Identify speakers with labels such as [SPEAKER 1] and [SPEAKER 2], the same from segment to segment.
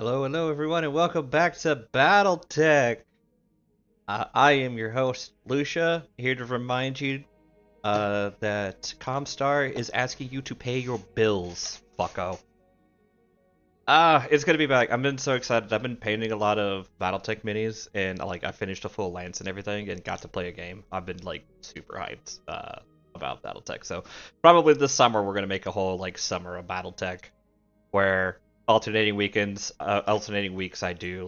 [SPEAKER 1] Hello everyone, and welcome back to BattleTech. I am your host, Lucia, here to remind you that Comstar is asking you to pay your bills, fucko. It's gonna be back. I've been so excited. I've been painting a lot of BattleTech minis, and I finished a full lance and everything, and got to play a game. I've been super hyped about BattleTech. So probably this summer we're gonna make a whole summer of BattleTech, where alternating weeks I do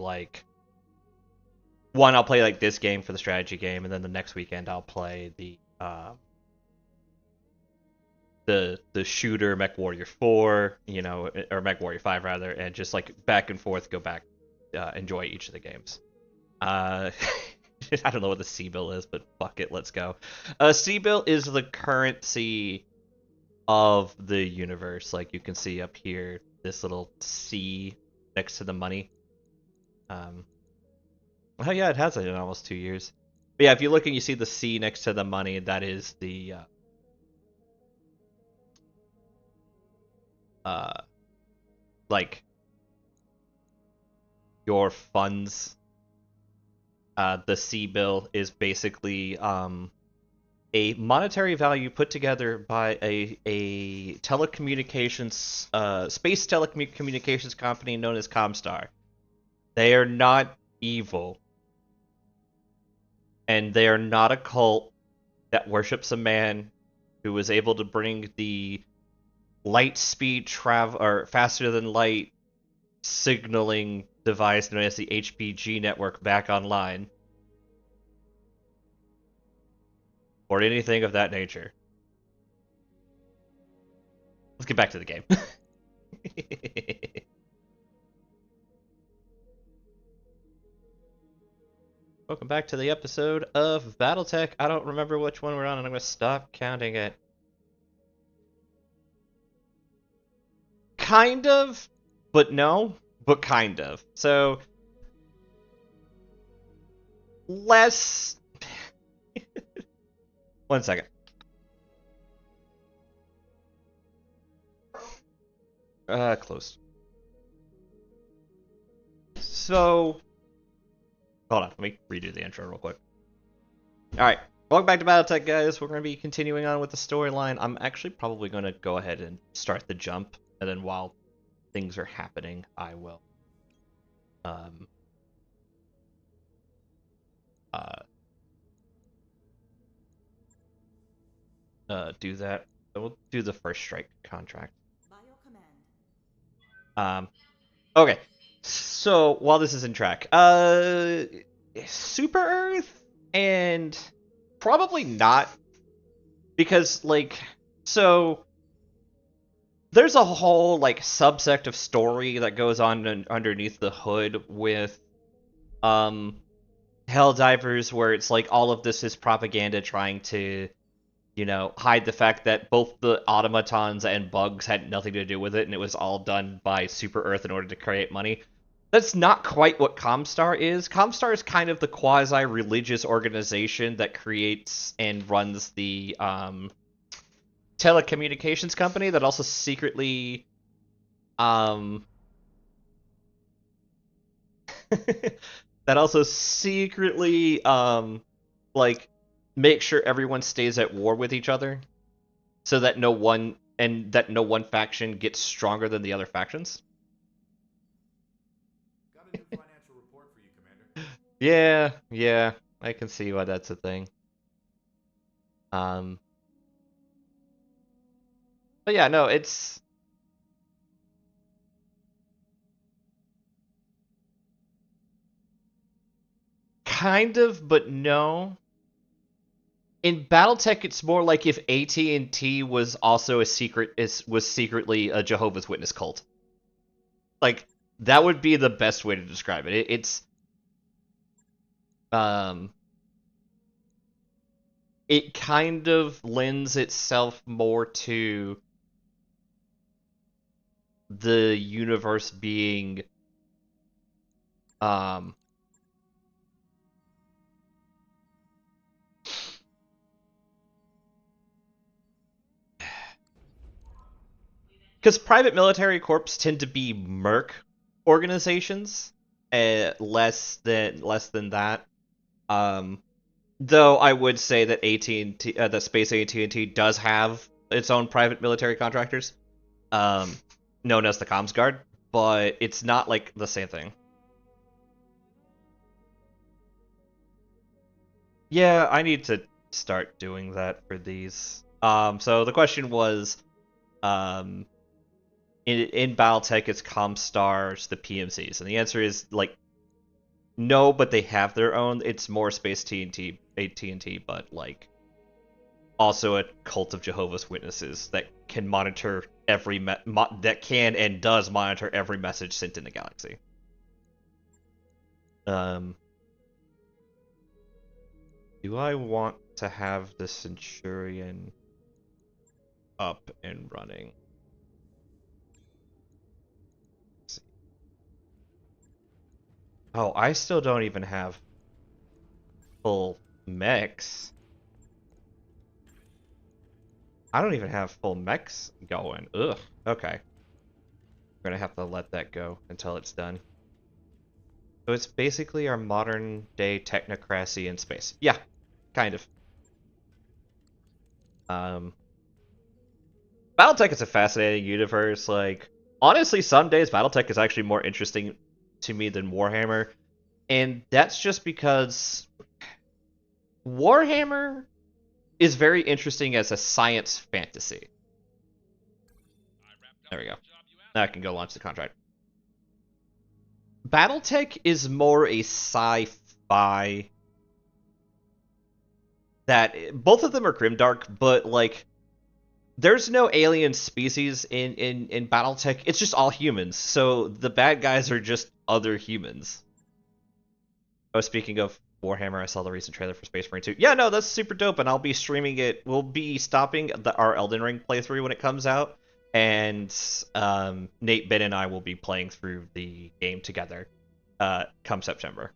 [SPEAKER 1] one I'll play this game for the strategy game, and then the next weekend I'll play the shooter Mech Warrior 4, or Mech Warrior 5 rather, and just back and forth, go back, enjoy each of the games. I don't know what the C bill is, but fuck it, let's go. C bill is the currency of the universe. Like you can see up here, this little C next to the money. Oh yeah, it has it in almost 2 years. But yeah, if you look and you see the C next to the money, that is the like your funds. The C bill is basically a monetary value put together by a telecommunications space telecommunications company known as Comstar. They are not evil, and they are not a cult that worships a man who was able to bring the light speed travel or faster than light signaling device known as the HPG network back online, or anything of that nature. Let's get back to the game. Welcome back to the episode of BattleTech. I don't remember which one we're on, and I'm going to stop counting it. Kind of, but no, but kind of. So, less... One second. Closed. So... Hold on, let me redo the intro real quick. Alright, welcome back to BattleTech, guys. We're going to be continuing on with the storyline. I'm actually probably going to go ahead and start the jump, and then while things are happening, I will do that. So we'll do the first strike contract. Okay. So while this is in track, Super Earth, and probably not, because so there's a whole subsect of story that goes on underneath the hood with Helldivers, where it's all of this is propaganda trying to hide the fact that both the automatons and bugs had nothing to do with it, and it was all done by Super Earth in order to create money. That's not quite what Comstar is. Comstar is kind of the quasi-religious organization that creates and runs the telecommunications company that also secretly that also secretly make sure everyone stays at war with each other, so that no one faction gets stronger than the other factions.
[SPEAKER 2] Got a new financial report for you, Commander.
[SPEAKER 1] Yeah, I can see why that's a thing. But yeah, no, it's kind of, but no. In BattleTech, it's more like if AT&T was also was secretly a Jehovah's Witness cult. That would be the best way to describe it. It kind of lends itself more to the universe being because private military corps tend to be merc organizations, less than that. Though I would say that AT&T, the Space AT&T does have its own private military contractors, known as the Comms Guard, but it's not like the same thing. Yeah, I need to start doing that for these. So the question was, um, in BattleTech, it's Comstars, the PMCs, and the answer is like no, but they have their own. It's more Space TNT, AT&T, but like also a cult of Jehovah's Witnesses that can monitor every that can and does monitor every message sent in the galaxy. Do I want to have the Centurion up and running? Oh, I still don't even have full mechs. I don't even have full mechs going. Ugh. Okay. We're gonna have to let that go until it's done. So it's basically our modern day technocracy in space. Yeah, kind of. BattleTech is a fascinating universe. Like, honestly, some days BattleTech is actually more interesting to me than Warhammer. And that's just because Warhammer is very interesting as a science fantasy. There we go. Now I can go launch the contract. BattleTech is more a sci-fi. That both of them are grimdark, but like there's no alien species in BattleTech. It's just all humans. So the bad guys are just other humans. Oh, speaking of Warhammer, I saw the recent trailer for Space Marine 2. Yeah, no, that's super dope, and I'll be streaming it. We'll be stopping our Elden Ring playthrough when it comes out, and Nate, Ben, and I will be playing through the game together come September.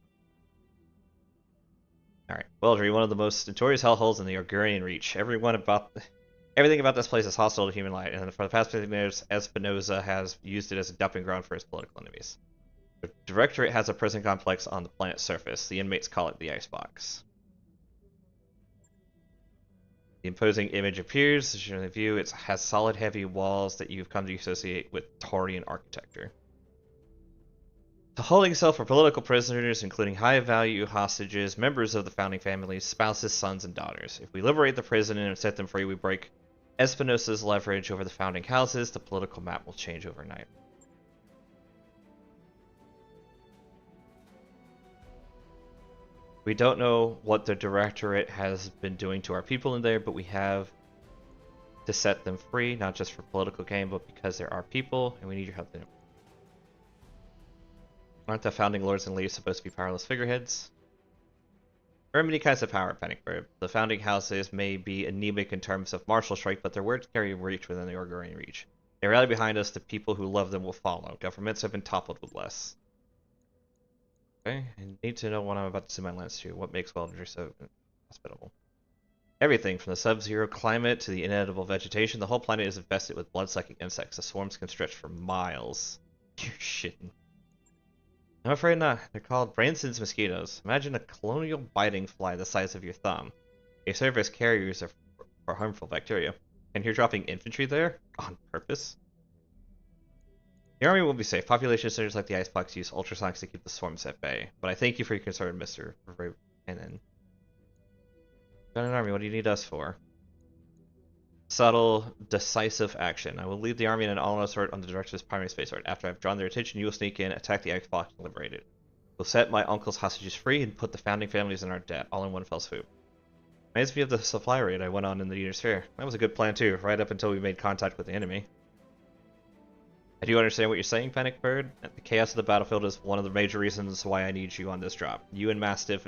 [SPEAKER 1] Alright, Weldry, one of the most notorious hellholes in the Orgurian Reach. Everything about this place is hostile to human life, and for the past 50 years, Espinosa has used it as a dumping ground for his political enemies. The Directorate has a prison complex on the planet's surface. The inmates call it the Icebox. The imposing image appears, as you can view. It has solid, heavy walls that you've come to associate with Taurian architecture. The holding cell for political prisoners, including high-value hostages, members of the founding families, spouses, sons, and daughters. If we liberate the prison and set them free, we break Espinosa's leverage over the founding houses. The political map will change overnight. We don't know what the Directorate has been doing to our people in there, but we have to set them free, not just for political gain, but because they're our people, and we need your help. Aren't the founding lords and leaves supposed to be powerless figureheads? There are many kinds of power, Panic-Bird. The founding houses may be anemic in terms of martial strength, but their words carry reach within the Orgurian Reach. They rally behind us, the people who love them will follow. Governments have been toppled with less. Okay, I need to know what I'm about to send my lance to. What makes Weldry so hospitable? Everything, from the sub-zero climate to the inedible vegetation, the whole planet is infested with blood-sucking insects. The swarms can stretch for miles. You're shitting. I'm afraid not. They're called Branson's mosquitoes. Imagine a colonial biting fly the size of your thumb. They serve as carriers for harmful bacteria. And you're dropping infantry there? On purpose? The army will be safe. Population centers like the Icebox use ultrasonics to keep the swarms at bay. But I thank you for your concern, Mr. Revanen. Got an army, what do you need us for? Subtle, decisive action. I will lead the army in an all-out assault on the Director's primary space sword. After I've drawn their attention, you will sneak in, attack the Icebox, and liberate it. We'll set my uncle's hostages free and put the founding families in our debt, all in one fell swoop. Reminds me of the supply raid I went on in the Eater's Fair. That was a good plan too, right up until we made contact with the enemy. I do understand what you're saying, Panic Bird. The chaos of the battlefield is one of the major reasons why I need you on this job. You and Mastiff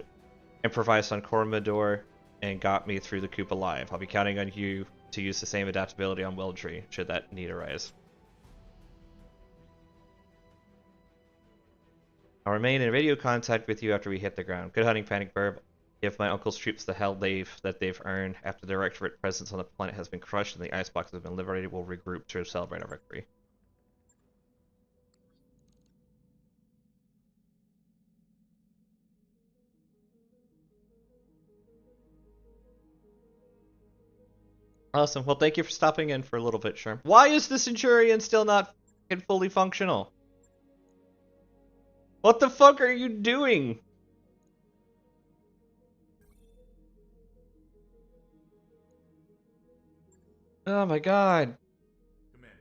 [SPEAKER 1] improvised on Cormidor and got me through the coup alive. I'll be counting on you to use the same adaptability on Weldry, should that need arise. I'll remain in radio contact with you after we hit the ground. Good hunting, Panic Bird. Give my uncle's troops the hell they've earned. After the Directorate presence on the planet has been crushed and the Icebox has been liberated, we'll regroup to celebrate our victory. Awesome. Well, thank you for stopping in for a little bit, Sherm. Why is the Centurion still not fully functional? What the fuck are you doing? Oh my god.
[SPEAKER 2] Commander.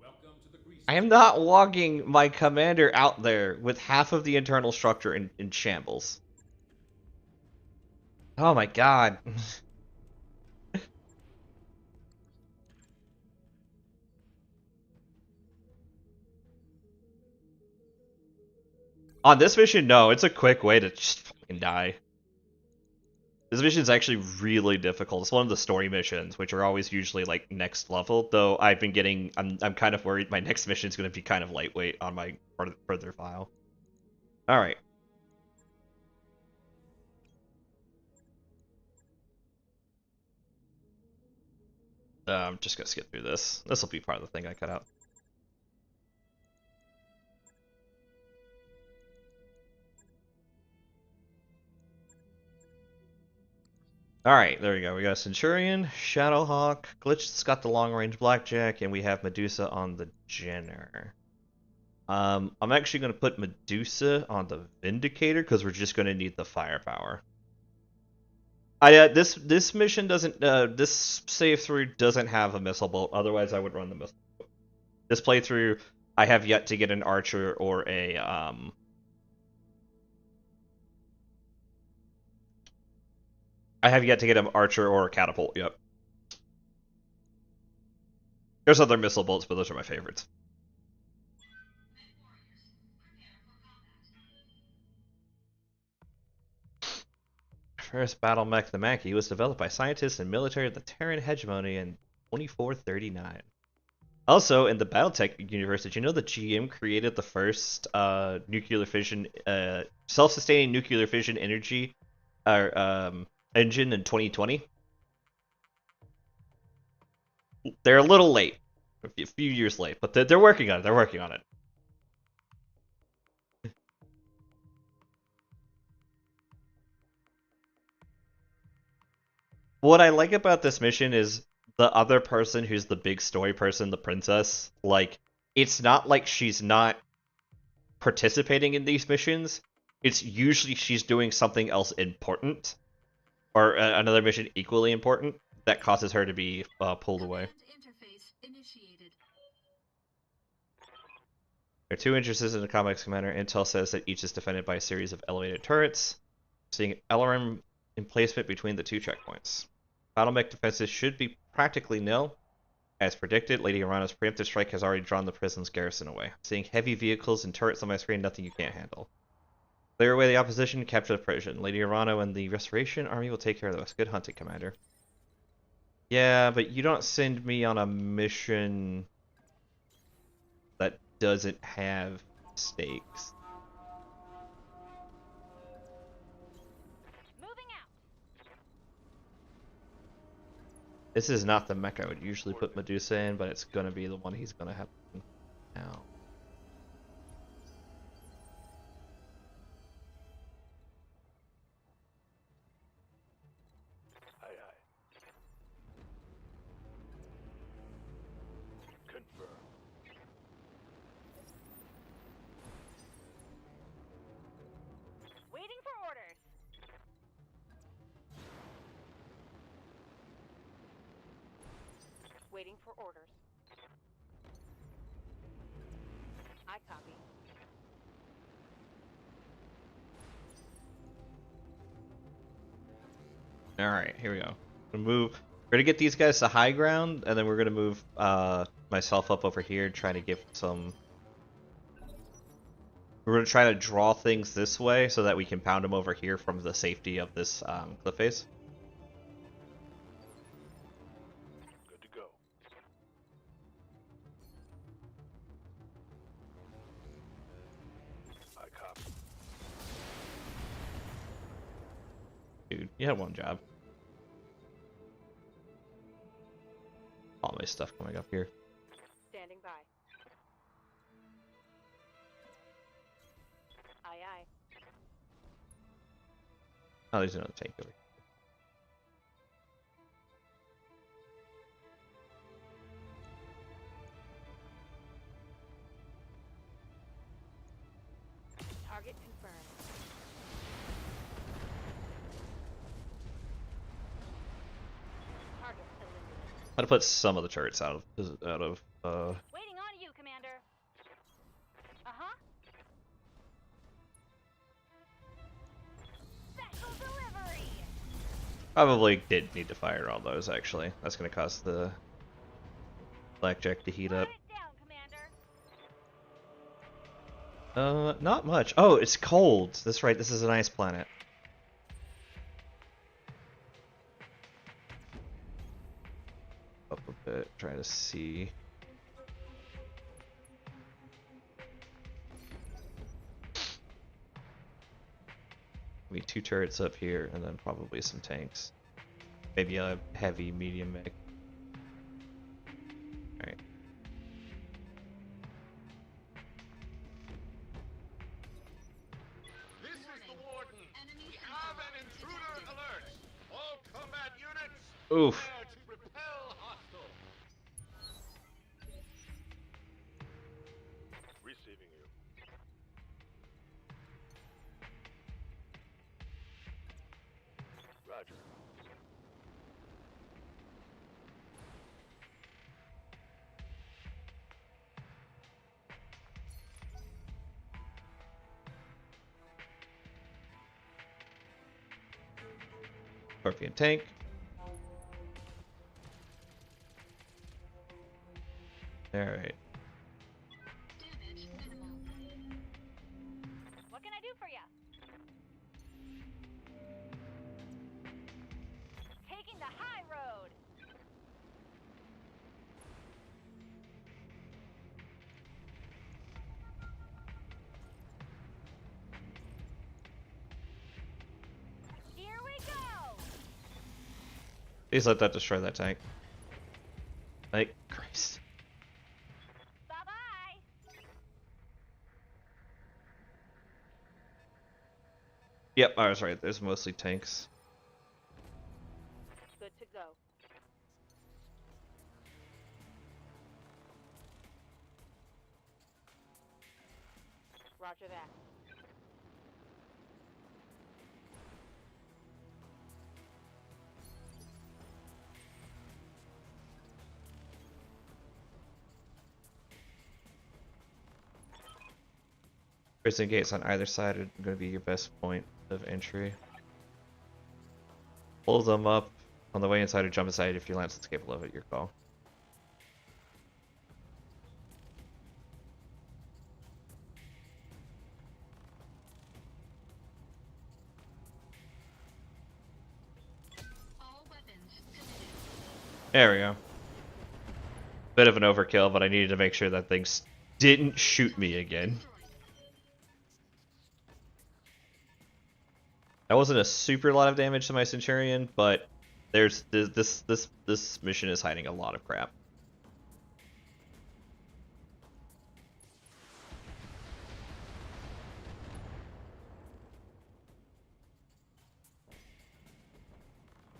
[SPEAKER 2] Welcome to the Grease.
[SPEAKER 1] I am not walking my commander out there with half of the internal structure in shambles. Oh my god. On this mission, no, it's a quick way to just fucking die. This mission is actually really difficult. It's one of the story missions, which are always usually like next level. Though I've been getting, I'm kind of worried my next mission is going to be kind of lightweight on my further file. All right. I'm just gonna skip through this. This will be part of the thing I cut out. Alright, there we go. We got Centurion, Shadowhawk, Glitch's got the long-range Blackjack, and we have Medusa on the Jenner. I'm actually going to put Medusa on the Vindicator, because we're just going to need the firepower. This mission doesn't, this save through doesn't have a missile bolt, otherwise I would run the missile bolt. This playthrough, I have yet to get an archer or a, I have yet to get an archer or a catapult, yep. There's other missile bolts, but those are my favorites. First battle mech, the Mackie, was developed by scientists and military of the Terran hegemony in 2439. Also, in the Battletech universe, did you know that GM created the first nuclear fission, self-sustaining nuclear fission energy engine in 2020? They're a little late, a few years late, but they're working on it. They're working on it. What I like about this mission is the other person who's the big story person, the princess, like, it's not like she's not participating in these missions. It's usually she's doing something else important, or another mission equally important, that causes her to be pulled away. There are two entrances in the complex, Commander. Intel says that each is defended by a series of elevated turrets, seeing LRM emplacement between the two checkpoints. Battlemech defenses should be practically nil. As predicted, Lady Orana's preemptive strike has already drawn the prison's garrison away. Seeing heavy vehicles and turrets on my screen, nothing you can't handle. Clear away the opposition, capture the prison. Lady Orana and the Restoration Army will take care of this. Good hunting, Commander. Yeah, but you don't send me on a mission that doesn't have stakes. This is not the mech I would usually put Medusa in, but it's gonna be the one he's gonna have now.
[SPEAKER 3] Aye, aye. Confirm.
[SPEAKER 4] Waiting for orders. Waiting for orders. I copy.
[SPEAKER 1] Alright, here we go. We're gonna get these guys to high ground, and then we're gonna move myself up over here and try to give some... We're gonna try to draw things this way so that we can pound them over here from the safety of this cliff face.
[SPEAKER 3] Good to go. I copy.
[SPEAKER 1] Dude, you had one job. All my stuff coming up here.
[SPEAKER 4] Standing by. Aye, aye.
[SPEAKER 1] Oh, there's another tank over here. Gotta put some of the turrets out of
[SPEAKER 4] Waiting on you, Commander. Uh-huh. Special delivery.
[SPEAKER 1] Probably did need to fire all those actually. That's gonna cause the blackjack to heat up.
[SPEAKER 4] Shut it down, Commander.
[SPEAKER 1] Not much. Oh, it's cold. That's right. This is an ice planet. Up a bit, trying to see. We need 2 turrets up here, and then probably some tanks. Maybe a heavy, medium mech. Alright.
[SPEAKER 3] This is the Warden. We have an intruder alert. All combat units,
[SPEAKER 1] Oof.
[SPEAKER 3] prepare to repel hostile. Receiving you. Roger.
[SPEAKER 1] Scorpion tank. Alright.
[SPEAKER 4] What can I do for you? Taking the high road. Here we go.
[SPEAKER 1] Please let that destroy that tank. Like, Christ.
[SPEAKER 4] Bye-bye.
[SPEAKER 1] Yep, I was right. There's mostly tanks.
[SPEAKER 4] Good to go. Roger that.
[SPEAKER 1] Prison gates on either side are going to be your best point of entry. Pull them up on the way inside or jump inside if your lance is capable of it, your call. There we go. Bit of an overkill, but I needed to make sure that things didn't shoot me again. That wasn't a super lot of damage to my Centurion, but there's this mission is hiding a lot of crap.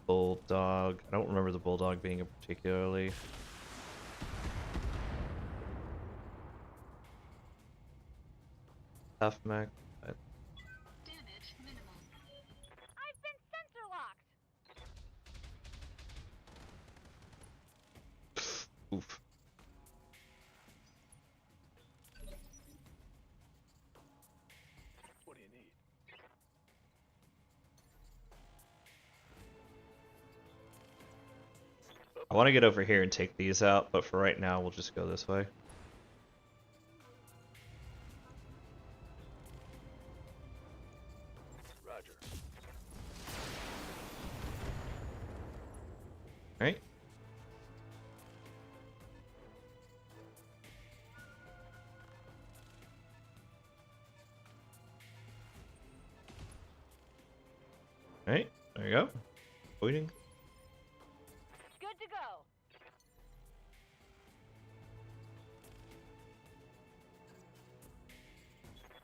[SPEAKER 1] Bulldog. I don't remember the Bulldog being a particularly tough mech. But
[SPEAKER 4] Damage minimal. I've been sensor locked.
[SPEAKER 1] oof.
[SPEAKER 3] What do you need?
[SPEAKER 1] I want to get over here and take these out, but for right now, we'll just go this way.
[SPEAKER 3] Roger.
[SPEAKER 1] Alright. Alright, there you go. Waiting.
[SPEAKER 4] Good to go.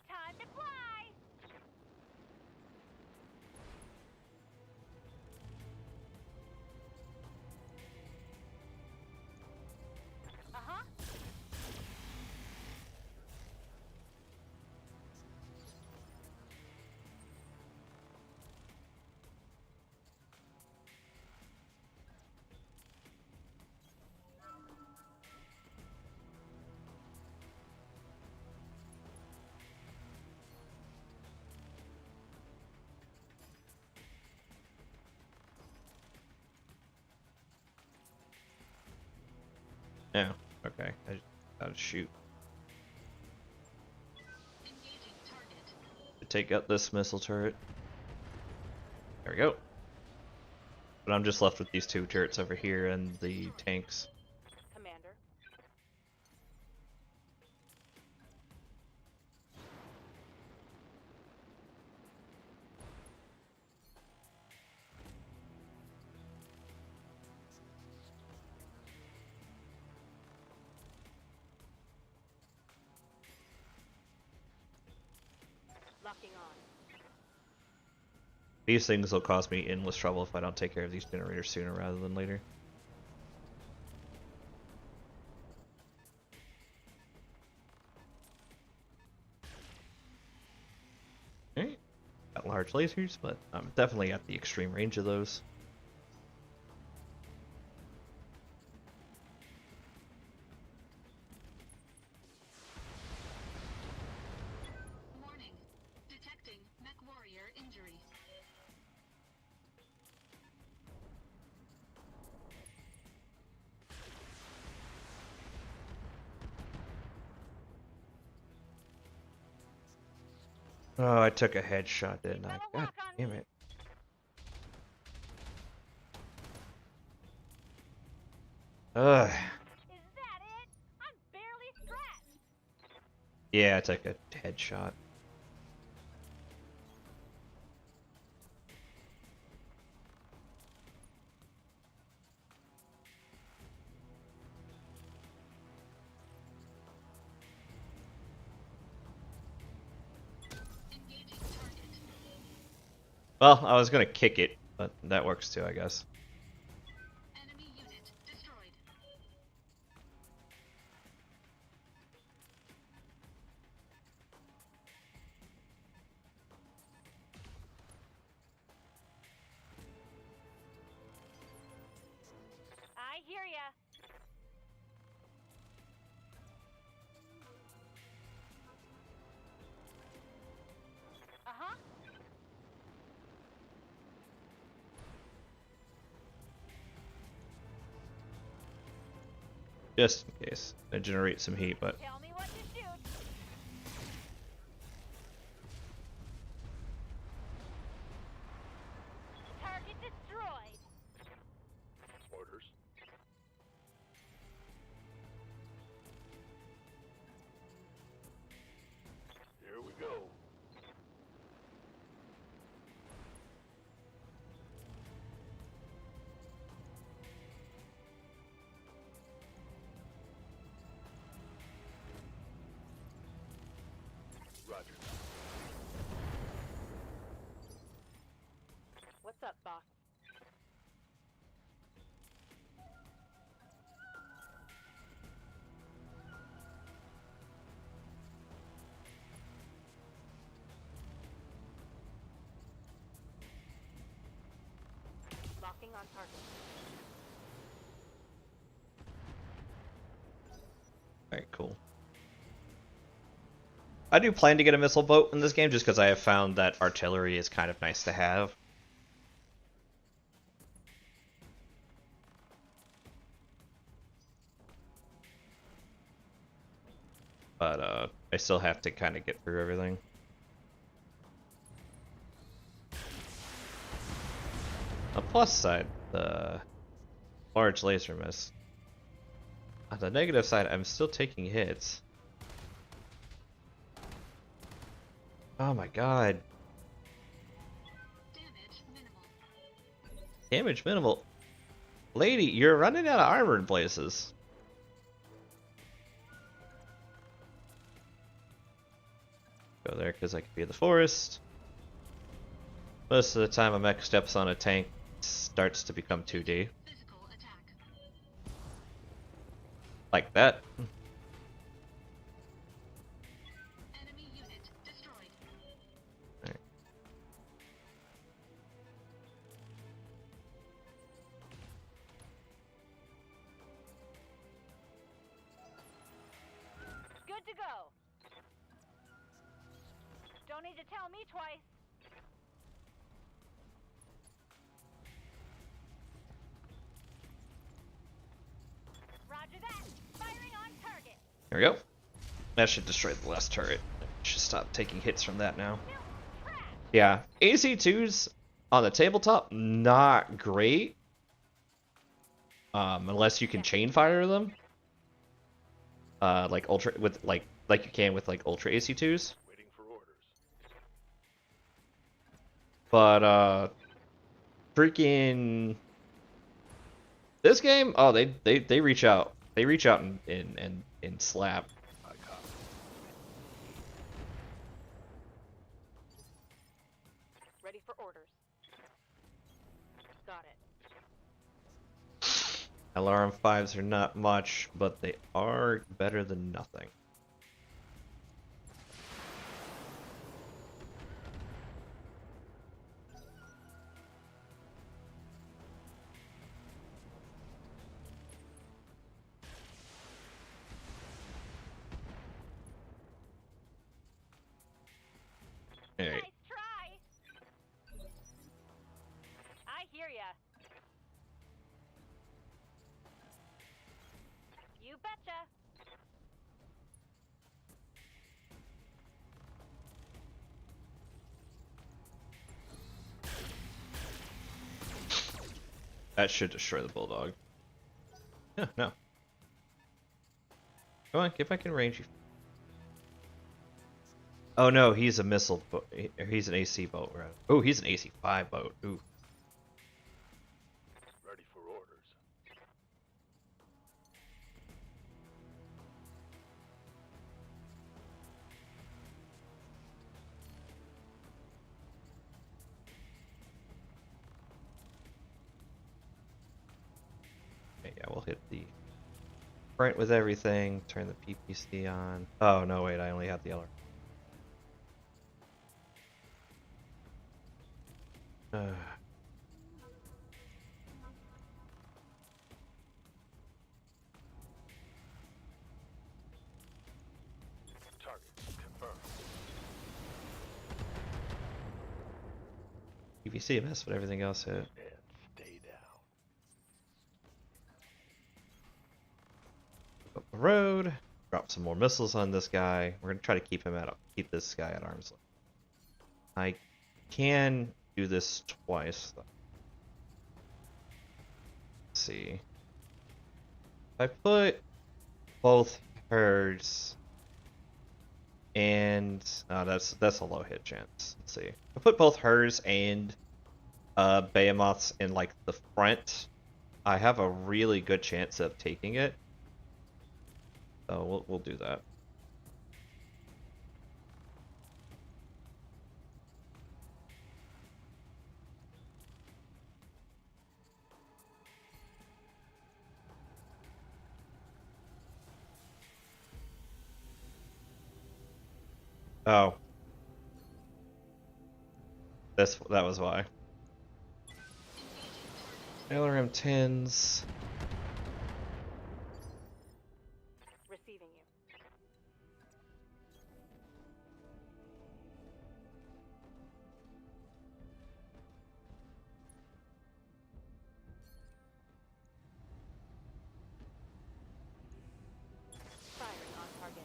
[SPEAKER 4] Time to fly. Uh-huh.
[SPEAKER 1] Yeah. Okay. I just gotta shoot. To take out this missile turret. There we go. But I'm just left with these two turrets over here and the tanks.
[SPEAKER 4] Commander. Locking on.
[SPEAKER 1] These things will cause me endless trouble if I don't take care of these generators sooner rather than later. Alright. Got large lasers, but I'm definitely at the extreme range of those.
[SPEAKER 5] Warning. Detecting mech warrior injury.
[SPEAKER 1] Oh, I took a headshot, didn't I?
[SPEAKER 4] Keep on a
[SPEAKER 1] God
[SPEAKER 4] lock on
[SPEAKER 1] damn
[SPEAKER 4] me.
[SPEAKER 1] it. Ugh.
[SPEAKER 4] Is that it? I'm barely scratched.
[SPEAKER 1] Yeah, I took a headshot.
[SPEAKER 5] Engaging target.
[SPEAKER 1] Well, I was gonna kick it, but that works too, I guess.
[SPEAKER 5] Enemy unit destroyed.
[SPEAKER 4] I hear ya. Uh-huh.
[SPEAKER 1] Just in case. I generate some heat, but
[SPEAKER 4] Tell me what to shoot. Target destroyed.
[SPEAKER 3] Orders. Here we go. Roger.
[SPEAKER 4] What's up, boss? Locking on target.
[SPEAKER 1] alright, cool. I do plan to get a missile boat in this game just because I have found that artillery is kind of nice to have. But I still have to kind of get through everything. On the plus side, the large laser miss. On the negative side, I'm still taking hits. Oh my god.
[SPEAKER 5] Damage minimal.
[SPEAKER 1] Damage minimal. Lady, you're running out of armor in places. Go there because I can be in the forest. Most of the time a mech steps on a tank, it starts to become 2D.
[SPEAKER 5] Physical attack.
[SPEAKER 1] Like that.
[SPEAKER 5] Enemy unit destroyed.
[SPEAKER 1] Alright.
[SPEAKER 4] Good to go. Don't need to tell me twice. Roger that.
[SPEAKER 1] There we go. That should destroy the last turret. Should stop taking hits from that now. Yeah, AC2s on the tabletop, not great. Unless you can chain fire them. Like ultra with like you can with like ultra AC2s.
[SPEAKER 3] Waiting for orders.
[SPEAKER 1] But freaking this game, oh they reach out. They reach out and slap.
[SPEAKER 3] I copy.
[SPEAKER 4] Ready for orders. Got it.
[SPEAKER 1] LRM5s are not much, but they are better than nothing. Alright.
[SPEAKER 4] Nice try. I hear ya. You betcha.
[SPEAKER 1] That should destroy the bulldog. No, no. Come on, get back in range. Oh no, he's a missile boat. He's an AC boat, right? Oh, he's an AC5 boat. Ooh.
[SPEAKER 3] Ready for orders.
[SPEAKER 1] Okay, yeah, we'll hit the front with everything. Turn the PPC on. Oh no, wait, I only have the LR.
[SPEAKER 3] Target confirmed.
[SPEAKER 1] PPC missed, but everything else hit.
[SPEAKER 3] And stay down.
[SPEAKER 1] Up the road. Drop some more missiles on this guy. We're gonna try to keep this guy at arm's length. I can do this twice though. Let's see. If I put both hers and that's a low hit chance. Let's see. I put both hers and Behemoths in like the front. I have a really good chance of taking it. So we'll do that. Oh. That was why. LRM 10s.
[SPEAKER 4] Receiving you. Firing on target.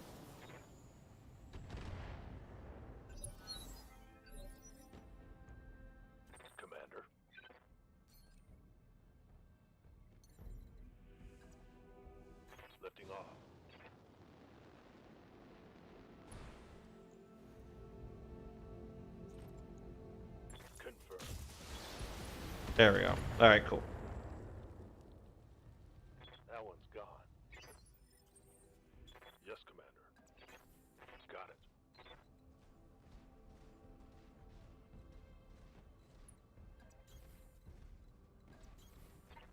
[SPEAKER 3] Commander. Lifting off. Confirmed.
[SPEAKER 1] There we go. Alright, cool.
[SPEAKER 3] That one's gone. Yes, Commander. Got it.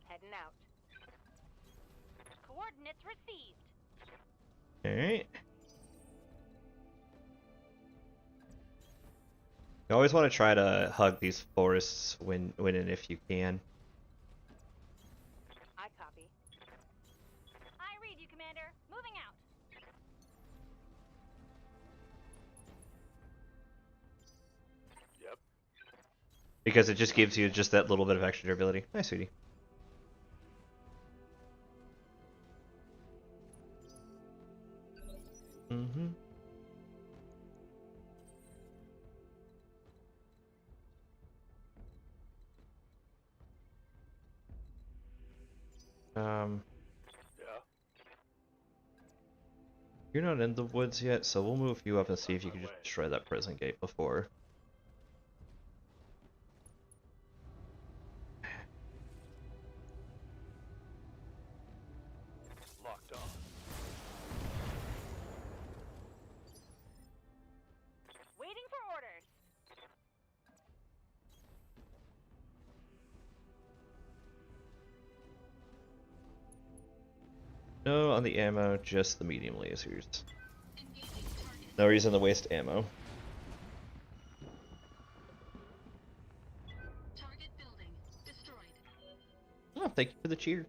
[SPEAKER 4] Heading out. Coordinates received.
[SPEAKER 1] Alright. You always want to try to hug these forests when and if you can.
[SPEAKER 4] I copy. I read you, Commander. Moving out.
[SPEAKER 3] Yep.
[SPEAKER 1] Because it just gives you just that little bit of extra durability. Nice, sweetie.
[SPEAKER 3] Yeah.
[SPEAKER 1] You're not in the woods yet, so we'll move you up and see if you can just destroy that prison gate before.
[SPEAKER 3] Locked on.
[SPEAKER 4] Waiting for orders.
[SPEAKER 1] No, on the ammo, just the medium lasers.
[SPEAKER 5] Engaging target.
[SPEAKER 1] No reason to waste ammo.
[SPEAKER 5] Target building. Destroyed.
[SPEAKER 1] Oh, thank you for the cheer.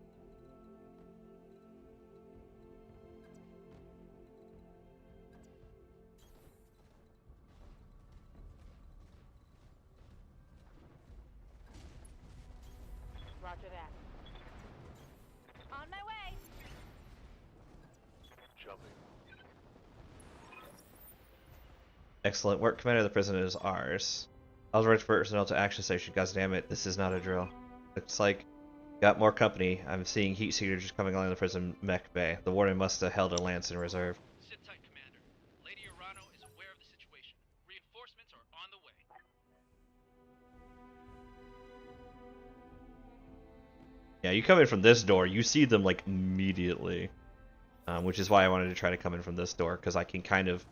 [SPEAKER 4] Roger that. On my way.
[SPEAKER 3] Jumping.
[SPEAKER 1] Excellent work, Commander. The prison is ours. I'll direct personnel to action station. God damn it, this is not a drill. Looks like got more company. I'm seeing heat seekers coming along the prison mech bay. The warden must have held a lance in reserve.
[SPEAKER 6] Sit tight, Commander. Lady Urano is aware of the situation. Reinforcements are on the way.
[SPEAKER 1] Yeah, you come in from this door, you see them like immediately. Which is why I wanted to try to come in from this door, because I can kind of...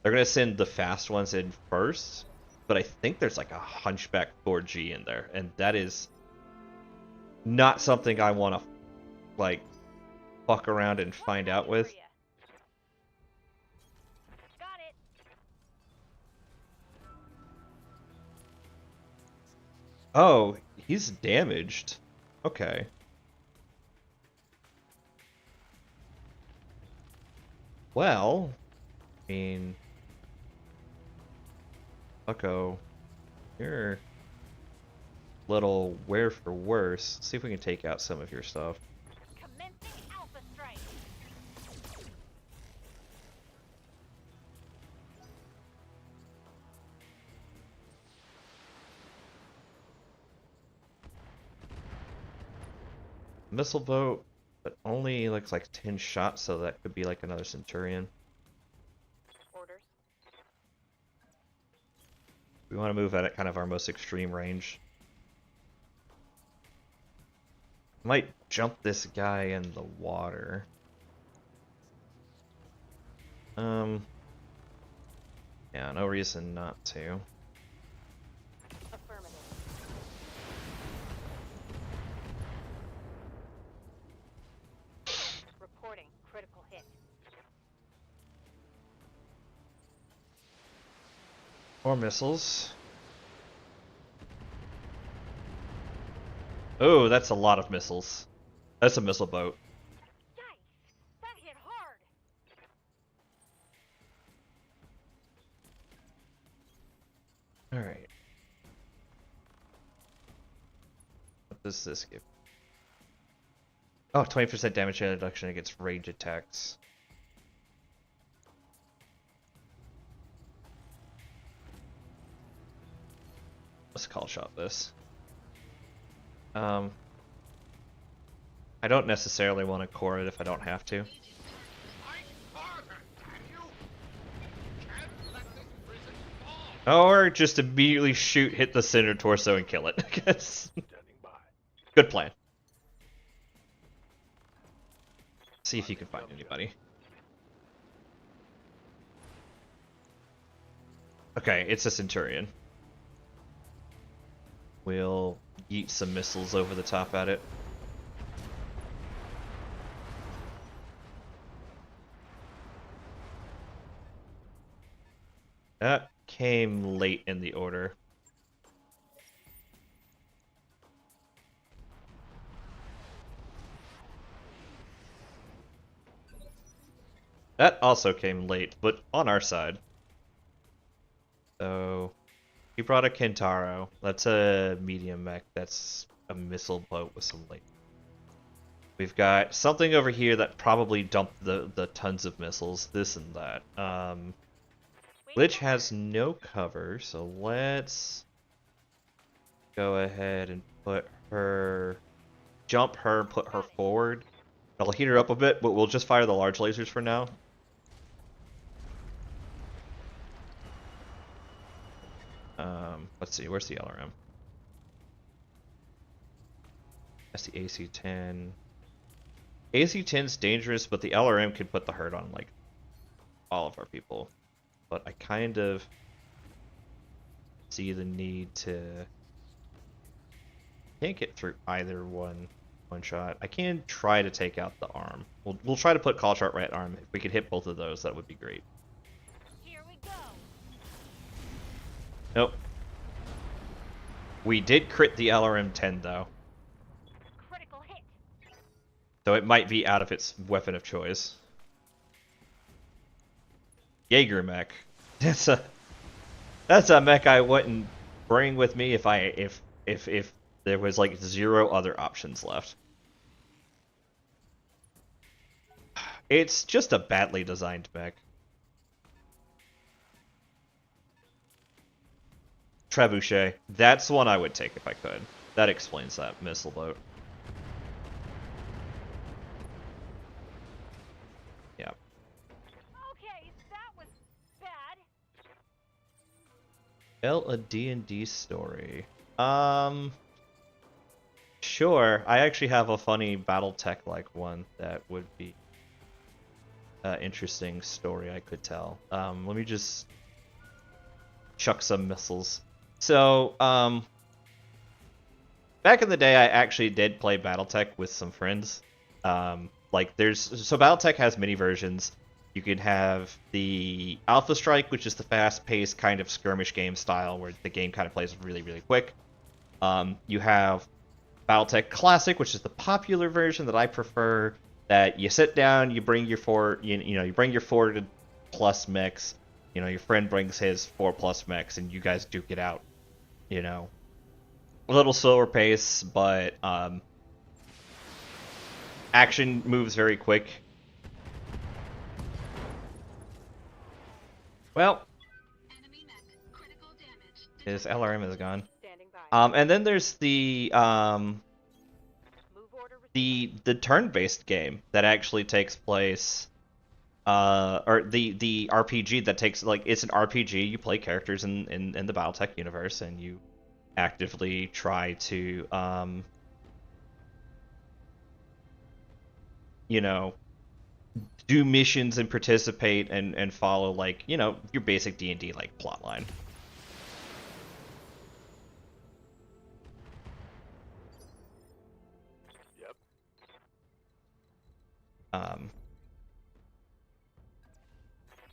[SPEAKER 1] They're going to send the fast ones in first, but I think there's like a Hunchback 4G in there, and that is not something I want to like fuck around and find out with.
[SPEAKER 4] Got it.
[SPEAKER 1] Oh, he's damaged. Okay. Well, I mean, Bucko, you're a little wear for worse. Let's see if we can take out some of your stuff.
[SPEAKER 4] Commencing Alpha Strike.
[SPEAKER 1] Missile boat, but only looks like 10 shots, so that could be like another Centurion.
[SPEAKER 4] Orders.
[SPEAKER 1] We want to move at kind of our most extreme range. Might jump this guy in the water. Yeah, no reason not to.
[SPEAKER 4] Affirmative. Reporting critical hit.
[SPEAKER 1] More missiles. Oh, that's a lot of missiles. That's a missile boat.
[SPEAKER 4] Yikes! That hit hard.
[SPEAKER 1] Alright. What does this give? Oh, 20% damage reduction against range attacks. Let's call shot this. I don't necessarily want to core it if I don't have to.
[SPEAKER 3] Fight harder, damn you! Can't let this prison fall!
[SPEAKER 1] Or just immediately shoot, hit the center torso, and kill it. That's
[SPEAKER 3] Standing by.
[SPEAKER 1] good plan. See if you can find anybody. Okay, it's a Centurion. We'll yeet some missiles over the top at it. That came late in the order. That also came late, but on our side. So, he brought a Kentaro. That's a medium mech. That's a missile boat with some light. We've got something over here that probably dumped the tons of missiles. This and that. Lich has no cover, so let's go ahead and put her jump her and put her forward. That'll heat her up a bit, but we'll just fire the large lasers for now. Let's see, where's the LRM? That's the AC-10. AC-10's dangerous, but the LRM could put the hurt on, like, all of our people. But I kind of see the need to... Can't get through either one shot. I can try to take out the arm. We'll try to put call shot right arm. If we could hit both of those, that would be great.
[SPEAKER 4] Here we go.
[SPEAKER 1] Nope. We did crit the LRM-10 though,
[SPEAKER 4] Critical hit.
[SPEAKER 1] so it might be out of its weapon of choice. Jaeger mech. That's a mech I wouldn't bring with me if there was like 0 other options left. It's just a badly designed mech. Trebuchet. That's one I would take if I could. That explains that missile boat. Yeah.
[SPEAKER 4] Okay, that was bad.
[SPEAKER 1] A D&D story. Sure. I actually have a funny BattleTech like one that would be interesting story I could tell. Let me just chuck some missiles. So, back in the day, I actually did play BattleTech with some friends. So BattleTech has many versions. You can have the Alpha Strike, which is the fast-paced kind of skirmish game style, where the game kind of plays really, really quick. You have BattleTech Classic, which is the popular version that I prefer. That you sit down, you bring your you bring your 4 plus mechs. You know, your friend brings his 4 plus mechs, and you guys duke it out. You know, a little slower pace, but action moves very quick. Well,
[SPEAKER 5] Enemy mech. Critical damage.
[SPEAKER 1] his LRM is gone.
[SPEAKER 4] Standing by.
[SPEAKER 1] And then there's the
[SPEAKER 4] Move order received.
[SPEAKER 1] the turn-based game that actually takes place, or the RPG that takes, like, it's an RPG. You play characters in the BattleTech universe, and you actively try to you know, do missions and participate and follow, like, you know, your basic D&D like plotline.
[SPEAKER 3] Yep.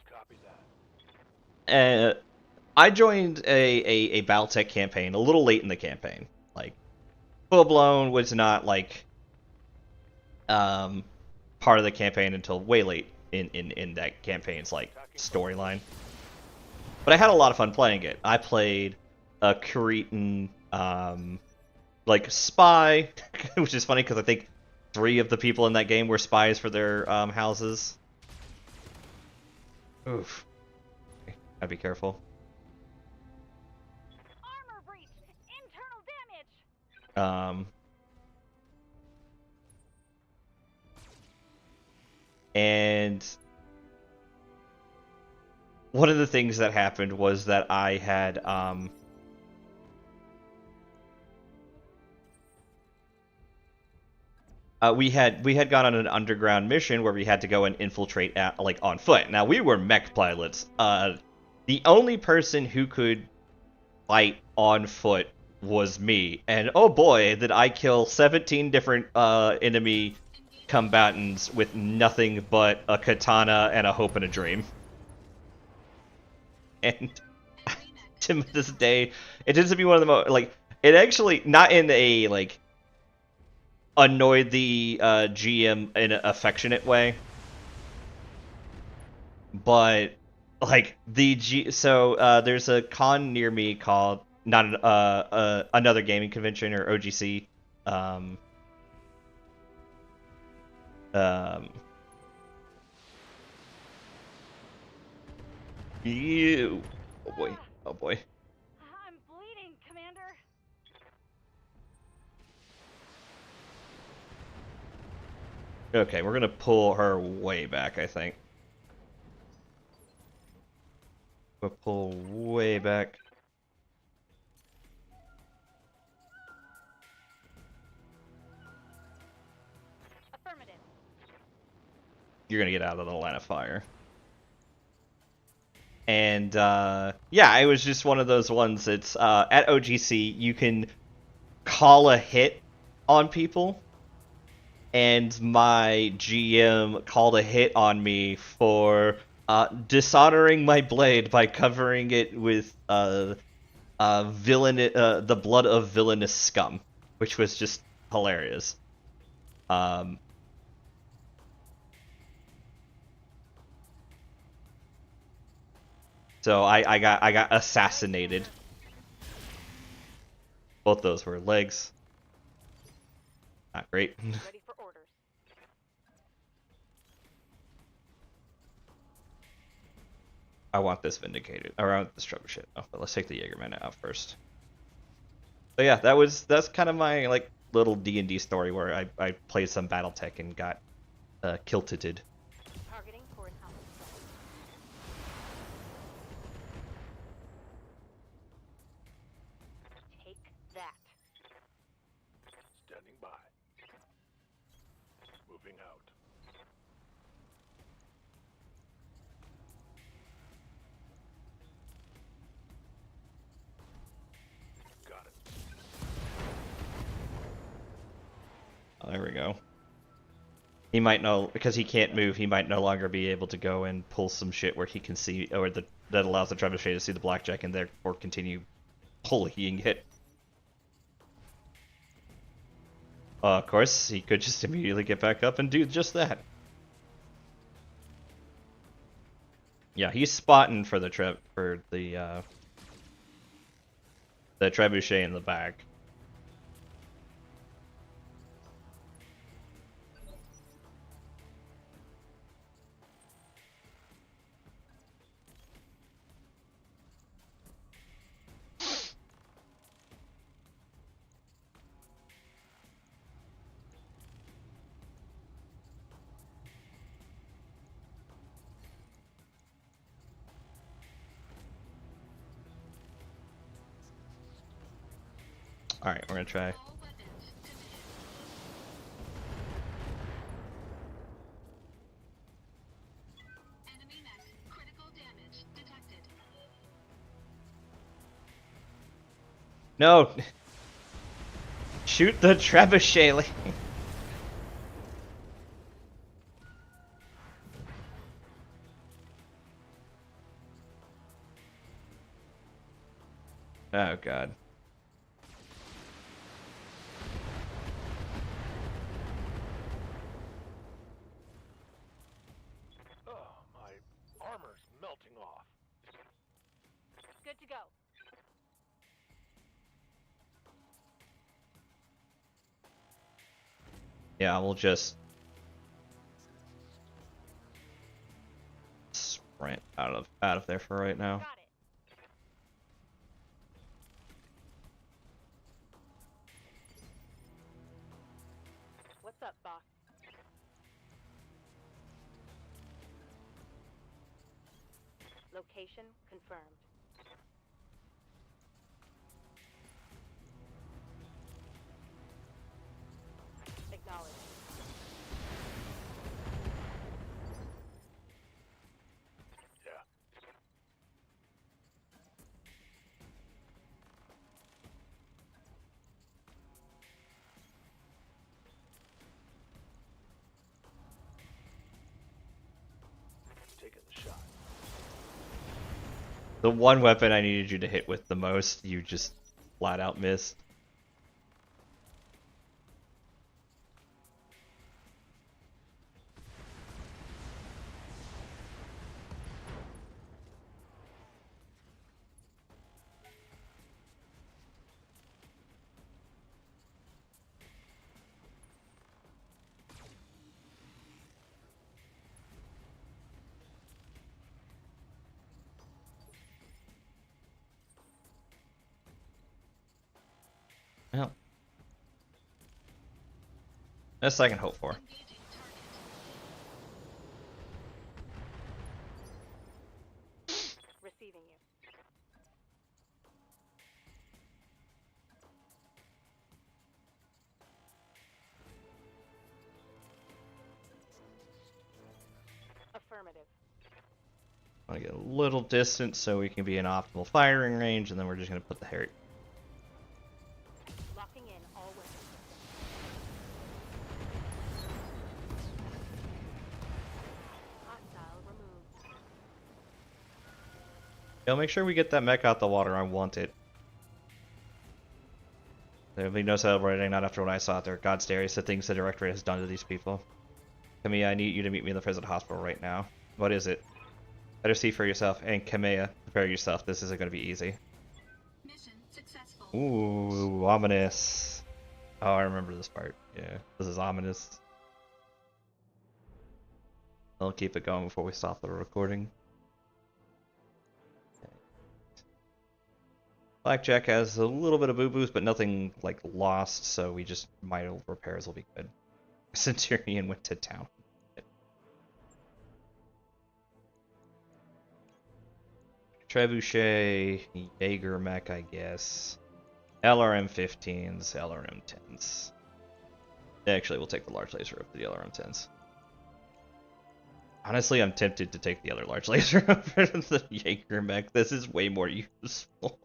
[SPEAKER 3] Copy that.
[SPEAKER 1] I joined a BattleTech campaign a little late in the campaign. Like, full blown was not like part of the campaign until way late in that campaign's like storyline. But I had a lot of fun playing it. I played a Cretan like spy, which is funny because I think 3 of the people in that game were spies for their houses. Oof. I'd be careful.
[SPEAKER 4] Armor breach. Internal damage.
[SPEAKER 1] And one of the things that happened was that I had we had gone on an underground mission where we had to go and infiltrate like on foot. Now we were mech pilots. The only person who could fight on foot was me, and oh boy, did I kill 17 different enemy combatants with nothing but a katana and a hope and a dream. And to this day, it tends to be one of the most, like, it actually, not in a, like, annoyed the GM in an affectionate way, but, like, there's a con near me called, Another Gaming Convention, or OGC, Ew. Oh boy. Oh boy.
[SPEAKER 4] I'm bleeding, Commander.
[SPEAKER 1] Okay, we're gonna pull her way back, I think. We'll pull way back.
[SPEAKER 4] Affirmative.
[SPEAKER 1] You're gonna get out of the line of fire. And yeah, it was just one of those ones. It's at OGC you can call a hit on people, and my GM called a hit on me for dishonoring my blade by covering it with the blood of villainous scum, which was just hilarious. So I got assassinated. Both those were legs. Not great.
[SPEAKER 4] Ready for orders.
[SPEAKER 1] I want this vindicated. Or I want this trebuchet. Oh, but let's take the Jägermänner out first. So yeah, that's kind of my like little D&D story where I played some BattleTech and got kilted.
[SPEAKER 4] Targeting for an hour. Take that.
[SPEAKER 3] Standing by. Moving out. Got it.
[SPEAKER 1] Oh, there we go. He might know, because he can't move, he might no longer be able to go and pull some shit where he can see, or that allows the trebuchet to see the blackjack and therefore continue pulling it. Of course, he could just immediately get back up and do just that. Yeah, he's spotting for the trebuchet in the back. Alright, we're gonna try.
[SPEAKER 5] All weapons committed. Enemy mech. Critical damage detected.
[SPEAKER 1] No! Shoot the trebuchet! Oh god.
[SPEAKER 3] Oh, my armor's melting off.
[SPEAKER 4] Good to go.
[SPEAKER 1] Yeah, we'll just sprint out of there for right now.
[SPEAKER 4] Got it. What's up, boss? Location confirmed. Acknowledged.
[SPEAKER 3] Yeah. Taking the shot.
[SPEAKER 1] The one weapon I needed you to hit with the most, you just flat out missed. Well, that's all I can hope for.
[SPEAKER 5] Engaging target.
[SPEAKER 1] Want to get a little distance so we can be in optimal firing range, and then we're just going to put the Harry.
[SPEAKER 4] Locking in all weapons. Hostile removed.
[SPEAKER 1] Yo, make sure we get that mech out the water. I want it. There'll be no celebrating, not after what I saw out there. God's Darius, the things the Directorate has done to these people. Kamea, I need you to meet me in the prison hospital right now. What is it? Better see for yourself. And Kamea, prepare yourself. This isn't going to be easy.
[SPEAKER 5] Mission successful.
[SPEAKER 1] Ooh, ominous. Oh, I remember this part. Yeah, this is ominous. I'll keep it going before we stop the recording. Blackjack has a little bit of boo-boos, but nothing like lost, so we just minor repairs will be good. Centurion went to town. Trebuchet, Jaeger mech, I guess. LRM-15s, LRM-10s. Actually, we'll take the large laser over the LRM-10s. Honestly, I'm tempted to take the other large laser over the Jaeger mech. This is way more useful.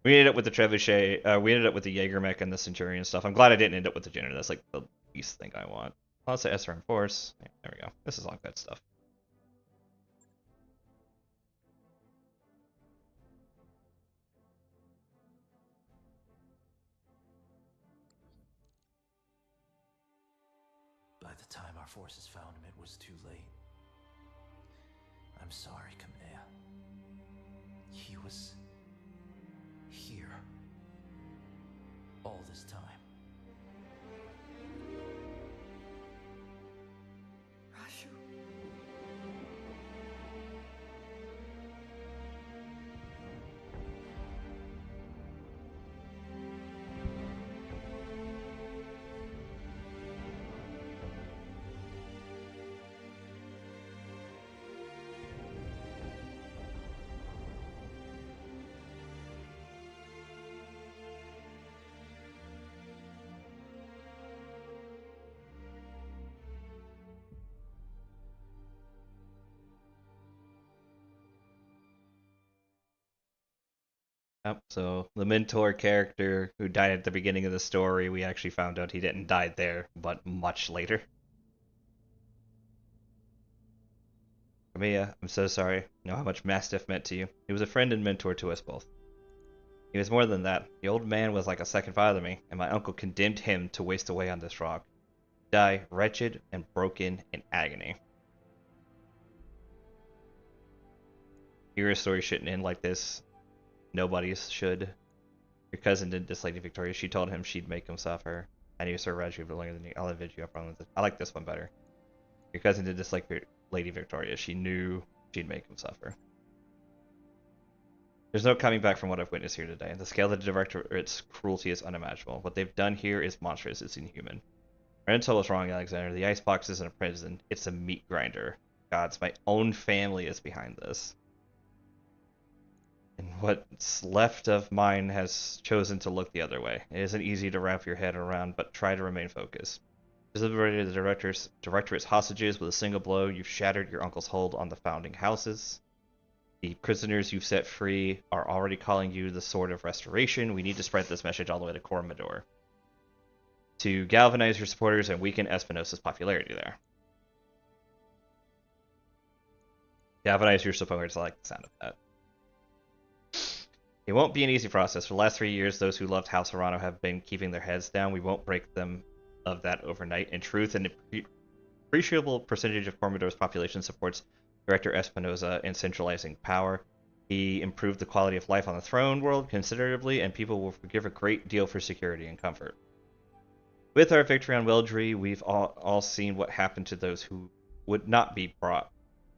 [SPEAKER 1] We ended up with the Trebuchet, we ended up with the Jaeger mech and the Centurion stuff. I'm glad I didn't end up with the Jenner. That's like the least thing I want. Oh, it's the SRM Force. There we go. This is all good stuff.
[SPEAKER 7] By the time our forces found him, it was too late. I'm sorry, Kamea. He was here all this time. Rashu.
[SPEAKER 1] Yep, so the mentor character who died at the beginning of the story, we actually found out he didn't die there, but much later. Kamea, I'm so sorry. I know how much Mastiff meant to you. He was a friend and mentor to us both. He was more than that. The old man was like a second father to me, and my uncle condemned him to waste away on this rock. Die wretched and broken in agony. Your story shouldn't end like this. Nobody's should. Your cousin didn't dislike Victoria. She told him she'd make him suffer. I knew Sir Raju would longer than you. I'll avenge you up on this. I like this one better. Your cousin didn't dislike Lady Victoria. She knew she'd make him suffer. There's no coming back from what I've witnessed here today. The scale of the Directorate's cruelty is unimaginable. What they've done here is monstrous. It's inhuman. Rental was wrong, Alexander. The icebox isn't a prison. It's a meat grinder. Gods, my own family is behind this. And what's left of mine has chosen to look the other way. It isn't easy to wrap your head around, but try to remain focused. You've liberated the Directorate's hostages with a single blow. You've shattered your uncle's hold on the founding houses. The prisoners you've set free are already calling you the Sword of Restoration. We need to spread this message all the way to Cormidor to galvanize your supporters and weaken Espinosa's popularity there. Galvanize your supporters. I like the sound of that. It won't be an easy process. For the last 3 years, those who loved House Hirano have been keeping their heads down. We won't break them of that overnight. In truth, an appreciable percentage of Cormidor's population supports Director Espinosa in centralizing power. He improved the quality of life on the throne world considerably, and people will forgive a great deal for security and comfort. With our victory on Weldry, we've all seen what happened to those who would not be brought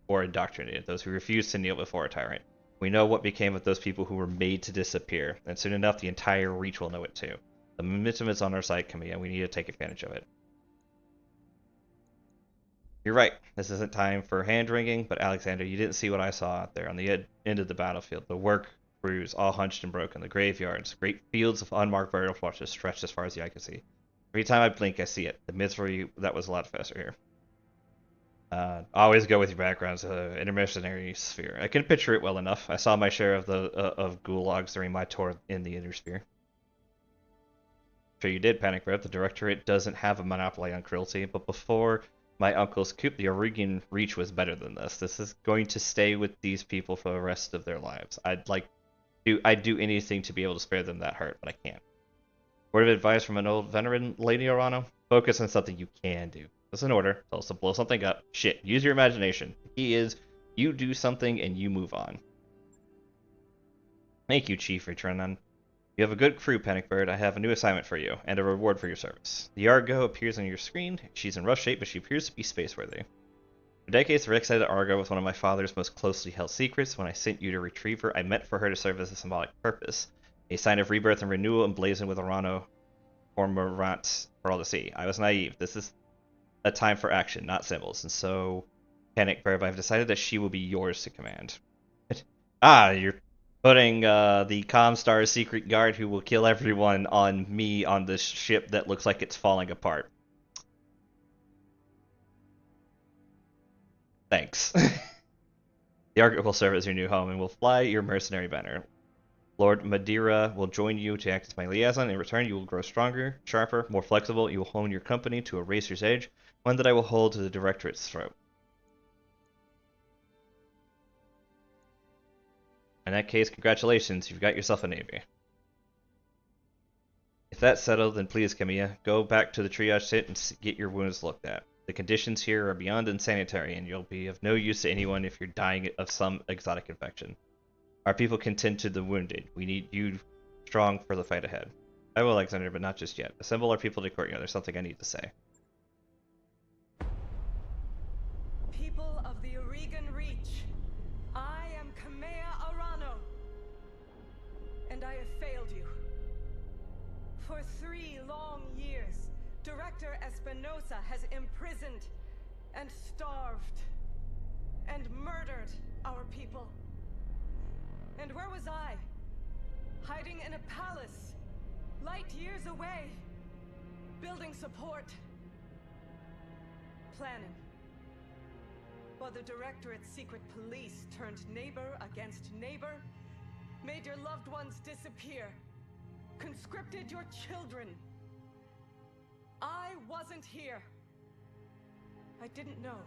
[SPEAKER 1] or indoctrinated, those who refused to kneel before a tyrant. We know what became of those people who were made to disappear, and soon enough the entire Reach will know it too. The momentum is on our side, Kamea, and we need to take advantage of it. You're right, this isn't time for hand-wringing, but Alexander, you didn't see what I saw out there on the end of the battlefield. The work crews, all hunched and broken, the graveyards, great fields of unmarked burial plots stretched as far as the eye could see. Every time I blink, I see it. The misery that was a lot faster here. Always go with your backgrounds, intermercenary sphere. I can picture it well enough. I saw my share of the of gulags during my tour in the Intersphere. Sure you did, Panic Breath. The Directorate doesn't have a monopoly on cruelty, but before my uncle's coup, the Aurigan Reach was better than this. This is going to stay with these people for the rest of their lives. I'd do anything to be able to spare them that hurt, but I can't. Word of advice from an old veteran, Lady Orano: focus on something you can do. That's an order. Tell us to blow something up. Shit, use your imagination. The key is, you do something and you move on. Thank you, Chief Returnan. You have a good crew, Panic Bird. I have a new assignment for you, and a reward for your service. The Argo appears on your screen. She's in rough shape, but she appears to be space-worthy. For decades, Rick said that Argo was one of my father's most closely held secrets. When I sent you to retrieve her, I meant for her to serve as a symbolic purpose. A sign of rebirth and renewal emblazoned with Orano Cormorant for all to see. I was naive. This is a time for action, not symbols, and so, Panic Bird, I've decided that she will be yours to command. You're putting the Comstar's secret guard who will kill everyone on me on this ship that looks like it's falling apart. Thanks. The Argo will serve as your new home and will fly your mercenary banner. Lord Madeira will join you to act as my liaison. In return, you will grow stronger, sharper, more flexible. You will hone your company to a racer's edge, one that I will hold to the Directorate's throat. In that case, congratulations, you've got yourself a navy. If that's settled, then please, Camilla, go back to the triage tent and get your wounds looked at. The conditions here are beyond insanitary, and you'll be of no use to anyone if you're dying of some exotic infection. Our people can tend to the wounded. We need you strong for the fight ahead. I will, Alexander, but not just yet. Assemble our people to courtyard. There's something I need to say.
[SPEAKER 8] People of the Aurigan Reach, I am Kamea Arano, and I have failed you. For 3 long years, Director Espinosa has imprisoned and starved and murdered our people. And where was I? Hiding in a palace, light years away, building support, planning. While the Directorate's secret police turned neighbor against neighbor, made your loved ones disappear, conscripted your children. I wasn't here. I didn't know.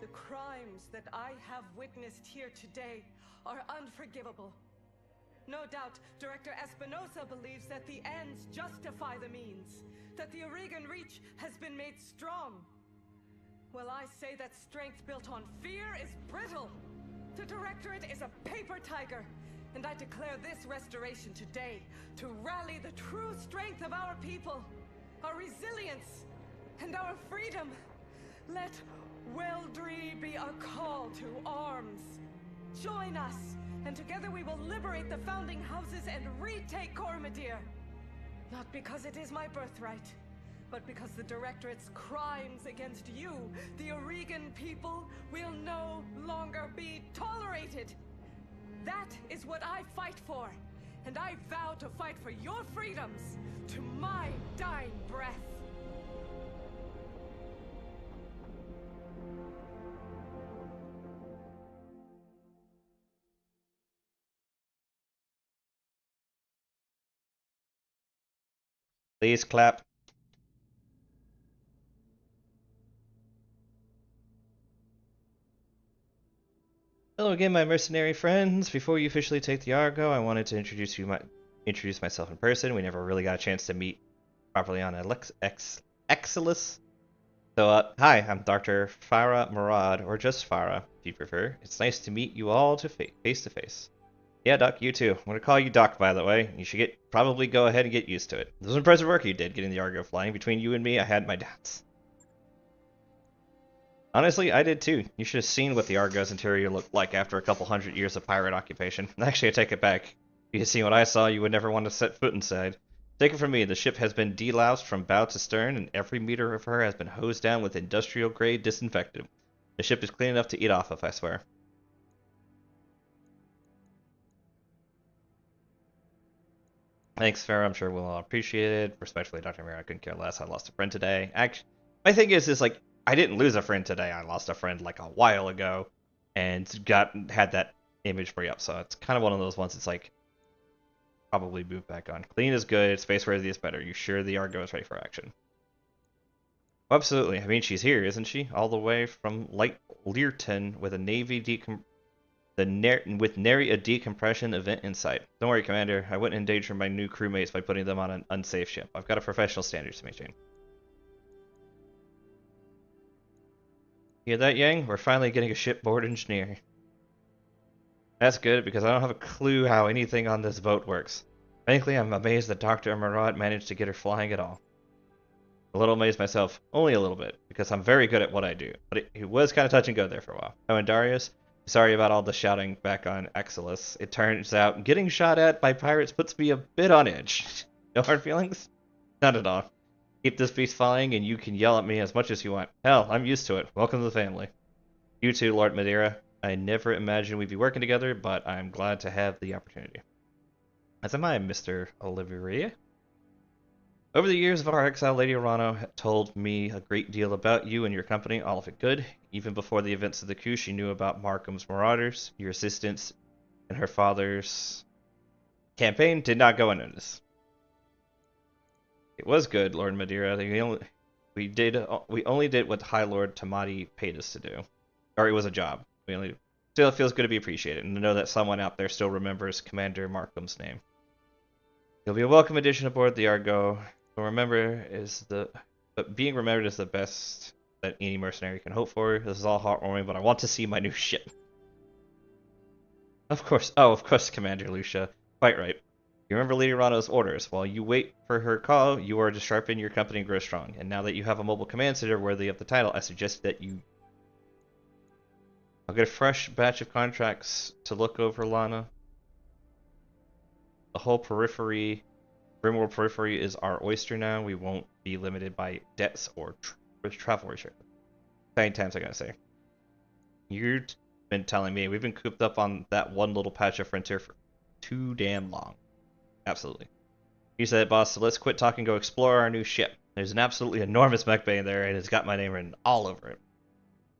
[SPEAKER 8] The crimes that I have witnessed here today are unforgivable. No doubt, Director Espinosa believes that the ends justify the means, that the Aurigan Reach has been made strong. Well, I say that strength built on fear is brittle. The Directorate is a paper tiger, and I declare this restoration today to rally the true strength of our people, our resilience, and our freedom. Let Weldry be a call to arms. Join us, and together we will liberate the founding houses and retake Cormadir. Not because it is my birthright, but because the Directorate's crimes against you, the Aurigan people, will no longer be tolerated. That is what I fight for, and I vow to fight for your freedoms to my dying breath.
[SPEAKER 1] Please clap. Hello again, my mercenary friends. Before you officially take the Argo, I wanted to introduce myself in person. We never really got a chance to meet properly on Exilus. So, hi, I'm Dr. Farah Murad, or just Farah, if you prefer. It's nice to meet you all face to face. Yeah, Doc, you too. I'm gonna call you Doc, by the way. You should probably go ahead and get used to it. This was impressive work you did getting the Argo flying. Between you and me, I had my doubts. Honestly, I did too. You should have seen what the Argo's interior looked like after a couple hundred years of pirate occupation. Actually, I take it back. If you had seen what I saw, you would never want to set foot inside. Take it from me, the ship has been deloused from bow to stern, and every meter of her has been hosed down with industrial-grade disinfectant. The ship is clean enough to eat off of, I swear. Thanks, Farrah. I'm sure we'll all appreciate it. Respectfully, Dr. Mira, I couldn't care less. I lost a friend today. Actually, my thing is like, I didn't lose a friend today. I lost a friend like a while ago, and had that image free up. So it's kind of one of those ones. It's like, probably move back on. Clean is good. Space worthy is better. You sure the Argo is ready for action? Oh, absolutely. I mean, she's here, isn't she? All the way from Light Learton with a Navy with nary a decompression event in sight. Don't worry, Commander. I wouldn't endanger my new crewmates by putting them on an unsafe ship. I've got a professional standards to maintain. You hear that, Yang? We're finally getting a shipboard engineer. That's good, because I don't have a clue how anything on this boat works. Frankly, I'm amazed that Dr. Murad managed to get her flying at all. A little amazed myself, only a little bit, because I'm very good at what I do. But it was kind of touch and go there for a while. Oh, and Darius, sorry about all the shouting back on Exilus. It turns out getting shot at by pirates puts me a bit on edge. No hard feelings? Not at all. Keep this beast flying and you can yell at me as much as you want. Hell, I'm used to it. Welcome to the family. You too, Lord Madeira. I never imagined we'd be working together, but I'm glad to have the opportunity. As am I, Mr. Oliveria. Over the years of our exile, Lady Orano told me a great deal about you and your company, all of it good. Even before the events of the coup, she knew about Markham's Marauders. Your assistance in her father's campaign did not go unnoticed. It was good, Lord Madeira. We only did what High Lord Tamati paid us to do. Or it was a job. Still, it feels good to be appreciated, and to know that someone out there still remembers Commander Markham's name. You'll be a welcome addition aboard the Argo. But being remembered is the best that any mercenary can hope for. This is all heartwarming, but I want to see my new ship. Of course. Oh, of course, Commander Lucia. Quite right. You remember Lady Rano's orders. While you wait for her call, you are to sharpen your company and grow strong. And now that you have a mobile command center worthy of the title, I suggest that you... I'll get a fresh batch of contracts to look over, Lana. The whole periphery, Rimworld periphery, is our oyster now. We won't be limited by debts or travel restrictions. Exciting times, I gotta say. You've been telling me we've been cooped up on that one little patch of frontier for too damn long. Absolutely. You said it, boss, so let's quit talking and go explore our new ship. There's an absolutely enormous mech bay in there, and it's got my name written all over it.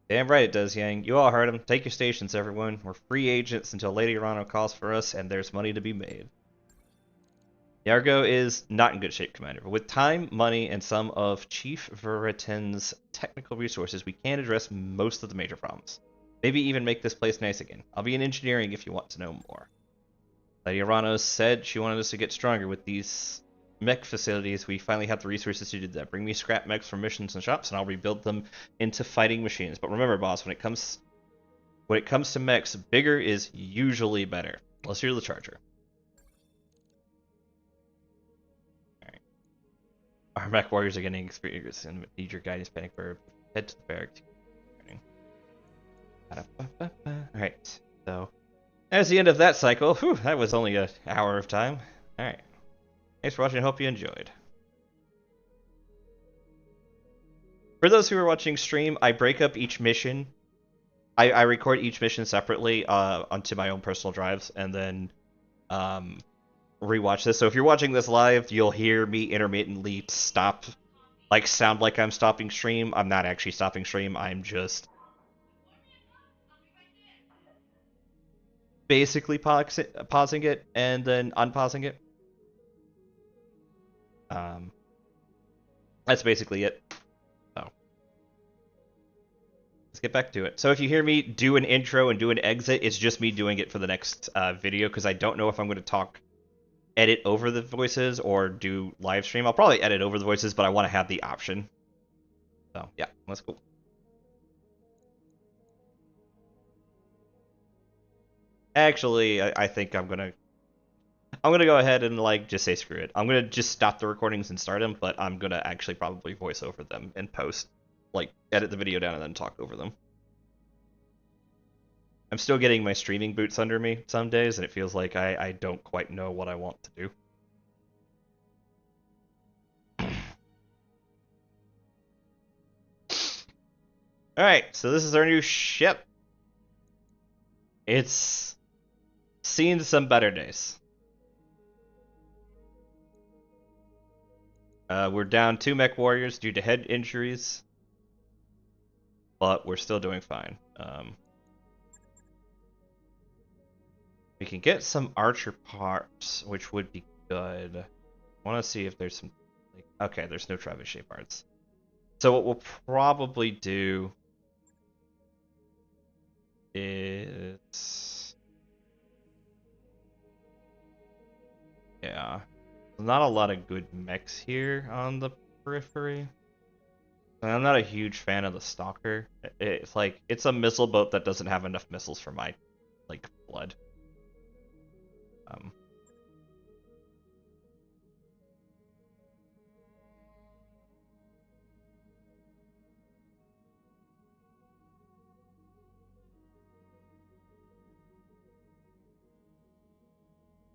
[SPEAKER 1] Damn right it does, Yang. You all heard him. Take your stations, everyone. We're free agents until Lady Orano calls for us, and there's money to be made. The Argo is not in good shape, Commander, but with time, money, and some of Chief Veritan's technical resources, we can address most of the major problems. Maybe even make this place nice again. I'll be in engineering if you want to know more. Lady Orano said she wanted us to get stronger with these mech facilities. We finally have the resources to do that. Bring me scrap mechs from missions and shops, and I'll rebuild them into fighting machines. But remember, boss, when it comes to mechs, bigger is usually better. Let's hear the charger. Alright. Our mech warriors are getting experience and need your guidance, Panic Bird. Head to the barracks. Alright, so that's the end of that cycle. Whew, that was only an hour of time. Alright. Thanks for watching. I hope you enjoyed. For those who are watching stream, I break up each mission. I record each mission separately onto my own personal drives, and then rewatch this. So if you're watching this live, you'll hear me intermittently stop, like sound like I'm stopping stream. I'm not actually stopping stream. I'm just basically pausing it and then unpausing it. That's basically it. So let's get back to it. So if you hear me do an intro and do an exit, it's just me doing it for the next video, because I don't know if I'm going to edit over the voices or do live stream. I'll probably edit over the voices, but I want to have the option. So yeah, that's cool. Actually, I think I'm gonna go ahead and just say screw it. I'm gonna just stop the recordings and start them, but I'm gonna actually probably voice over them in post, edit the video down and then talk over them. I'm still getting my streaming boots under me some days, and it feels like I don't quite know what I want to do. Alright, so this is our new ship. It's seen some better days. We're down 2 mech warriors due to head injuries, but we're still doing fine. We can get some archer parts, which would be good. I want to see if there's some... Okay, there's no trebuchet parts. So what we'll probably do is... Yeah. Not a lot of good mechs here on the periphery. And I'm not a huge fan of the Stalker. It's like, it's a missile boat that doesn't have enough missiles for my, like, blood.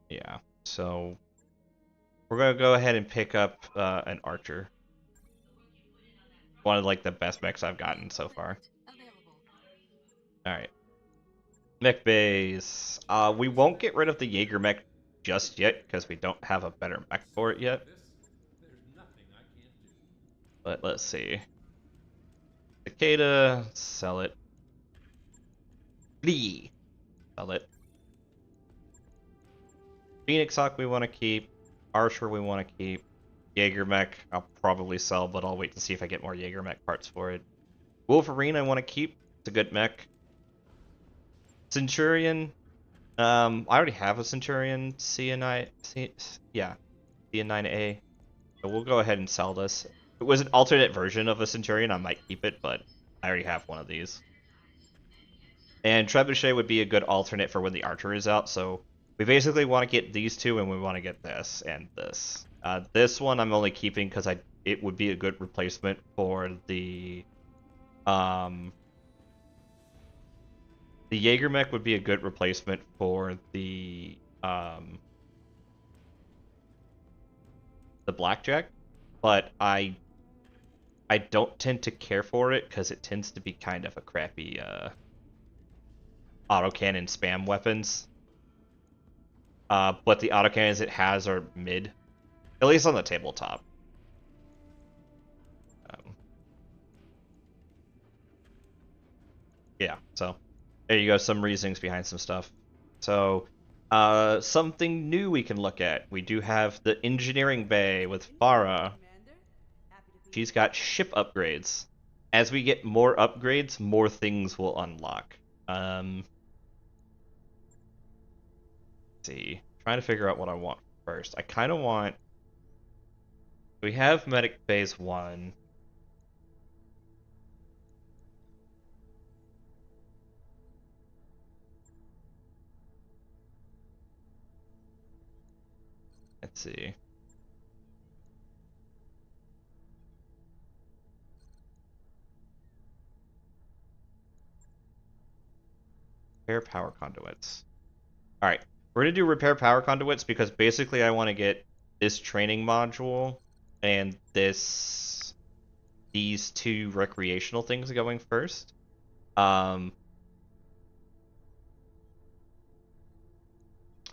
[SPEAKER 1] Yeah, so we're gonna go ahead and pick up an archer. One of like the best mechs I've gotten so far. Alright. Mech bays. We won't get rid of the Jaeger mech just yet, because we don't have a better mech for it yet.
[SPEAKER 2] There's nothing I can't do.
[SPEAKER 1] But let's see. Cicada, sell it. Lee, sell it. Phoenix Hawk we want to keep. Archer we want to keep. Jaeger mech I'll probably sell, but I'll wait to see if I get more Jaeger mech parts for it. Wolverine I want to keep. It's a good mech. Centurion. I already have a Centurion CN9. Yeah, CN9A. So we'll go ahead and sell this. If it was an alternate version of a Centurion, I might keep it, but I already have one of these. And Trebuchet would be a good alternate for when the Archer is out, so we basically want to get these two, and we want to get this and this. This one I'm only keeping because it would be a good replacement for the Jaeger mech would be a good replacement for the Blackjack, but I don't tend to care for it because it tends to be kind of a crappy autocannon spam weapons. But the autocannons it has are mid, at least on the tabletop. Yeah, so there you go, some reasonings behind some stuff. So, something new we can look at. We do have the engineering bay with Farah. She's got ship upgrades. As we get more upgrades, more things will unlock. Let's see. Trying to figure out what I want first. I kind of want... We have Medic Phase 1. Let's see. Repair power conduits. Alright, we're going to do repair power conduits because basically I want to get this training module and these two recreational things going first.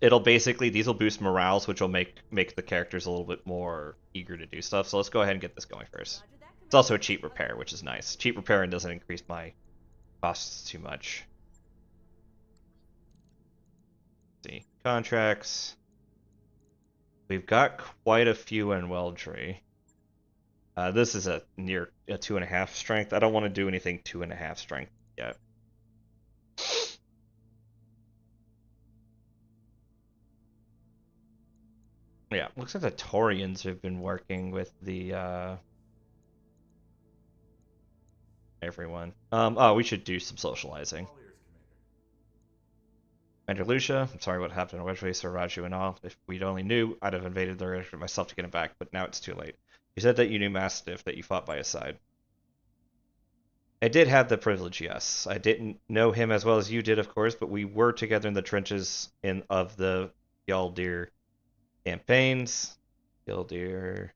[SPEAKER 1] It'll basically, these will boost morales, which will make the characters a little bit more eager to do stuff. So let's go ahead and get this going first. It's also a cheap repair, which is nice. Cheap repair and doesn't increase my costs too much. Let's see, contracts. We've got quite a few in Weldry. This is a near a 2.5 strength. I don't want to do anything 2.5 strength yet. Yeah, looks like the Taurians have been working with the everyone. Oh, we should do some socializing. Commander Lucia, I'm sorry what happened to Wedgeway, Sir Raju and all. If we'd only knew, I'd have invaded the regiment myself to get him back, but now it's too late. You said that you knew Mastiff, that you fought by his side. I did have the privilege, yes. I didn't know him as well as you did, of course, but we were together in the trenches of the Yaldir campaigns. Yaldir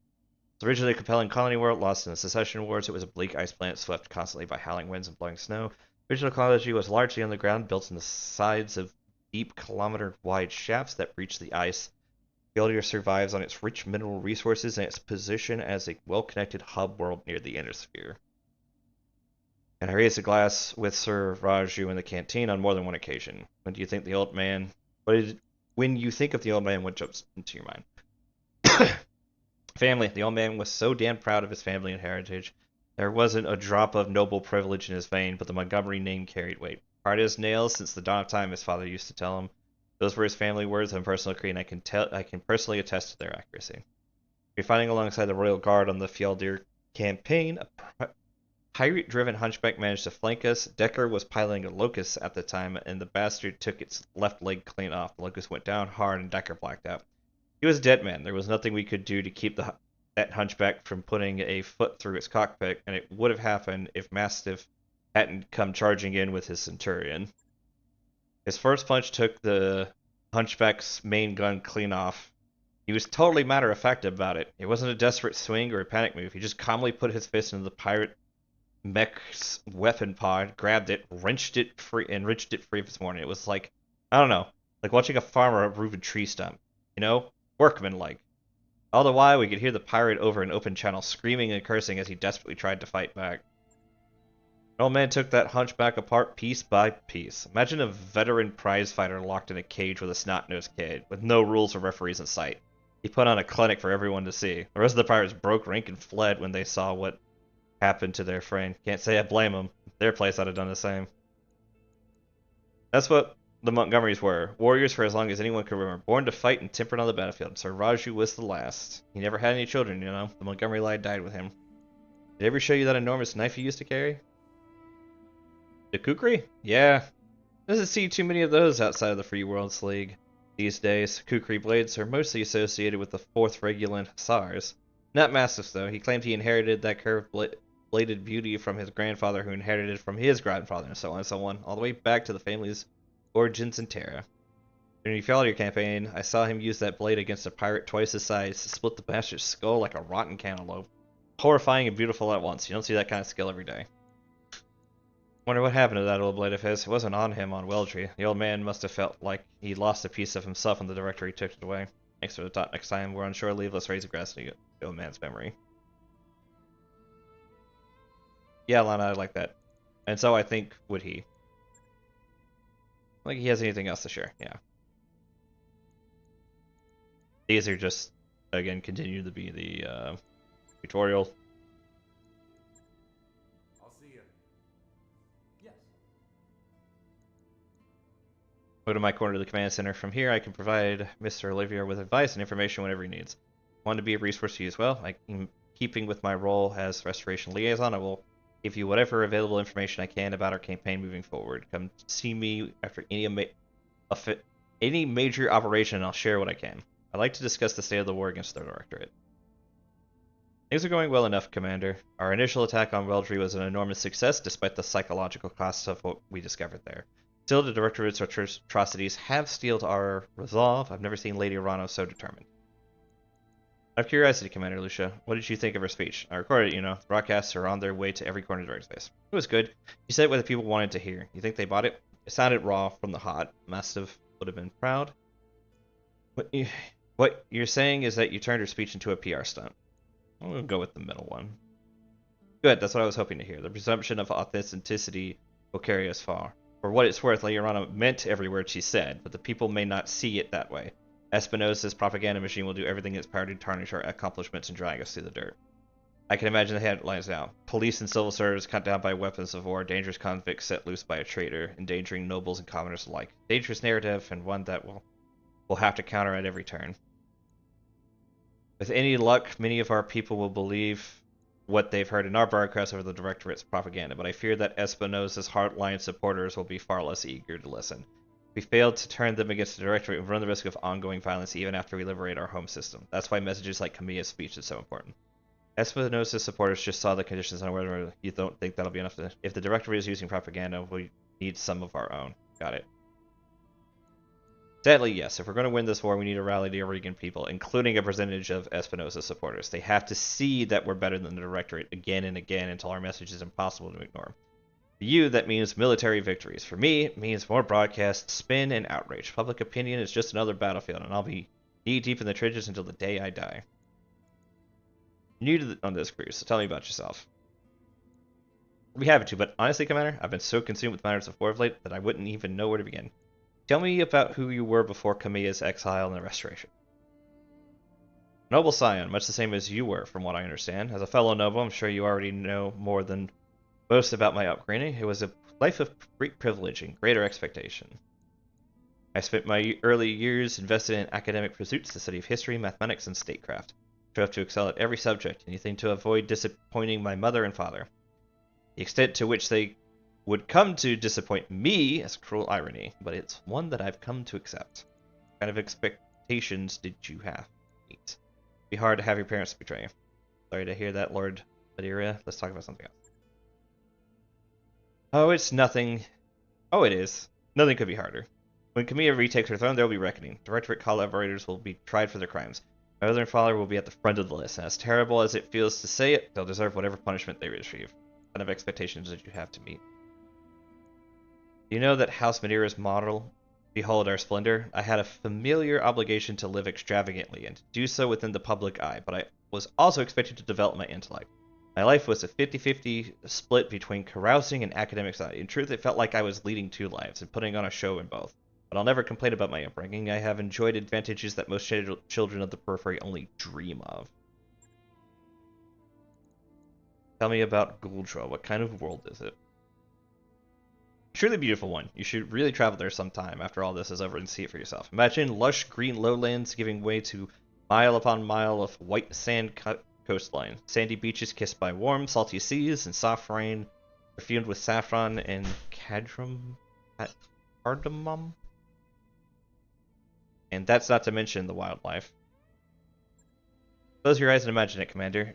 [SPEAKER 1] was originally a compelling colony world, lost in the secession wars. It was a bleak ice planet swept constantly by howling winds and blowing snow. Original ecology was largely underground, built in the sides of deep kilometer-wide shafts that breached the ice Feldir survives on its rich mineral resources and its position as a well-connected hub world near the Inner Sphere. And I raised a glass with Sir Raju in the canteen on more than one occasion. When do you think the old man... When you think of the old man, what jumps into your mind? Family. The old man was so damn proud of his family and heritage. There wasn't a drop of noble privilege in his vein, but the Montgomery name carried weight. Hard as nails since the dawn of time, his father used to tell him. Those were his family words and personal creed, and I can personally attest to their accuracy. We're fighting alongside the Royal Guard on the Feldir campaign. A pirate-driven hunchback managed to flank us. Decker was piloting a Locust at the time, and the bastard took its left leg clean off. The Locust went down hard, and Decker blacked out. He was a dead man. There was nothing we could do to keep that hunchback from putting a foot through its cockpit, and it would have happened if Mastiff hadn't come charging in with his Centurion. His first punch took the hunchback's main gun clean off. He was totally matter-of-fact about it. It wasn't a desperate swing or a panic move. He just calmly put his fist into the pirate mech's weapon pod, grabbed it, wrenched it free of its morning. It was like, I don't know, like watching a farmer uproot a tree stump. You know? Workman-like. All the while, we could hear the pirate over an open channel screaming and cursing as he desperately tried to fight back. An old man took that hunchback apart piece by piece. Imagine a veteran prizefighter locked in a cage with a snot-nosed kid, with no rules or referees in sight. He put on a clinic for everyone to see. The rest of the pirates broke rank and fled when they saw what happened to their friend. Can't say I blame them. Their place I'd have done the same. That's what the Montgomerys were. Warriors for as long as anyone could remember. Born to fight and tempered on the battlefield. Sir Raju was the last. He never had any children, you know. The Montgomery line died with him. Did he ever show you that enormous knife he used to carry? The Kukri? Yeah. Doesn't see too many of those outside of the Free Worlds League. These days, Kukri blades are mostly associated with the 4th Regulant Hussars. Not Mastiffs, though. He claimed he inherited that curved bladed beauty from his grandfather, who inherited it from his grandfather, and so on and so on, all the way back to the family's origins in Terra. During the Feldir campaign, I saw him use that blade against a pirate twice his size to split the bastard's skull like a rotten cantaloupe. Horrifying and beautiful at once. You don't see that kind of skill every day. Wonder what happened to that old blade of his. It wasn't on him on Weldry. The old man must have felt like he lost a piece of himself when the directory took it away. Thanks for the thought. Next time we're on shore leave, let's raise a grass to the old man's memory. Yeah, Lana, I like that. And so I think would he. Like he has anything else to share, yeah. These are just, again, continue to be the tutorial.
[SPEAKER 2] I'll see you. Yes.
[SPEAKER 1] Go to my corner to the command center. From here, I can provide Mr. Olivier with advice and information whenever he needs. Want to be a resource to you as well? In keeping with my role as Restoration Liaison, I will give you whatever available information I can about our campaign moving forward. Come see me after any major operation, and I'll share what I can. I'd like to discuss the state of the war against the Directorate. Things are going well enough, Commander. Our initial attack on Weldry was an enormous success, despite the psychological costs of what we discovered there. Still, the Directorate's atrocities have steeled our resolve. I've never seen Lady Arano so determined. Out of curiosity, Commander Lucia, what did you think of her speech? I recorded it, you know. The broadcasts are on their way to every corner of Directspace. It was good. She said what the people wanted to hear. You think they bought it? It sounded raw from the heart. Mastiff would have been proud. What you're saying is that you turned her speech into a PR stunt. I'm going to go with the middle one. Good, that's what I was hoping to hear. The presumption of authenticity will carry us far. For what it's worth, Lady Arano meant every word she said, but the people may not see it that way. Espinosa's propaganda machine will do everything in its power to tarnish our accomplishments and drag us through the dirt. I can imagine the headlines now. Police and civil servants cut down by weapons of war, dangerous convicts set loose by a traitor, endangering nobles and commoners alike. Dangerous narrative, and one that we'll have to counter at every turn. With any luck, many of our people will believe what they've heard in our broadcast over the Directorate's propaganda, but I fear that Espinosa's hardline supporters will be far less eager to listen. If we fail to turn them against the Directorate, we run the risk of ongoing violence even after we liberate our home system. That's why messages like Camilla's speech is so important. Espinosa's supporters just saw the conditions on whether you don't think that'll be enough to... If the Directorate is using propaganda, we need some of our own. Got it. Sadly, yes. If we're going to win this war, we need to rally the Oregon people, including a percentage of Espinosa's supporters. They have to see that we're better than the Directorate again and again until our message is impossible to ignore. For you, that means military victories. For me, it means more broadcast, spin, and outrage. Public opinion is just another battlefield, and I'll be knee deep in the trenches until the day I die. New to on this cruise, so tell me about yourself. I'd be happy to, but honestly, Commander, I've been so consumed with matters of war of late that I wouldn't even know where to begin. Tell me about who you were before Kamiya's exile and the Restoration. Noble scion, much the same as you were, from what I understand. As a fellow noble, I'm sure you already know more than most about my upbringing. It was a life of great privilege and greater expectation. I spent my early years invested in academic pursuits, the study of history, mathematics, and statecraft. I strove to excel at every subject, anything to avoid disappointing my mother and father. The extent to which they would come to disappoint me is cruel irony, but it's one that I've come to accept. What kind of expectations did you have? It'd be hard to have your parents betray you. Sorry to hear that, Lord Madeira. Let's talk about something else. Oh, it's nothing. Oh, it is. Nothing could be harder. When Kamiya retakes her throne, there will be reckoning. Directorate collaborators will be tried for their crimes. My mother and father will be at the front of the list, and as terrible as it feels to say it, they'll deserve whatever punishment they receive. What kind of expectations did you have to meet? Do you know that House Madeira's model, behold our splendor? I had a familiar obligation to live extravagantly, and to do so within the public eye, but I was also expected to develop my intellect. My life was a 50-50 split between carousing and academic study. In truth, it felt like I was leading two lives and putting on a show in both. But I'll never complain about my upbringing. I have enjoyed advantages that most children of the periphery only dream of. Tell me about Gul'Dra. What kind of world is it? Truly beautiful one. You should really travel there sometime after all this is over and see it for yourself. Imagine lush green lowlands giving way to mile upon mile of white sand coastline. Sandy beaches kissed by warm, salty seas, and soft rain perfumed with saffron and cardamom. And that's not to mention the wildlife. Close your eyes and imagine it, Commander.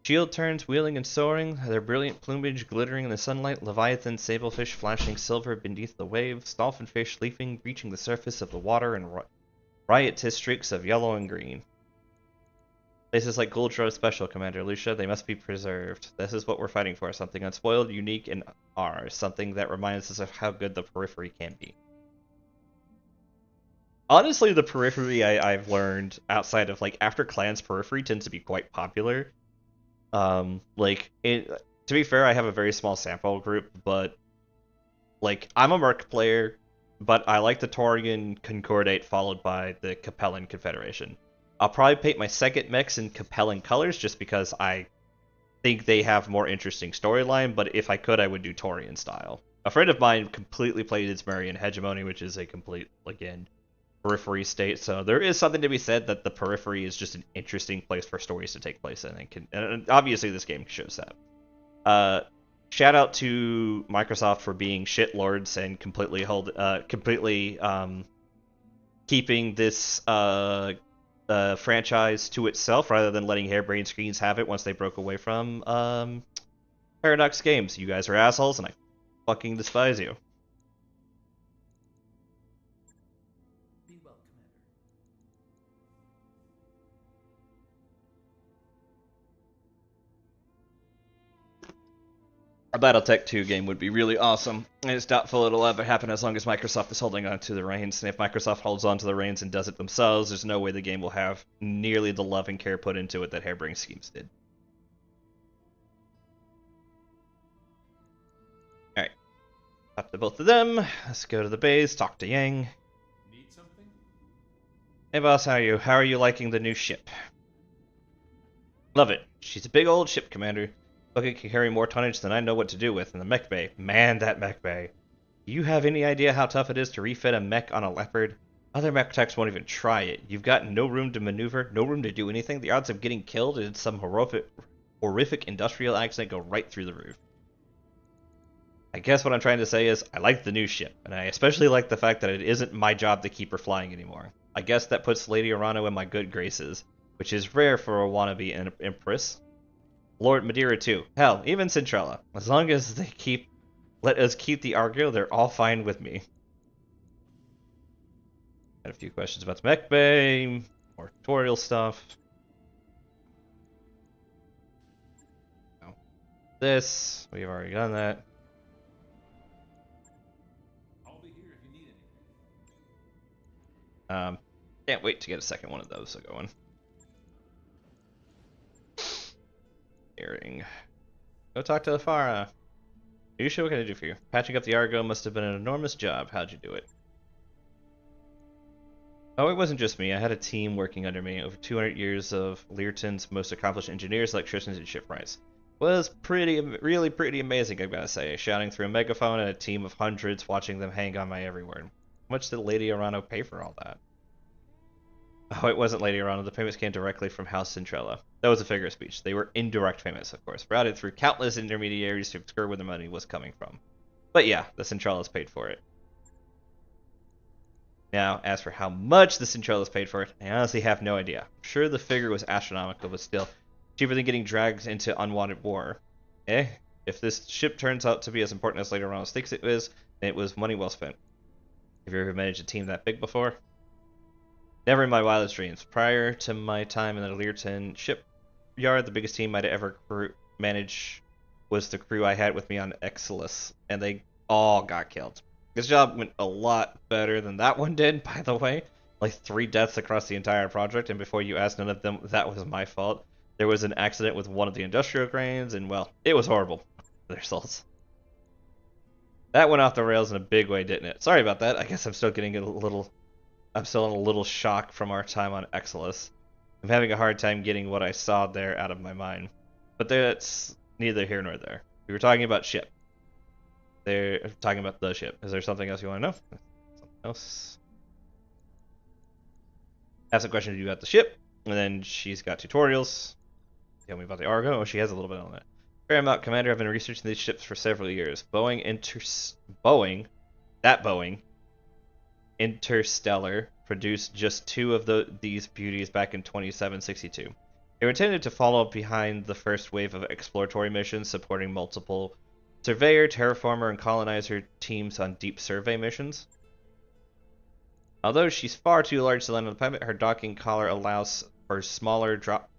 [SPEAKER 1] Shield turns wheeling and soaring, their brilliant plumage glittering in the sunlight, leviathan sablefish flashing silver beneath the waves, dolphinfish leaping, reaching the surface of the water in riotous streaks of yellow and green. Places like Gul'Dra are special, Commander Lucia. They must be preserved. This is what we're fighting for, something unspoiled, unique, and ours. Something that reminds us of how good the periphery can be. Honestly, the periphery I've learned outside of, like, after clans, periphery tends to be quite popular. To be fair, I have a very small sample group, but, like, I'm a Merc player, but I like the Taurian Concordate followed by the Capellan Confederation. I'll probably paint my second mechs in Capellan colors just because I think they have more interesting storyline, but if I could, I would do Taurian style. A friend of mine completely played Ismarian Hegemony, which is a complete, again, periphery state, so there is something to be said that the periphery is just an interesting place for stories to take place in, and obviously this game shows that. Shout out to Microsoft for being shitlords and completely keeping this franchise to itself rather than letting Harebrained Schemes have it once they broke away from Paradox Games. You guys are assholes, and I fucking despise you.
[SPEAKER 7] Be well, Commander.
[SPEAKER 1] A BattleTech 2 game would be really awesome, and it's doubtful it'll ever happen as long as Microsoft is holding on to the reins, and if Microsoft holds on to the reins and does it themselves, there's no way the game will have nearly the love and care put into it that Harebrained Schemes did. Alright. Talk to both of them. Let's go to the base, talk to Yang.
[SPEAKER 2] Need something?
[SPEAKER 1] Hey boss, how are you? How are you liking the new ship? Love it. She's a big old ship, Commander. Bucket can carry more tonnage than I know what to do with in the mech bay. Man, that mech bay. Do you have any idea how tough it is to refit a mech on a Leopard? Other mech techs won't even try it. You've got no room to maneuver, no room to do anything. The odds of getting killed in some horrific industrial accident go right through the roof. I guess what I'm trying to say is, I like the new ship, and I especially like the fact that it isn't my job to keep her flying anymore. I guess that puts Lady Arano in my good graces, which is rare for a wannabe empress. Lord Madeira too. Hell, even Centrella. As long as they let us keep the Argo, they're all fine with me. Got a few questions about the mech bay, more tutorial stuff. This, we've already done that. Can't wait to get a second one of those going. Earring. Go talk to the Farah. Yusha, what can I do for you? Patching up the Argo must have been an enormous job. How'd you do it? Oh, it wasn't just me. I had a team working under me. Over 200 years of Learton's most accomplished engineers, electricians, and shipwrights. Was really pretty amazing, I've gotta say. Shouting through a megaphone and a team of hundreds watching them hang on my every word. How much did Lady Arano pay for all that? Oh, it wasn't Lady Arano. The payments came directly from House Centrella. That was a figure of speech. They were indirect payments, of course, routed through countless intermediaries to obscure where the money was coming from. But yeah, the Centrellas paid for it. Now, as for how much the Centrellas paid for it, I honestly have no idea. I'm sure the figure was astronomical, but still, cheaper than getting dragged into unwanted war. If this ship turns out to be as important as Lady Arano thinks it is, then it was money well spent. Have you ever managed a team that big before? Never in my wildest dreams. Prior to my time in the Learton shipyard, the biggest team I'd ever manage was the crew I had with me on Exilus, and they all got killed. This job went a lot better than that one did, by the way. Like 3 deaths across the entire project, and before you ask, none of them, that was my fault. There was an accident with one of the industrial cranes, and well, it was horrible. The results. That went off the rails in a big way, didn't it? Sorry about that. I guess I'm still getting I'm still in a little shock from our time on Exilus. I'm having a hard time getting what I saw there out of my mind. But that's neither here nor there. We were talking about ship. They're talking about the ship. Is there something else you want to know? Something else? Ask a question to you about the ship, and then she's got tutorials. Tell me about the Argo. Oh, she has a little bit on that. Paramount Commander, I've been researching these ships for several years. Boeing Interstellar produced just 2 of these beauties back in 2762. They were intended to follow behind the first wave of exploratory missions supporting multiple surveyor, terraformer, and colonizer teams on deep survey missions. Although she's far too large to land on the planet, her docking collar allows for smaller drop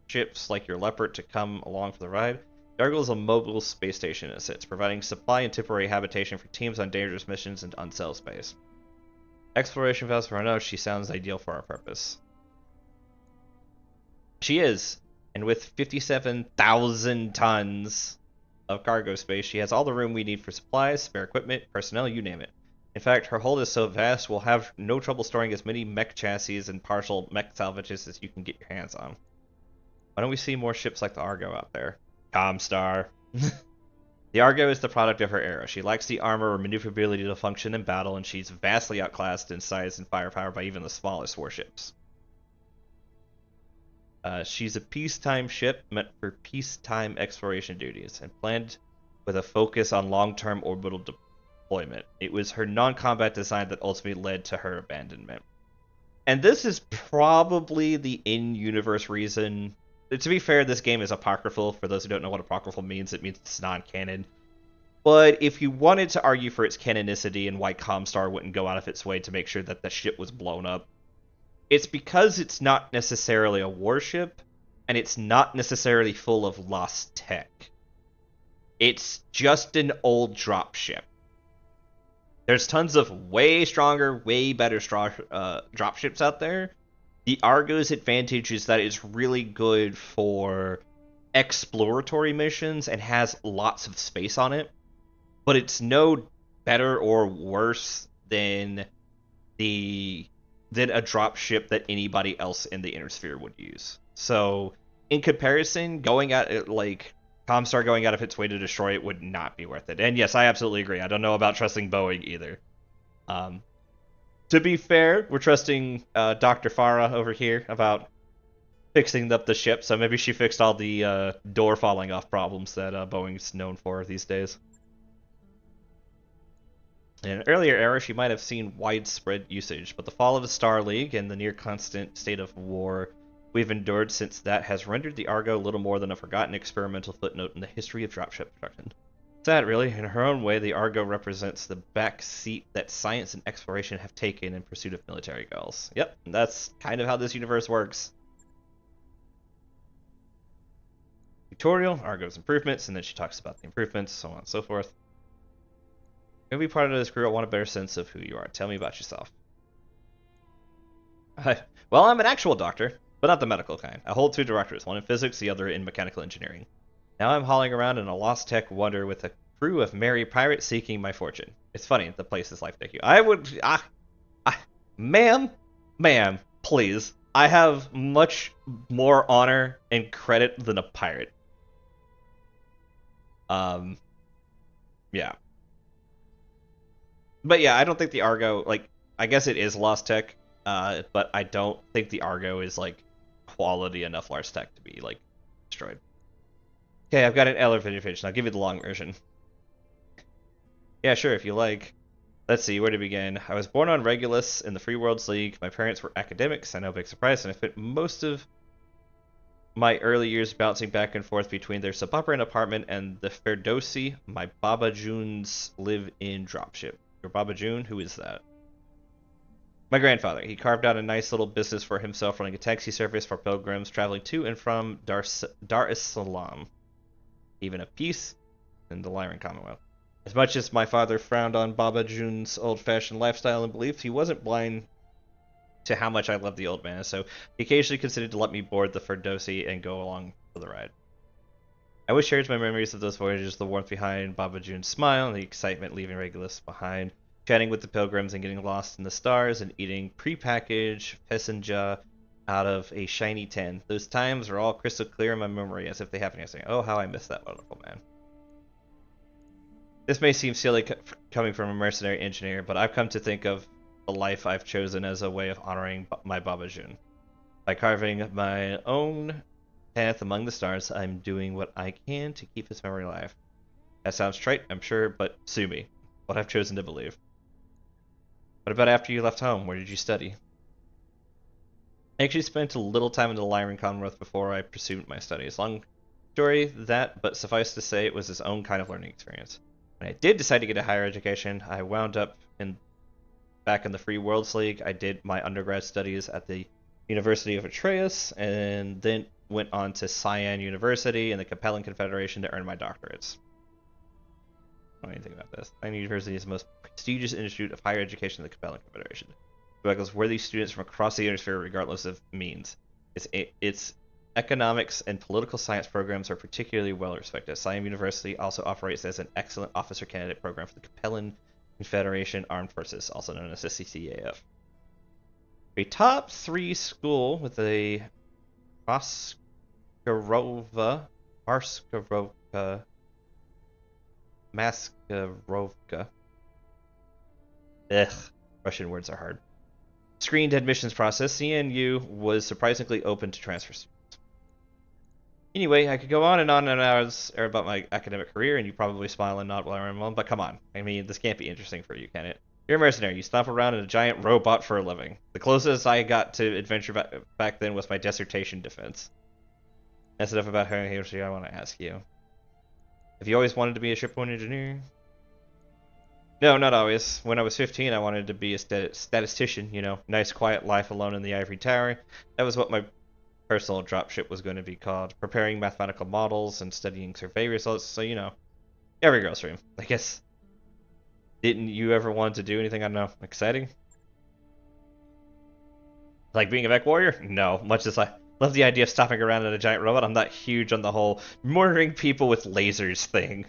[SPEAKER 1] ships like your Leopard to come along for the ride. The Argo is a mobile space station in a sense, providing supply and temporary habitation for teams on dangerous missions and unsell space. Exploration vessel for Arano, she sounds ideal for our purpose. She is, and with 57,000 tons of cargo space, she has all the room we need for supplies, spare equipment, personnel, you name it. In fact, her hold is so vast, we'll have no trouble storing as many mech chassis and partial mech salvages as you can get your hands on. Why don't we see more ships like the Argo out there? Comstar. The Argo is the product of her era. She lacks the armor or maneuverability to function in battle, and she's vastly outclassed in size and firepower by even the smallest warships. She's a peacetime ship meant for peacetime exploration duties and planned with a focus on long-term orbital deployment. It was her non-combat design that ultimately led to her abandonment. And this is probably the in-universe reason. To be fair, this game is apocryphal. For those who don't know what apocryphal means, it means it's non-canon. But if you wanted to argue for its canonicity and why Comstar wouldn't go out of its way to make sure that the ship was blown up, it's because it's not necessarily a warship, and it's not necessarily full of lost tech. It's just an old dropship. There's tons of way stronger, way better dropships out there. The Argo's advantage is that it's really good for exploratory missions and has lots of space on it, but it's no better or worse than a dropship that anybody else in the Inner Sphere would use. So, in comparison, going at it like Comstar going out of its way to destroy it would not be worth it. And yes, I absolutely agree. I don't know about trusting Boeing either. To be fair, we're trusting Dr. Farah over here about fixing up the ship, so maybe she fixed all the door falling off problems that Boeing's known for these days. In an earlier era, she might have seen widespread usage, but the fall of the Star League and the near-constant state of war we've endured since that has rendered the Argo little more than a forgotten experimental footnote in the history of dropship production. Sad, really. In her own way, the Argo represents the back seat that science and exploration have taken in pursuit of military goals. Yep, that's kind of how this universe works. Tutorial, Argo's improvements, and then she talks about the improvements, so on and so forth. To be part of this crew, I want a better sense of who you are. Tell me about yourself. Well, I'm an actual doctor, but not the medical kind. I hold 2 doctorates, one in physics, the other in mechanical engineering. Now I'm hauling around in a Lost Tech wonder with a crew of merry pirates seeking my fortune. It's funny, the place is life, thank you. I would... ma'am, please. I have much more honor and credit than a pirate. Yeah. But yeah, I don't think the Argo, like, I guess it is Lost Tech, but I don't think the Argo is, like, quality enough Lost Tech to be, like, destroyed. Okay, I've got an elevator pitch, and I'll give you the long version. Yeah, sure, if you like. Let's see, where to begin? I was born on Regulus in the Free Worlds League. My parents were academics, I know, big surprise, and I spent most of my early years bouncing back and forth between their suburban apartment and the Ferdowsi, my Baba Jun's live-in dropship. Your Baba Jun? Who is that? My grandfather. He carved out a nice little business for himself running a taxi service for pilgrims traveling to and from Dar es Salaam. Even a peace in the Lyran Commonwealth. As much as my father frowned on Baba Jun's old-fashioned lifestyle and beliefs, he wasn't blind to how much I loved the old man, so he occasionally considered to let me board the Ferdowsi and go along for the ride. I always cherish my memories of those voyages, the warmth behind Baba Jun's smile, and the excitement leaving Regulus behind, chatting with the pilgrims and getting lost in the stars, and eating pre-packaged pesenja out of a shiny tin. Those times are all crystal clear in my memory, as if they happened yesterday. Oh, how I miss that wonderful man. This may seem silly coming from a mercenary engineer, but I've come to think of the life I've chosen as a way of honoring my Baba Jun. By carving my own path among the stars, I'm doing what I can to keep his memory alive. That sounds trite, I'm sure, but sue me. What I've chosen to believe. What about after you left home? Where did you study? I actually spent a little time in the Lyran Commonwealth before I pursued my studies. Long story that, but suffice to say, it was his own kind of learning experience. When I did decide to get a higher education, I wound up back in the Free Worlds League. I did my undergrad studies at the University of Atreus, and then went on to Cyan University and the Capellan Confederation to earn my doctorates. I don't know anything about this. Cyan University is the most prestigious institute of higher education in the Capellan Confederation. It welcomes worthy students from across the hemisphere regardless of means. Its economics and political science programs are particularly well respected. Cyan University also operates as an excellent officer candidate program for the Capellan Confederation Armed Forces, also known as the CCAF. A top 3 school with a Maskarovka. Ugh, Russian words are hard. Screened admissions process, CNU was surprisingly open to transfer students. Anyway, I could go on and on about my academic career, and you probably smile and nod while I'm on, but come on. I mean, this can't be interesting for you, can it? You're a mercenary. You stomp around in a giant robot for a living. The closest I got to adventure back then was my dissertation defense. That's enough about her. Here's what I want to ask you. Have you always wanted to be a shipborne engineer? No, not always. When I was 15, I wanted to be a statistician, you know, nice quiet life alone in the ivory tower. That was what my personal dropship was going to be called. Preparing mathematical models and studying survey results, so, you know, every girl's dream, I guess. Didn't you ever want to do anything, I don't know, exciting? Like being a mech warrior? No, much as I love the idea of stopping around in a giant robot, I'm not huge on the whole murdering people with lasers thing.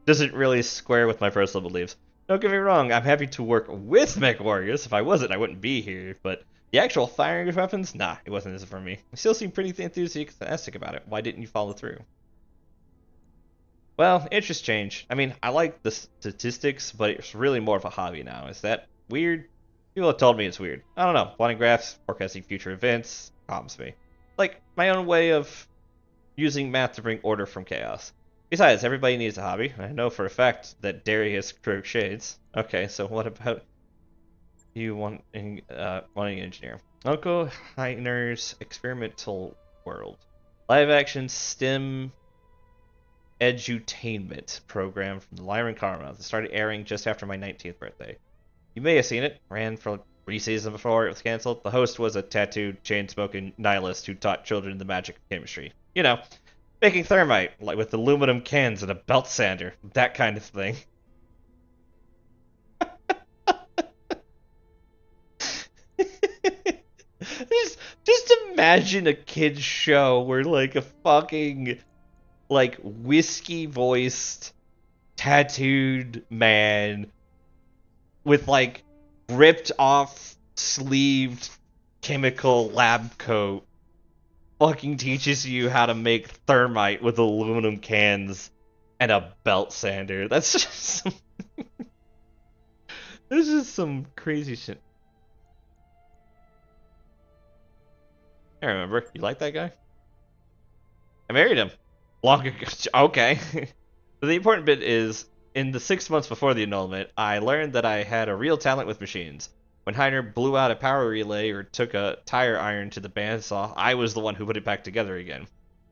[SPEAKER 1] Doesn't really square with my personal beliefs. Don't get me wrong, I'm happy to work with mech warriors. If I wasn't, I wouldn't be here, but the actual firing of weapons? Nah, it wasn't as for me. You still seem pretty enthusiastic about it. Why didn't you follow through? Well, interests change. I mean, I like the statistics, but it's really more of a hobby now. Is that weird? People have told me it's weird. I don't know. Plotting graphs, forecasting future events, calms me. Like, my own way of using math to bring order from chaos. Besides, everybody needs a hobby. I know for a fact that Darius crochets. Okay, so what about you wanting an engineer? Uncle Heiner's Experimental World. Live action STEM edutainment program from the Lyran Commonwealth. It started airing just after my 19th birthday. You may have seen it. Ran for 3 seasons before it was canceled. The host was a tattooed, chain-smoking nihilist who taught children the magic of chemistry. You know, making thermite, like with aluminum cans and a belt sander. That kind of thing. Just imagine a kid's show where like a fucking like whiskey voiced tattooed man with like ripped off sleeved chemical lab coat fucking teaches you how to make thermite with aluminum cans and a belt sander. That's just some this is some crazy shit. I remember. You like that guy? I married him. Long ago. Okay. But the important bit is, in the 6 months before the annulment, I learned that I had a real talent with machines. When Heiner blew out a power relay or took a tire iron to the bandsaw, I was the one who put it back together again.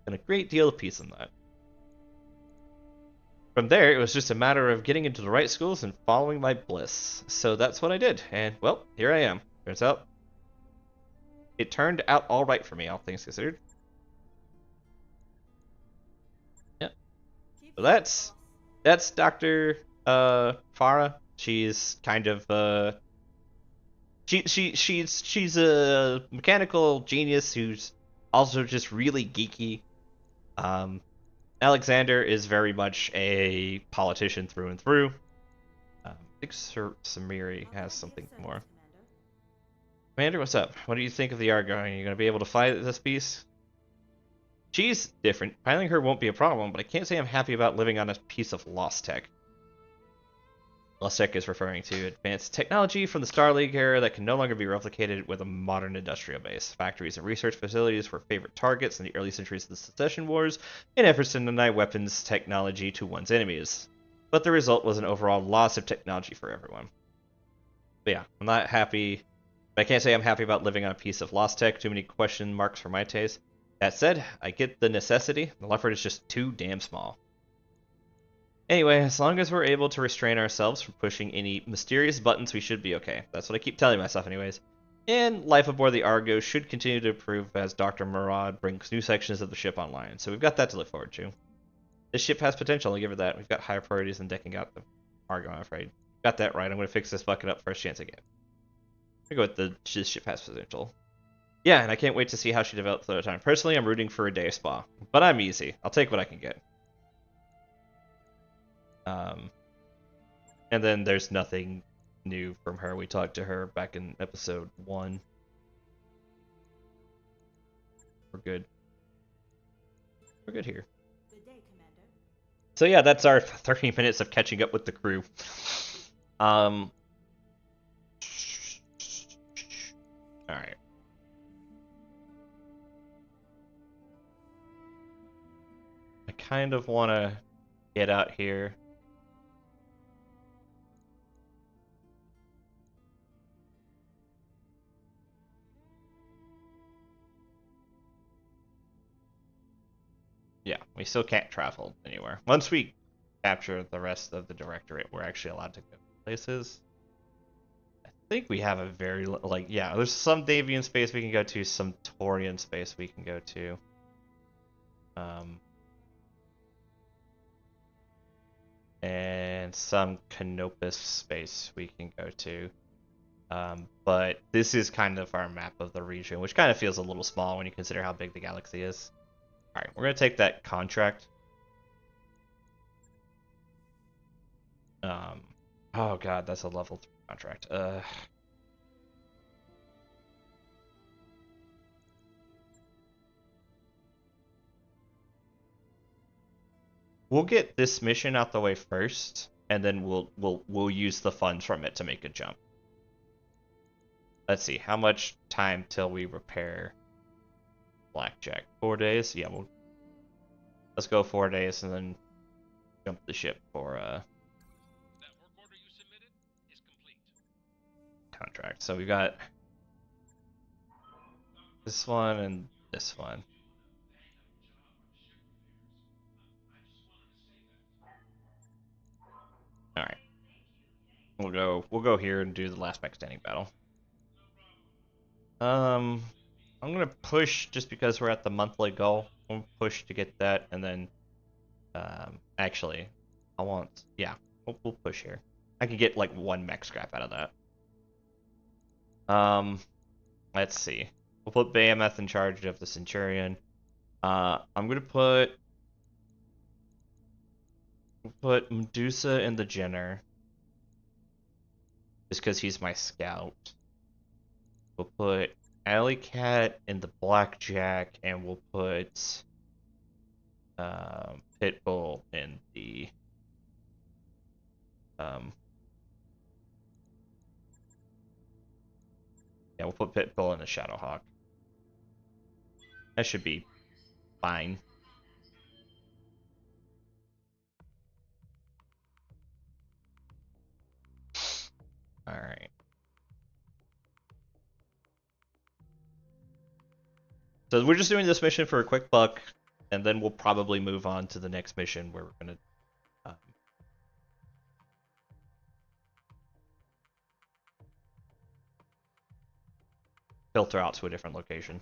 [SPEAKER 1] And a great deal of peace in that. From there, it was just a matter of getting into the right schools and following my bliss. So that's what I did, and, well, here I am. Turns out, it turned out alright for me, all things considered. Yeah. So that's Dr. Farah. She's kind of, she's a mechanical genius who's also just really geeky. Alexander is very much a politician through and through. I think Sir Samiri has something more. Commander, what's up? What do you think of the Argo? Are you going to be able to fly this piece? She's different. Piloting her won't be a problem, but I can't say I'm happy about living on a piece of lost tech. Lost tech is referring to advanced technology from the Star League era that can no longer be replicated with a modern industrial base. Factories and research facilities were favorite targets in the early centuries of the Secession Wars in efforts to deny weapons technology to one's enemies. But the result was an overall loss of technology for everyone. But yeah, I'm not happy. I can't say I'm happy about living on a piece of lost tech. Too many question marks for my taste. That said, I get the necessity. The effort is just too damn small. Anyway, as long as we're able to restrain ourselves from pushing any mysterious buttons, we should be okay. That's what I keep telling myself anyways. And life aboard the Argo should continue to improve as Dr. Murad brings new sections of the ship online. So we've got that to look forward to. This ship has potential, I'll give it that. We've got higher priorities than decking out the Argo, I'm afraid. Got that right. I'm going to fix this bucket up first chance I get. I'm going to go with this ship has potential. Yeah, and I can't wait to see how she develops over time. Personally, I'm rooting for a day spa. But I'm easy. I'll take what I can get. And then there's nothing new from her. We talked to her back in episode 1. We're good. We're good here.
[SPEAKER 8] Good day, Commander.
[SPEAKER 1] So yeah, that's our 30 minutes of catching up with the crew. Alright. I kind of want to get out here. Yeah, we still can't travel anywhere. Once we capture the rest of the Directorate, we're actually allowed to go places. I think we have a very, like, yeah, there's some Davian space we can go to, some Taurian space we can go to. And some Canopus space we can go to. But this is kind of our map of the region, which kind of feels a little small when you consider how big the galaxy is. Alright, we're going to take that contract. Oh god, that's a level 3 contract. We'll get this mission out the way first, and then we'll use the funds from it to make a jump. Let's see, how much time till we repair Blackjack? 4 days? Yeah, let's go 4 days and then jump the ship for
[SPEAKER 6] That work order you submitted is complete.
[SPEAKER 1] contract. So we got this one and this one. Alright. We'll go here and do the last mech standing battle. I'm gonna push just because we're at the monthly goal. I'm gonna push to get that, and then actually we'll push here. I could get like 1 mech scrap out of that. Let's see. We'll put Behemoth in charge of the Centurion. I'm gonna put Medusa in the Jenner. Just because he's my scout. We'll put Alley Cat in the Blackjack, and we'll put Pitbull in the yeah, we'll put Pitbull in the Shadowhawk. That should be fine. Alright. So we're just doing this mission for a quick buck, and then we'll probably move on to the next mission where we're gonna filter out to a different location.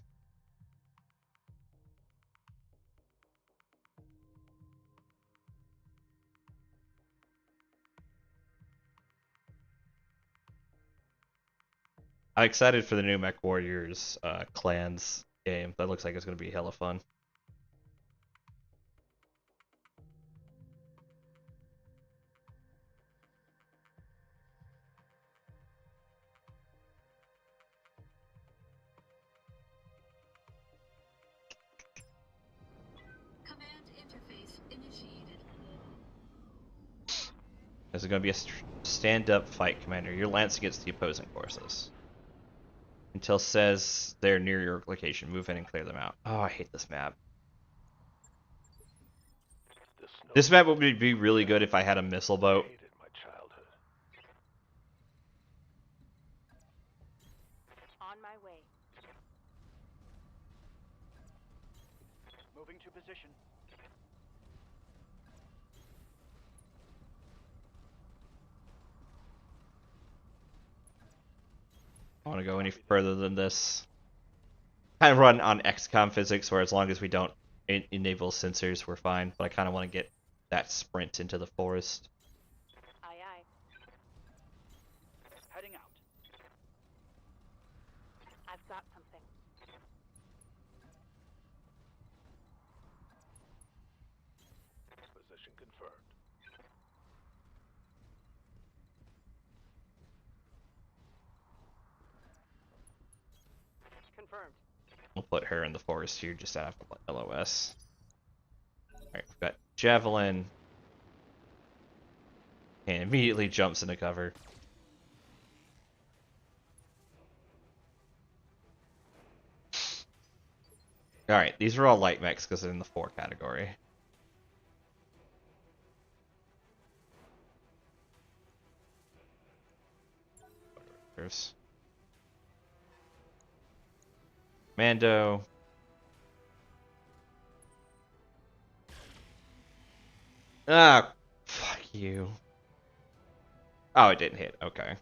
[SPEAKER 1] I'm excited for the new Mech Warriors clans game. That looks like it's going to be hella fun.
[SPEAKER 5] Command interface initiated.
[SPEAKER 1] This is going to be a stand-up fight, Commander. You're lance against the opposing forces. Until says they're near your location. Move in and clear them out. Oh, I hate this map. This map would be really good if I had a missile boat.
[SPEAKER 4] On my way.
[SPEAKER 6] Moving to position.
[SPEAKER 1] I want to go any further than this. Kind of run on XCOM physics, where as long as we don't enable sensors, we're fine. But I kind of want to get that sprint into the forest.
[SPEAKER 4] Aye, aye.
[SPEAKER 6] Heading out.
[SPEAKER 4] I've got something.
[SPEAKER 3] Position confirmed.
[SPEAKER 4] Confirmed.
[SPEAKER 1] We'll put her in the forest here just after LOS. Alright, we've got Javelin. And immediately jumps into cover. Alright, these are all light mechs because they're in the 4 category. There's Mando. Ah, fuck you. Oh, it didn't hit. Okay.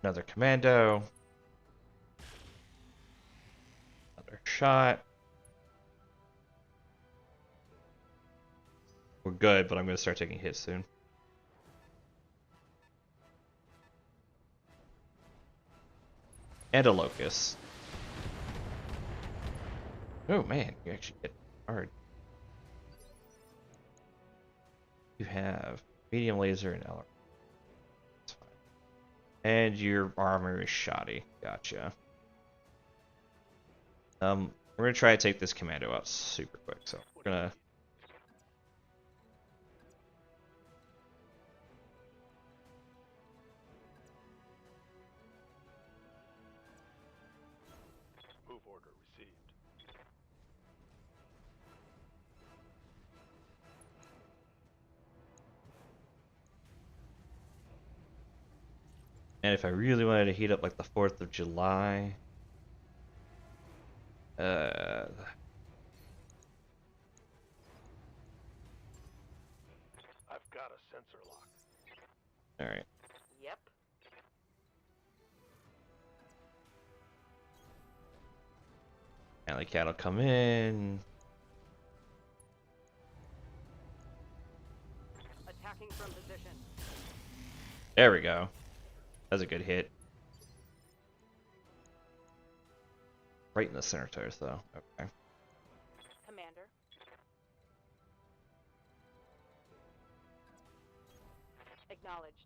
[SPEAKER 1] Another commando. Another shot. We're good, but I'm going to start taking hits soon. And a locust. Oh man, you actually hit hard. You have medium laser and LR. That's fine. And your armor is shoddy. Gotcha. We're gonna try to take this commando out super quick, so we're gonna
[SPEAKER 3] Move order received.
[SPEAKER 1] and if I really wanted to heat up like the 4th of July,
[SPEAKER 3] I've got a sensor lock.
[SPEAKER 1] all right.
[SPEAKER 4] Yep.
[SPEAKER 1] Alley Cat will come in.
[SPEAKER 4] Attacking from position.
[SPEAKER 1] There we go. That's a good hit. Right in the center torso. Okay.
[SPEAKER 4] Commander. Acknowledged.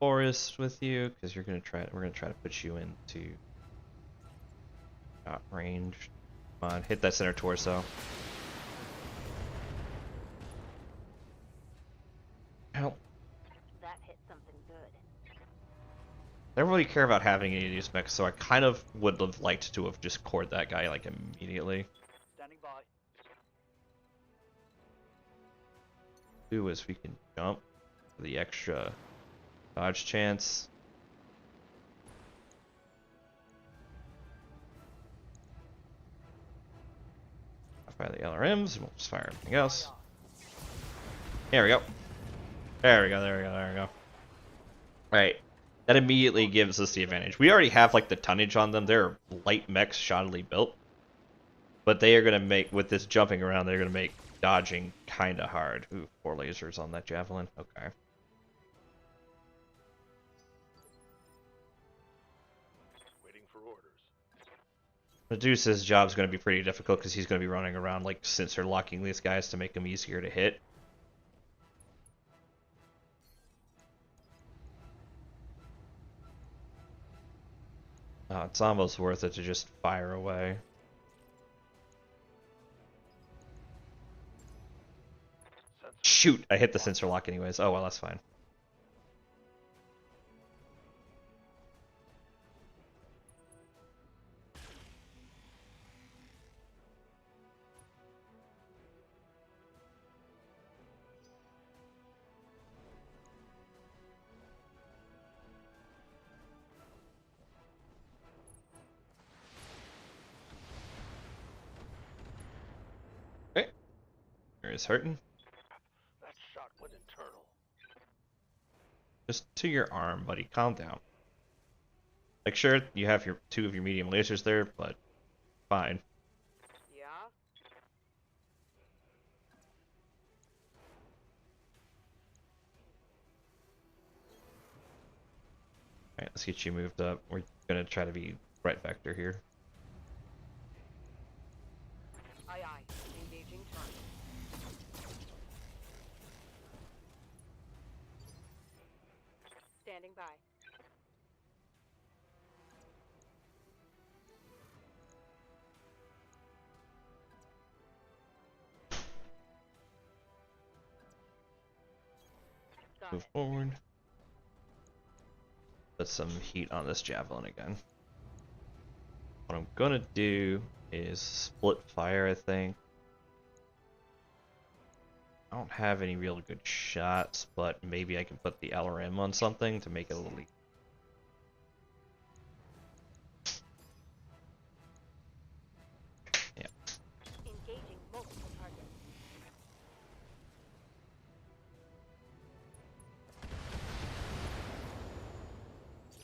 [SPEAKER 1] Forest with you, because you're gonna try. We're gonna try to put you into shot range. Come on, hit that center torso. Help.
[SPEAKER 4] That hit something good.
[SPEAKER 1] I don't really care about having any of these mechs, so I kind of would have liked to have just cored that guy like immediately.
[SPEAKER 6] Standing by.
[SPEAKER 1] Do is we can jump for the extra dodge chance. I'll fire the LRMs, and we'll just fire everything else. There we go. There we go, there we go, there we go. Right. That immediately gives us the advantage. We already have like the tonnage on them. They're light mechs, shoddily built. But they are going to make, with this jumping around, they're going to make dodging kind of hard. Ooh, 4 lasers on that javelin. Okay.
[SPEAKER 3] Waiting for orders.
[SPEAKER 1] Medusa's job's going to be pretty difficult because he's going to be running around like sensor locking these guys to make them easier to hit. It's almost worth it to just fire away. Shoot! I hit the sensor lock anyways. Oh well, that's fine. Okay. There is hurting.
[SPEAKER 3] That shot went internal.
[SPEAKER 1] Just to your arm, buddy. Calm down. Like, sure, you have your 2 of your medium lasers there, but fine.
[SPEAKER 4] Yeah?
[SPEAKER 1] Alright, let's get you moved up. We're gonna try to be right vector here.
[SPEAKER 4] Aye aye. Engaging target. Standing by. Got
[SPEAKER 1] Move
[SPEAKER 4] it.
[SPEAKER 1] forward. Put some heat on this javelin again. What I'm gonna do is split fire, I think. I don't have any real good shots, but maybe I can put the LRM on something to make it a little easier. Yeah.
[SPEAKER 4] Engaging multiple targets.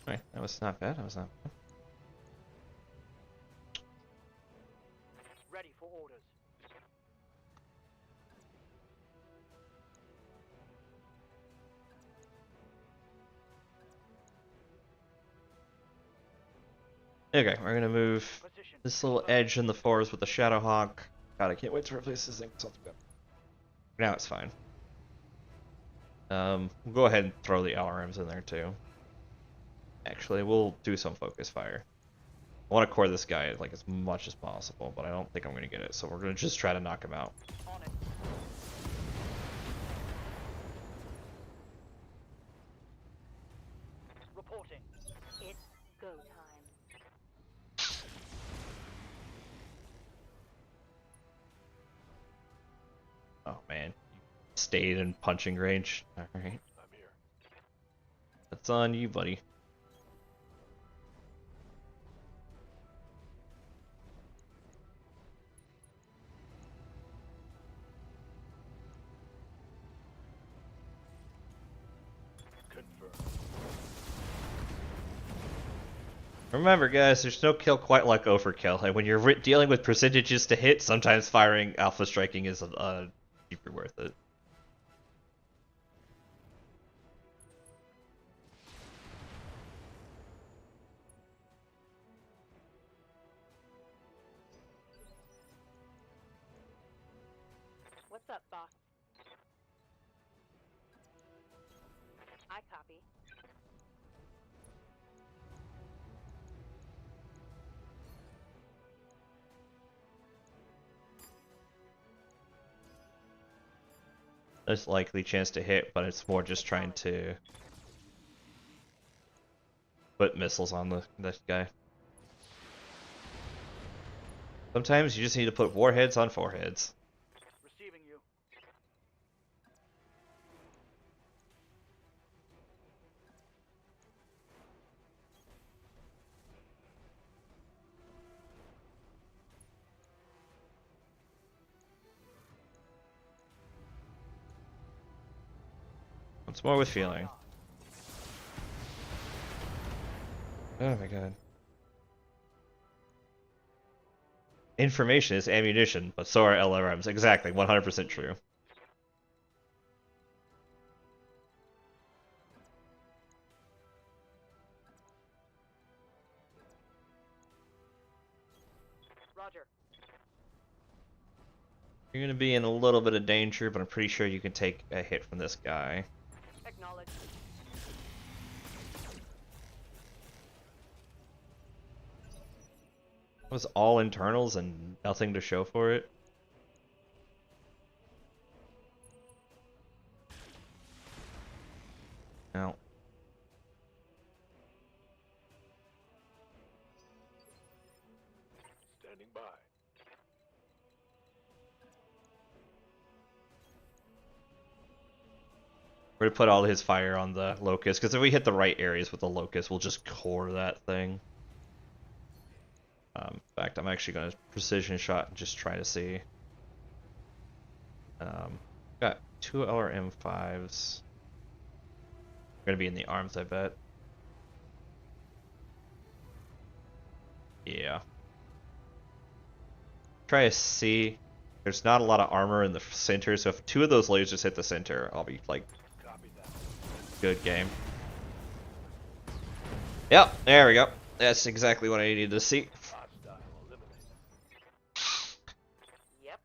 [SPEAKER 1] Alright, that was not bad. That was not bad.
[SPEAKER 6] Ready for orders.
[SPEAKER 1] Okay, we're gonna move
[SPEAKER 6] Position.
[SPEAKER 1] this little edge in the forest with the Shadowhawk. God, I can't wait to replace this thing with something better. Now it's fine. We'll go ahead and throw the LRMs in there too. Actually, we'll do some focus fire. I want to core this guy like as much as possible, but I don't think I'm gonna get it, so we're gonna just try to knock him out.
[SPEAKER 6] On it. Reporting.
[SPEAKER 4] It's go time.
[SPEAKER 1] Oh man, stayed in punching range. All right,
[SPEAKER 3] I'm here.
[SPEAKER 1] that's on you, buddy.
[SPEAKER 3] Confirmed.
[SPEAKER 1] Remember, guys, there's no kill quite like overkill, and when you're dealing with percentages to hit, sometimes firing alpha striking is super worth it.
[SPEAKER 4] What's up, boss? I copy.
[SPEAKER 1] There's likely chance to hit, but it's more just trying to put missiles on this guy. Sometimes you just need to put warheads on foreheads.
[SPEAKER 6] Receiving you.
[SPEAKER 1] Once more with feeling. Oh my god. Information is ammunition, but so are LRMs. Exactly, 100% true.
[SPEAKER 6] Roger.
[SPEAKER 1] You're gonna be in a little bit of danger, but I'm pretty sure you can take a hit from this guy.
[SPEAKER 6] Acknowledge.
[SPEAKER 1] It was all internals and nothing to show for it. Now,
[SPEAKER 3] Standing by.
[SPEAKER 1] we're gonna put all his fire on the locust, because if we hit the right areas with the locust, we'll just core that thing. In fact, I'm actually gonna precision shot and just try to see. Got 2 LRM5s. Gonna be in the arms, I bet. Yeah. Try to see. There's not a lot of armor in the center, so if 2 of those lasers hit the center, I'll be like,
[SPEAKER 3] Copy that.
[SPEAKER 1] good game. Yep, there we go. That's exactly what I needed to see.
[SPEAKER 3] Hostile eliminated.
[SPEAKER 6] Yep.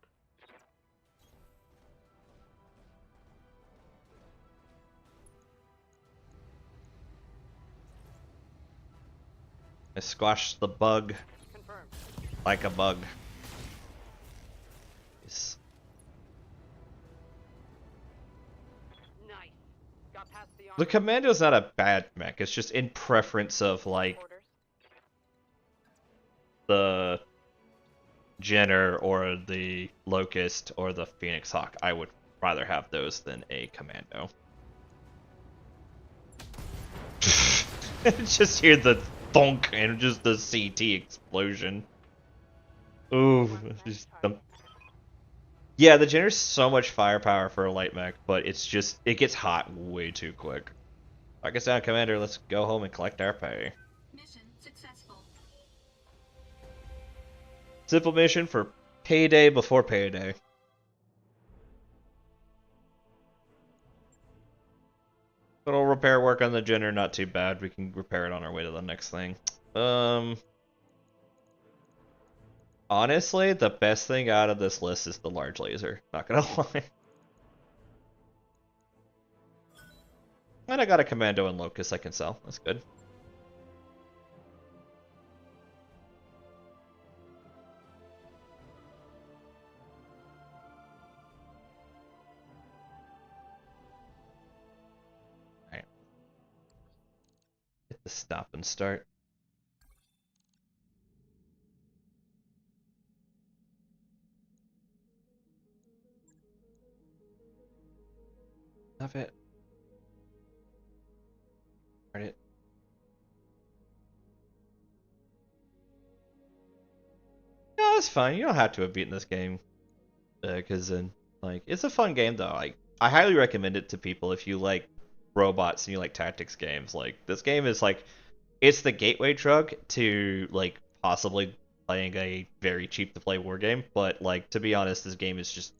[SPEAKER 1] I squashed the bug
[SPEAKER 6] Confirmed.
[SPEAKER 1] like a bug. Yes.
[SPEAKER 6] Nice. Got past the
[SPEAKER 1] The
[SPEAKER 6] armor.
[SPEAKER 1] Commando's not a bad mech, it's just in preference of like
[SPEAKER 6] Orders.
[SPEAKER 1] the Jenner or the Locust or the Phoenix Hawk. I would rather have those than a Commando. Just hear the thunk and just the CT explosion. Ooh, just yeah, the Jenner's so much firepower for a light mech, but it's just it gets hot way too quick. Lock us down, Commander. Let's go home and collect our pay.
[SPEAKER 5] Mission successful.
[SPEAKER 1] Simple mission for payday before payday. Little repair work on the Jenner, not too bad. We can repair it on our way to the next thing. Honestly, the best thing out of this list is the large laser. Not gonna lie. And I got a Commando and Locust I can sell. That's good. Alright. Hit the stop and start. Love it. Start it. No, that's fine. You don't have to have beaten this game. Because then, like, it's a fun game, though. Like, I highly recommend it to people if you like robots and you like tactics games. Like, this game is, like, it's the gateway drug to, like, possibly playing a very cheap-to-play war game. But, like, to be honest, this game is just...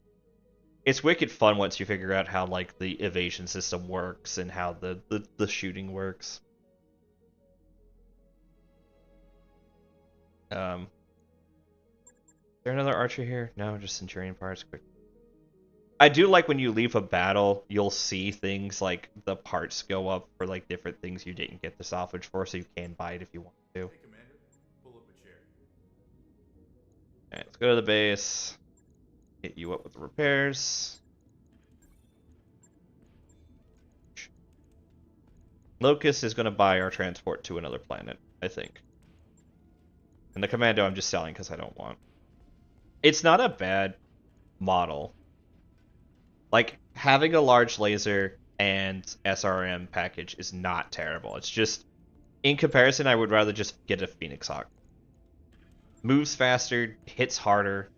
[SPEAKER 1] It's wicked fun once you figure out how, like, the evasion system works and how the shooting works. Is there another archer here? No, just Centurion parts. Quick. I do like when you leave a battle, you'll see things like the parts go up for like different things you didn't get the salvage for, so you can buy it if you want to.
[SPEAKER 2] Hey, Commander, pull up a chair.
[SPEAKER 1] Alright, let's go to the base. Hit you up with the repairs. Locust is going to buy our transport to another planet, I think. And the Commando I'm just selling because I don't want. It's not a bad model. Like, having a large laser and SRM package is not terrible. It's just, in comparison, I would rather just get a Phoenix Hawk. Moves faster, hits harder,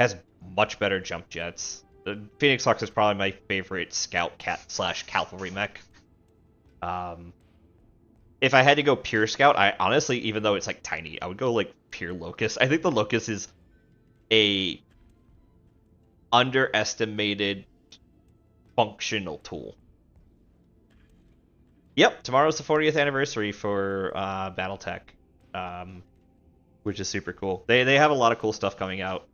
[SPEAKER 1] has much better jump jets. The Phoenix Hawk is probably my favorite scout / cavalry mech. If I had to go pure scout, I honestly, even though it's like tiny, I would go like pure Locust. I think the Locust is a underestimated functional tool. Yep, tomorrow's the 40th anniversary for BattleTech, which is super cool. They have a lot of cool stuff coming out.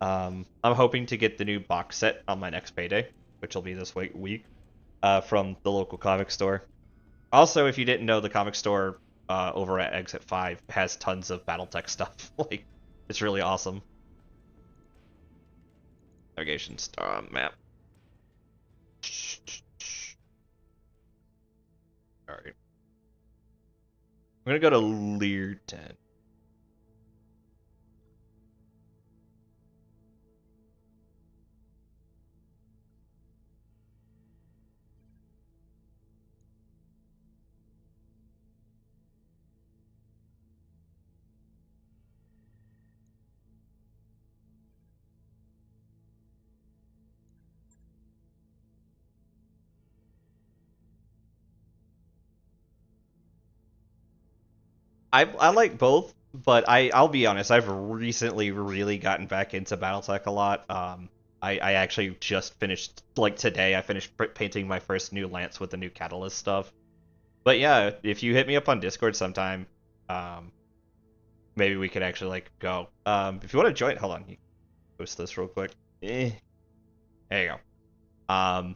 [SPEAKER 1] I'm hoping to get the new box set on my next payday, which will be this week, from the local comic store. Also, if you didn't know, the comic store over at Exit 5 has tons of BattleTech stuff. Like, it's really awesome. Navigation star map. Alright. I'm gonna go to Lear 10. I like both, but I'll be honest, I've recently really gotten back into BattleTech a lot. I actually just finished, like today, I finished painting my first new lance with the new Catalyst stuff. But yeah, if you hit me up on Discord sometime, maybe we could actually like go. If you want to join, hold on, post this real quick. There you go.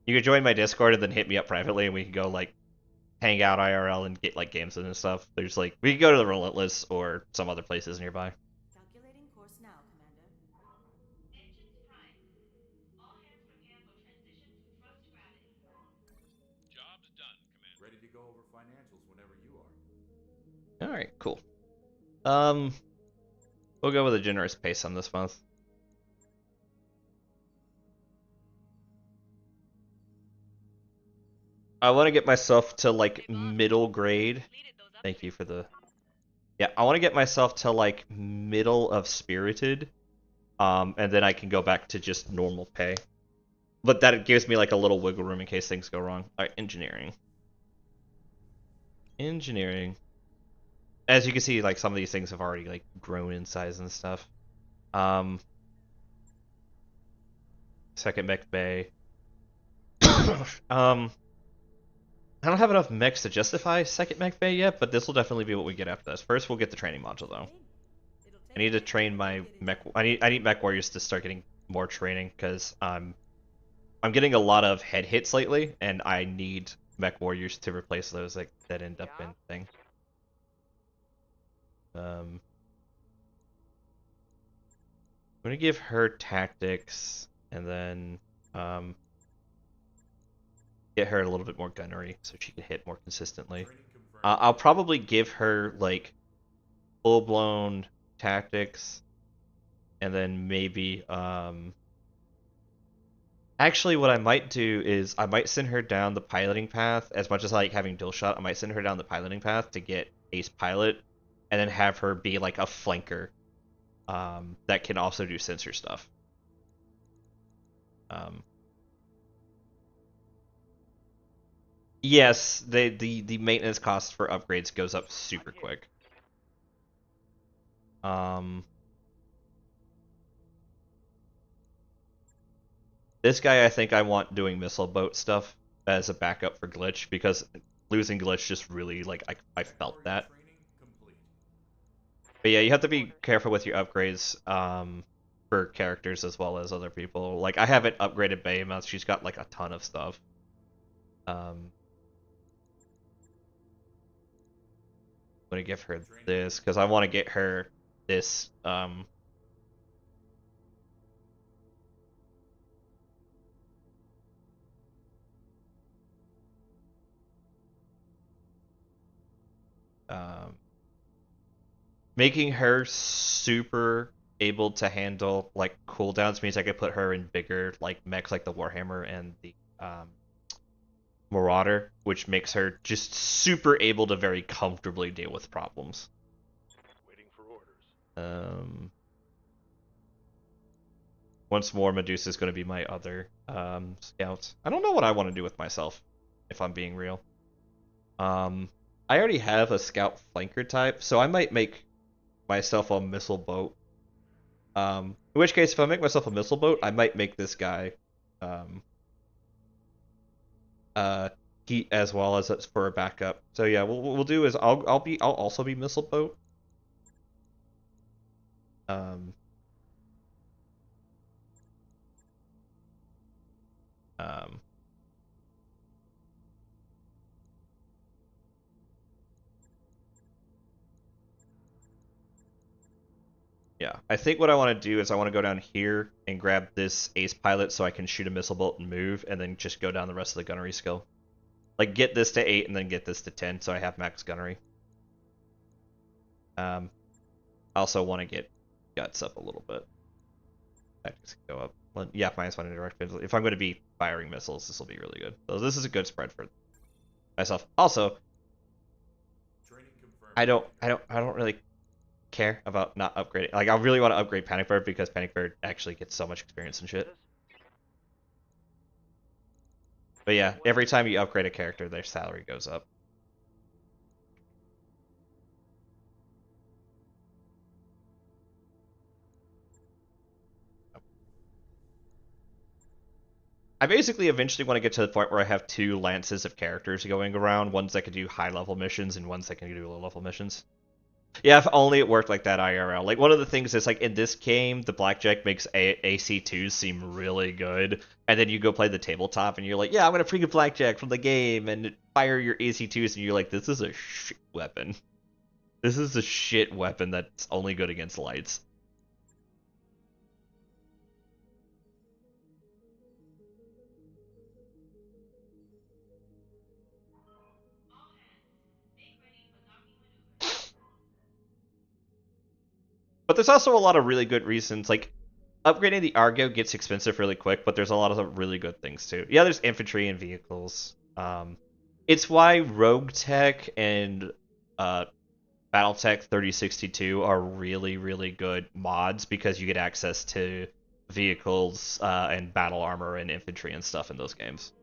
[SPEAKER 1] You could join my Discord and then hit me up privately, and we can go like hang out IRL and get like games and stuff. There's like we can go to the Relentless or some other places nearby.
[SPEAKER 5] Calculating course now, Commander. Engines primed. All hands prepare for transition to thrust gravity.
[SPEAKER 6] Job's done, Commander.
[SPEAKER 2] Ready to go over financials whenever you are.
[SPEAKER 1] All right, cool. We'll go with a generous pace on this month. I want to get myself to like middle grade. Thank you for the. Yeah, I want to get myself to like middle of Spirited, and then I can go back to just normal pay. But that gives me like a little wiggle room in case things go wrong. All right, engineering. Engineering. As you can see, like some of these things have already like grown in size and stuff. Second mech bay. I don't have enough mechs to justify second mech bay yet, but this will definitely be what we get after this. First, we'll get the training module though. I need to train my mech. I need mech warriors to start getting more training because I'm getting a lot of head hits lately, and I need mech warriors to replace those that end up in thing. I'm gonna give her tactics, and then get her a little bit more gunnery so she can hit more consistently. I'll probably give her like full-blown tactics, and then maybe actually what I might do is I might send her down the piloting path. As much as I like having dual shot, I might send her down the piloting path to get ace pilot, and then have her be like a flanker that can also do sensor stuff. Yes, the maintenance cost for upgrades goes up super quick. This guy I think I want doing missile boat stuff as a backup for Glitch, because losing Glitch just really, like, I felt that. But yeah, you have to be careful with your upgrades for characters as well as other people. Like, I haven't upgraded Behemoth. She's got like a ton of stuff. I'm gonna give her this because I want to get her this making her super able to handle like cooldowns means I could put her in bigger like mechs like the Warhammer and the Marauder, which makes her just super able to very comfortably deal with problems.
[SPEAKER 3] Waiting for orders.
[SPEAKER 1] Once more, Medusa is going to be my other scout. I don't know what I want to do with myself, if I'm being real. I already have a scout flanker type, so I might make myself a missile boat. In which case, if I make myself a missile boat, I might make this guy heat as well as for a backup. So yeah, what we'll do is I'll also be missile boat. Yeah, I think what I want to do is I want to go down here and grab this ace pilot so I can shoot a missile bolt and move, and then just go down the rest of the gunnery skill. Like, get this to 8 and then get this to 10 so I have max gunnery. I also want to get guts up a little bit. That just go up. Well, yeah, -1 in direct missile. If I'm going to be firing missiles, this will be really good. So this is a good spread for myself. Also,
[SPEAKER 2] Training confirmed.
[SPEAKER 1] I don't really care about not upgrading. Like, I really want to upgrade Panic Bird because Panic Bird actually gets so much experience and shit. But yeah, every time you upgrade a character, their salary goes up. I basically eventually want to get to the point where I have 2 lances of characters going around, ones that can do high-level missions and ones that can do low-level missions. Yeah, if only it worked like that IRL. Like, one of the things is, like, in this game, the Blackjack makes AC2s seem really good, and then you go play the tabletop, and you're like, yeah, I'm gonna freaking Blackjack from the game, and fire your AC2s, and you're like, this is a shit weapon. This is a shit weapon that's only good against lights. But there's also a lot of really good reasons, like, upgrading the Argo gets expensive really quick, but there's a lot of really good things too. Yeah, there's infantry and vehicles. It's why Rogue Tech and Battletech 3062 are really, really good mods, because you get access to vehicles and battle armor and infantry and stuff in those games.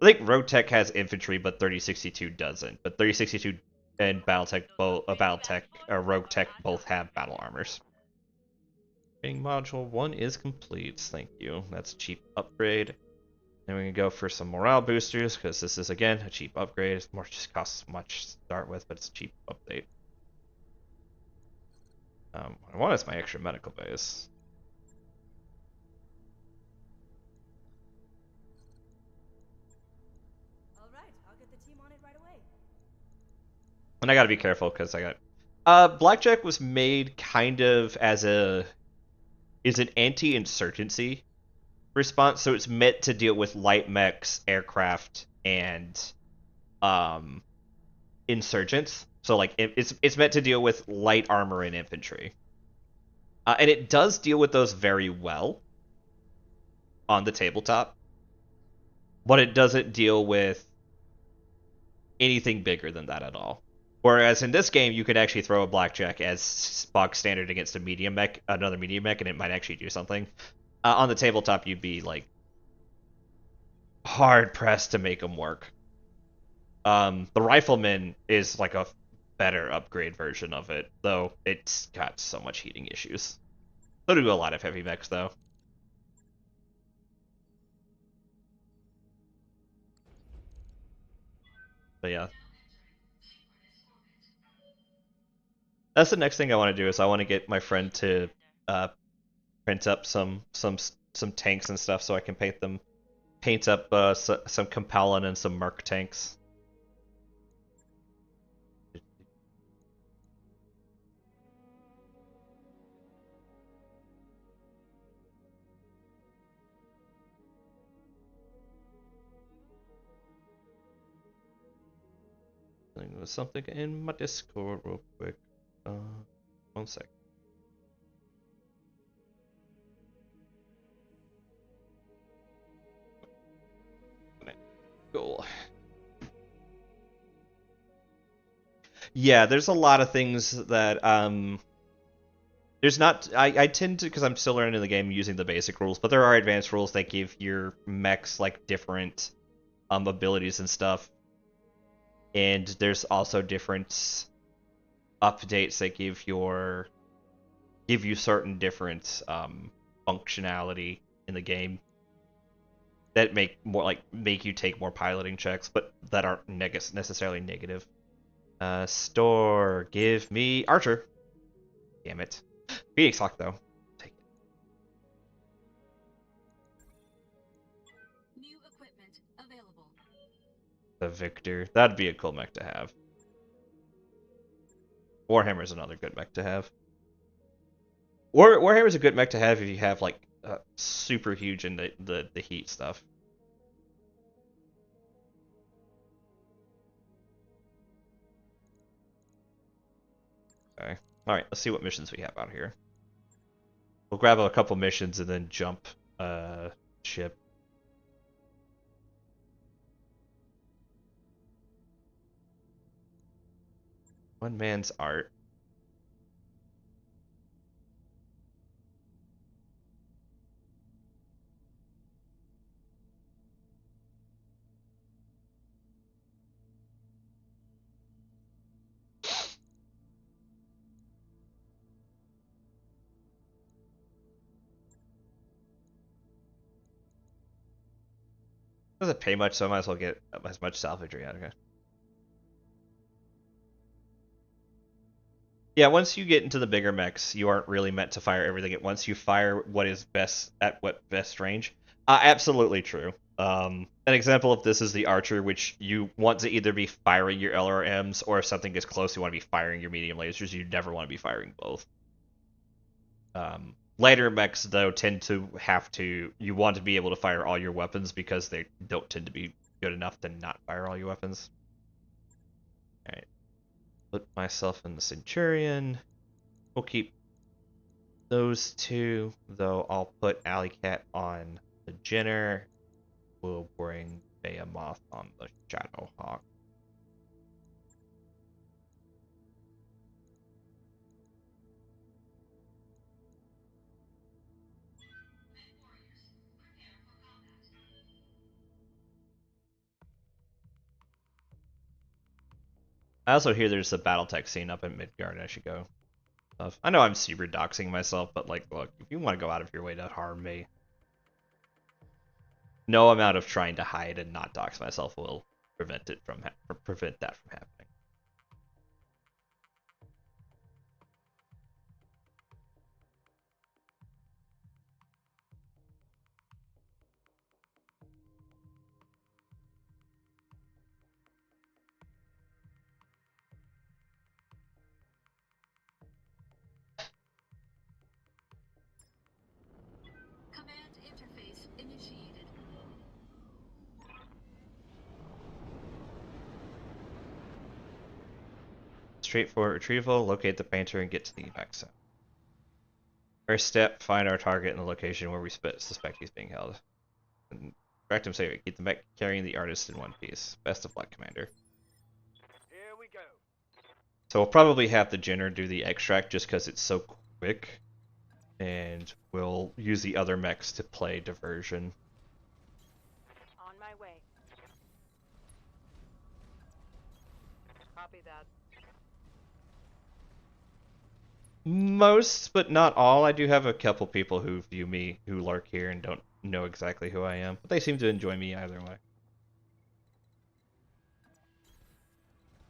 [SPEAKER 1] I think Rogue Tech has infantry, but 3062 doesn't. But 3062 and Battletech, Rogue Tech both have battle armors. Training module 1 is complete. Thank you. That's a cheap upgrade. Then we can go for some morale boosters, because this is, again, a cheap upgrade. It's more just costs much to start with, but it's a cheap update. What I want is my extra medical base.
[SPEAKER 8] Alright, I'll get the team on it right away.
[SPEAKER 1] And I gotta be careful, because I got... Blackjack was made kind of as an anti-insurgency response, so it's meant to deal with light mechs, aircraft, and insurgents. So like it's meant to deal with light armor and infantry, and it does deal with those very well on the tabletop, but it doesn't deal with anything bigger than that at all. Whereas in this game, you could actually throw a Blackjack as box standard against a medium mech, another medium mech, and it might actually do something. On the tabletop, you'd be like hard pressed to make them work. The Rifleman is like a better upgrade version of it, though it's got so much heating issues. So do a lot of heavy mechs, though. But yeah. That's the next thing I want to do, is I want to get my friend to print up some tanks and stuff so I can paint up some Compellin and some Merc tanks. There's something in my Discord real quick. 1 sec. Cool. Yeah, there's a lot of things that there's not. I tend to, because I'm still learning the game using the basic rules, but there are advanced rules that give your mechs like different abilities and stuff. And there's also different updates that give you certain different functionality in the game that make you take more piloting checks, but that aren't necessarily negative. Store, give me Archer. Damn it. Phoenix Hawk though. Take it.
[SPEAKER 5] New equipment available.
[SPEAKER 1] The Victor. That'd be a cool mech to have. Warhammer's another good mech to have. Warhammer's a good mech to have if you have like super huge in the heat stuff. Okay. Alright, let's see what missions we have out here. We'll grab a couple missions and then jump ship. One man's art. Doesn't pay much, so I might as well get as much salvaging out of it. Yeah, once you get into the bigger mechs, you aren't really meant to fire everything at once. You fire what is best at what best range. Absolutely true. An example of this is the Archer, which you want to either be firing your LRMs, or if something gets close, you want to be firing your medium lasers. You never want to be firing both. Later mechs, though, tend to you want to be able to fire all your weapons because they don't tend to be good enough to not fire all your weapons. Alright. Put myself in the Centurion. We'll keep those two, though I'll put Alley Cat on the Jenner. We'll bring Behemoth on the Shadowhawk. I also hear there's a Battletech scene up in Midgard I should go. I know I'm super doxing myself, but like, look, if you want to go out of your way to harm me, no amount of trying to hide and not dox myself will prevent that from happening.
[SPEAKER 5] Command interface initiated.
[SPEAKER 1] Straightforward retrieval, locate the painter and get to the evac zone. First step, find our target in the location where we suspect he's being held. And direct him safely. Keep the mech carrying the artist in one piece. Best of luck, Commander.
[SPEAKER 3] Here we go.
[SPEAKER 1] So we'll probably have the Jenner do the extract just because it's so quick. And we'll use the other mechs to play diversion.
[SPEAKER 4] On my way. Copy that.
[SPEAKER 1] Most, but not all. I do have a couple people who view me, who lurk here and don't know exactly who I am. But they seem to enjoy me either way.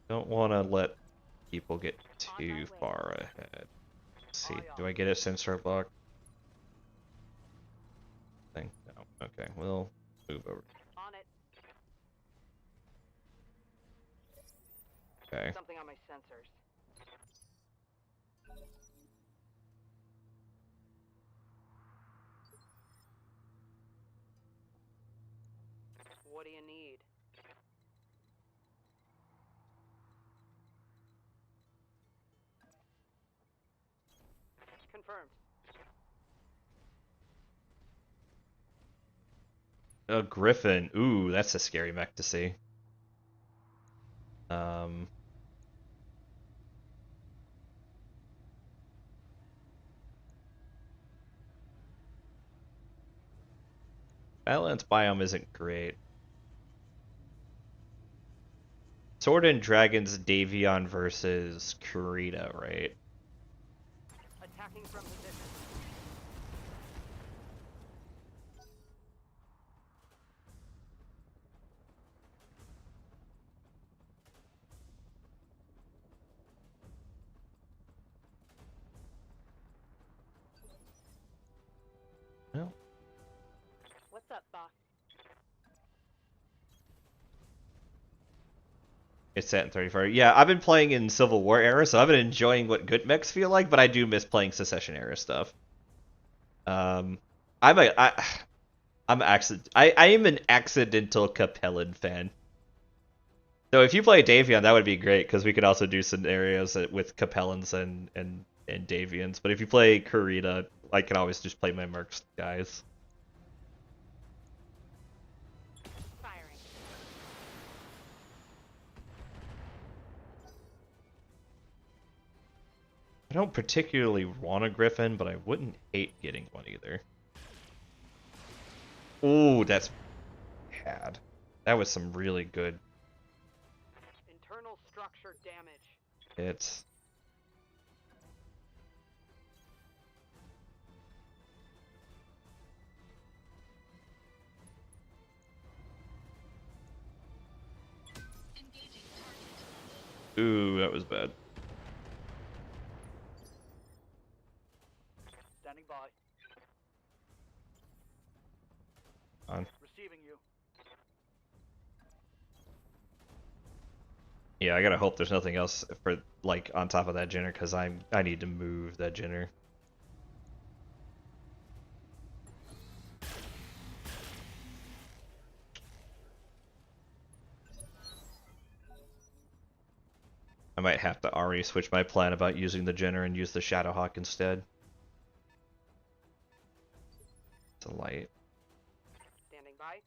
[SPEAKER 1] Don't want to let people get too far ahead. Let's see, do I get a sensor block? Okay, we'll move over.
[SPEAKER 8] On it.
[SPEAKER 1] Okay.
[SPEAKER 8] Something on my sensors. What do you need? Confirmed.
[SPEAKER 1] A Griffin. Ooh, that's a scary mech to see. Badlands biome isn't great. Sword and Dragons Davion versus Kurita, right?
[SPEAKER 8] Attacking from position.
[SPEAKER 1] Well,
[SPEAKER 8] What's up, Bach?
[SPEAKER 1] it's set in 35. Yeah, I've been playing in Civil War era, so I've been enjoying what good mechs feel like, but I do miss playing Secession era stuff. I'm I am an accidental Capellan fan. So if you play Davion, that would be great because we could also do scenarios with Capellans and Davians. But if you play Kurita, I can always just play my Mercs guys.
[SPEAKER 8] Firing.
[SPEAKER 1] I don't particularly want a Griffin, but I wouldn't hate getting one either. Ooh, that's bad. That was some really good
[SPEAKER 8] Internal structure damage.
[SPEAKER 1] hits. Ooh, that was bad.
[SPEAKER 8] Standing by.
[SPEAKER 1] On.
[SPEAKER 8] Receiving you.
[SPEAKER 1] Yeah, I gotta hope there's nothing else for like on top of that Jenner because I need to move that Jenner. I might have to already switch my plan about using the Jenner and use the Shadowhawk instead. It's a light.
[SPEAKER 8] Standing by.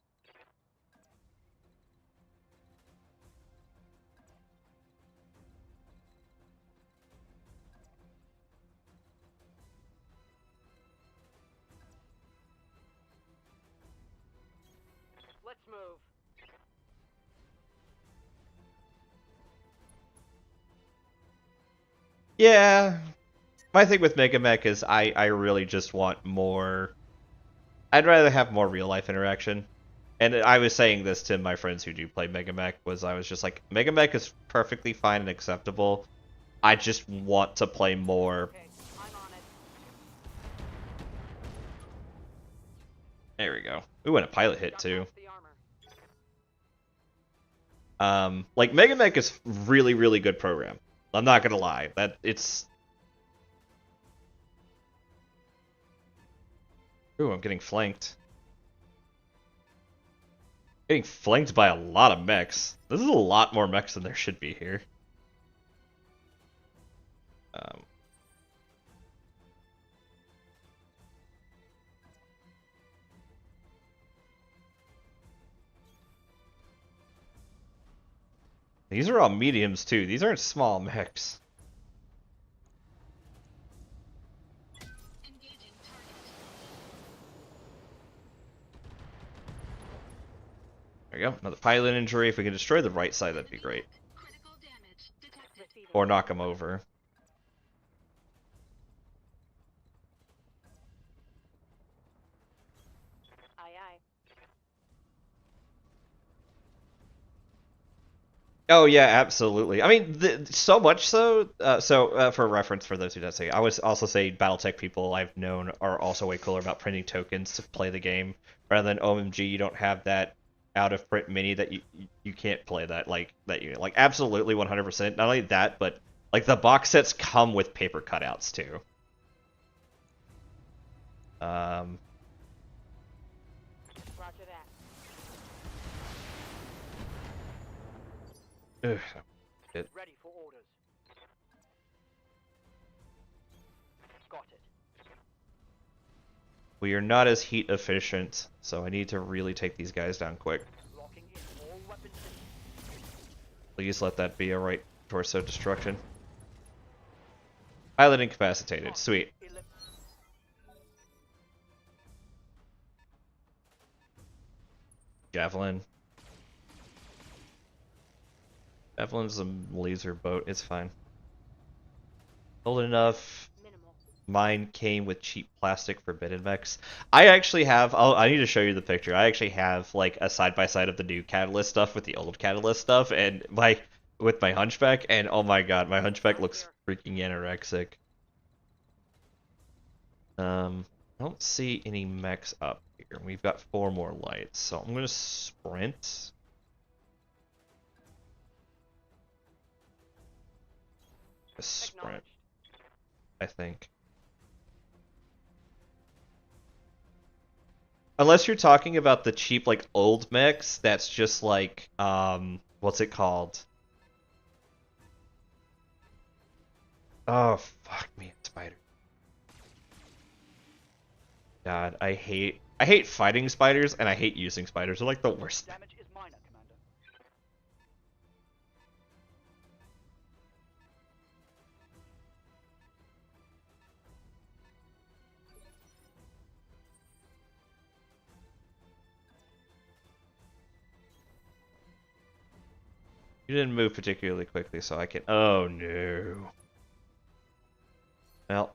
[SPEAKER 8] Let's move.
[SPEAKER 1] Yeah, my thing with Mega Mech is I really just want more. I'd rather have more real life interaction. And I was saying this to my friends who do play Mega Mech, was I was just like, Mega Mech is perfectly fine and acceptable. I just want to play more.
[SPEAKER 8] Okay, I'm on it.
[SPEAKER 1] There we go. Ooh, and a pilot hit
[SPEAKER 8] Got
[SPEAKER 1] too.
[SPEAKER 8] past the armor.
[SPEAKER 1] Like Mega Mech is really, really good program. I'm not gonna lie. That it's. Ooh, I'm getting flanked. Getting flanked by a lot of mechs. This is a lot more mechs than there should be here. These are all mediums too. These aren't small mechs. There we go. Another pilot injury. If we can destroy the right side, that'd be great.
[SPEAKER 8] Receiving.
[SPEAKER 1] Or knock him over.
[SPEAKER 8] Aye, aye.
[SPEAKER 1] Oh yeah, absolutely. I mean, so much so. For reference, for those who don't say, I would also say BattleTech people I've known are also way cooler about printing tokens to play the game, rather than OMG. You don't have that out of print mini that you can't play that like absolutely 100%. Not only that, but like the box sets come with paper cutouts too.
[SPEAKER 4] Roger that.
[SPEAKER 1] Ugh.
[SPEAKER 6] Ready for orders. Got it.
[SPEAKER 1] We are not as heat efficient, so I need to really take these guys down quick.
[SPEAKER 6] Locking in all weapons.
[SPEAKER 1] Please let that be a right torso destruction. Pilot incapacitated. Sweet. Javelin. Javelin's a laser boat. It's fine. Old enough.
[SPEAKER 4] Minimal.
[SPEAKER 1] Mine came with cheap plastic forbidden mechs. I actually have. I need to show you the picture. I actually have like a side by side of the new Catalyst stuff with the old Catalyst stuff, and with my Hunchback. And oh my god, my Hunchback looks freaking anorexic. I don't see any mechs up here. We've got 4 more lights, so I'm gonna sprint. A sprint, I think. Unless you're talking about the cheap, like, old mechs, that's just like, what's it called? Oh, fuck me, spider. God, I hate fighting spiders, and I hate using spiders. They're like the worst.
[SPEAKER 6] Damage is minor, Commander.
[SPEAKER 1] You didn't move particularly quickly, so I can... Oh, no. Well.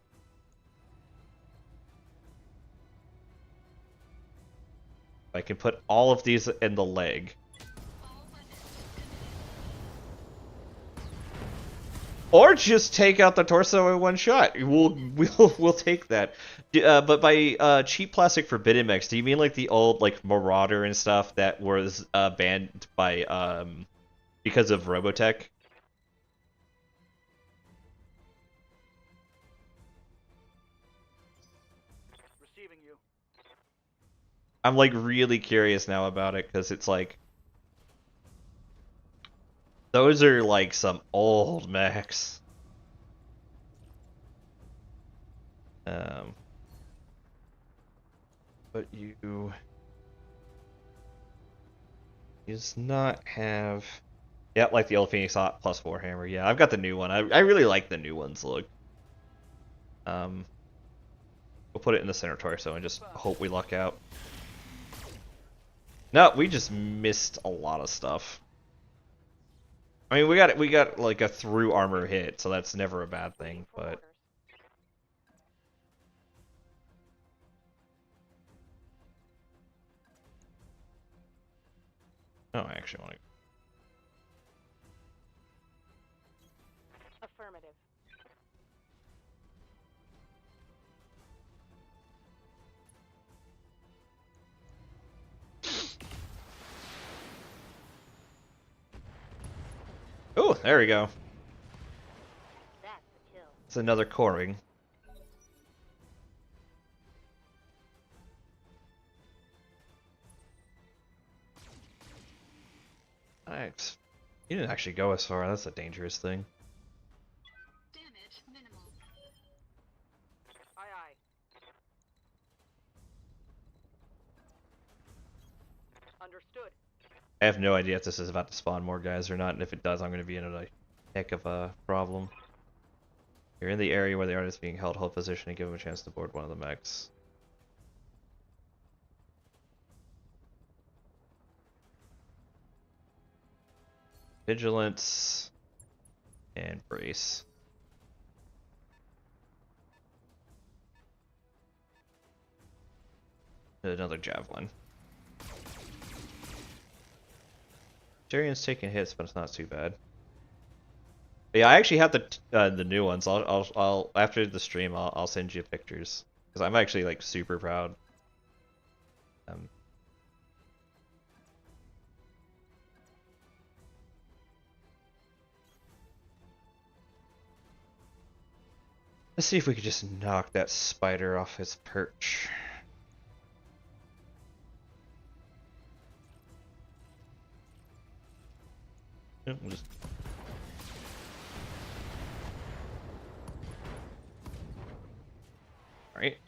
[SPEAKER 1] I can put all of these in the leg. Or just take out the torso in one shot. We'll take that. But by cheap plastic forbidden mechs, do you mean like the old like Marauder and stuff that was banned by because of Robotech?
[SPEAKER 6] Receiving you.
[SPEAKER 1] I'm like really curious now about it because it's like those are like some old mechs. But you does not have, yeah, like the old Phoenix Hot plus Warhammer. Yeah, I've got the new one. I really like the new one's look. We'll put it in the center torso and just hope we luck out. No, we just missed a lot of stuff. I mean, we got like a through armor hit, so that's never a bad thing, but oh, I actually want to.
[SPEAKER 4] Affirmative.
[SPEAKER 1] Oh, there we go.
[SPEAKER 4] That's a kill.
[SPEAKER 1] It's another coring. Nice. You didn't actually go as far. That's a dangerous thing.
[SPEAKER 5] Damage minimal.
[SPEAKER 6] Aye, aye. Understood.
[SPEAKER 1] I have no idea if this is about to spawn more guys or not, and if it does, I'm going to be in a heck of a problem. You're in the area where the artist is being held. Hold position and give him a chance to board one of the mechs. Vigilance and brace. Another javelin. Darian's taking hits, but it's not too bad. But yeah, I actually have the new ones. I'll after the stream I'll send you pictures because I'm actually like super proud. Let's see if we could just knock that spider off his perch. Yep, we'll just... Alright.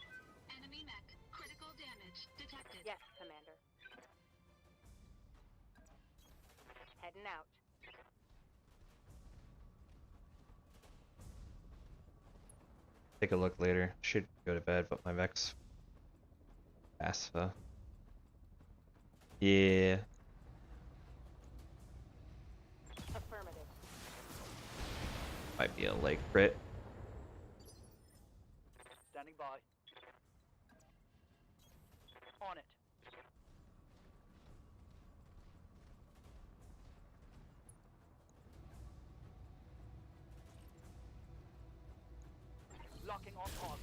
[SPEAKER 5] Enemy mech. Critical damage detected.
[SPEAKER 4] Yes, Commander. Heading out.
[SPEAKER 1] Take a look later. Should go to bed, but my mech's Asfa. Yeah.
[SPEAKER 4] Affirmative.
[SPEAKER 1] Might be a leg crit.
[SPEAKER 6] Standing by. On it. Locking on target.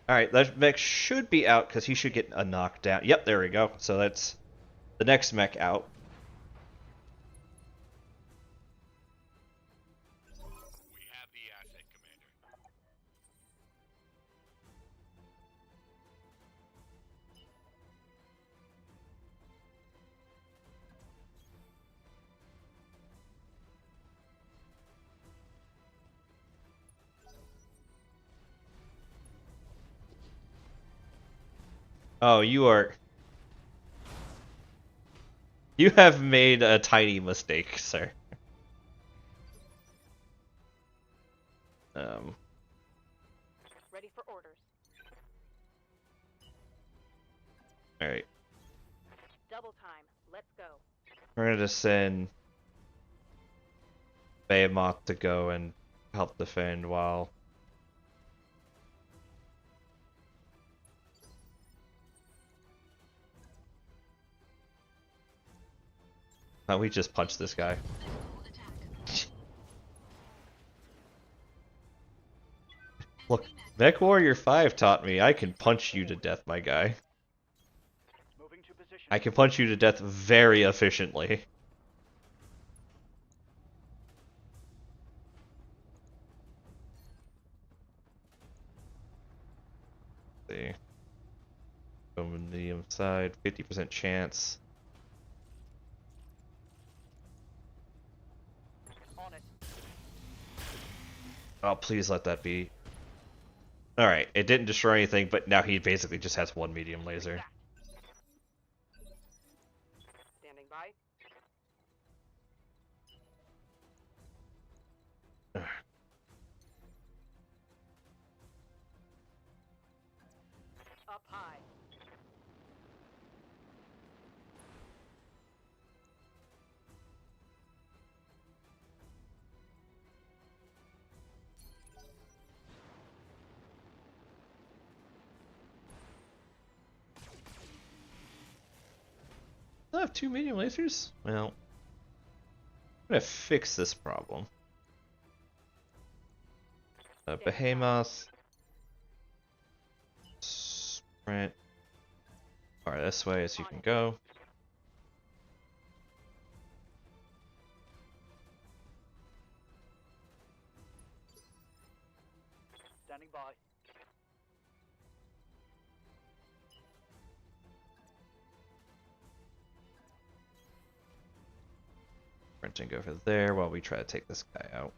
[SPEAKER 1] Alright, that mech should be out because he should get a knockdown. Yep, there we go. So that's the next mech out.
[SPEAKER 3] We have the asset, Commander.
[SPEAKER 1] Oh, you are... You have made a tiny mistake, sir.
[SPEAKER 4] Ready for orders.
[SPEAKER 1] Alright.
[SPEAKER 4] Double time. Let's go.
[SPEAKER 1] We're gonna just send Behemoth to go and help defend while... Oh, we just punched this guy. Look, Mech Warrior 5 taught me I can punch you to death, my guy.
[SPEAKER 6] Moving to position.
[SPEAKER 1] I can punch you to death very efficiently. See. Go medium side, 50% chance.
[SPEAKER 6] On it.
[SPEAKER 1] Oh, please let that be. Alright, it didn't destroy anything, but now he basically just has one medium laser.
[SPEAKER 4] Standing by. Up high.
[SPEAKER 1] I have two medium lasers? Well, I'm gonna fix this problem. Behemoth. Sprint. Far this way as you can go.
[SPEAKER 6] Standing by.
[SPEAKER 1] Sprinting over there while we try to take this guy out.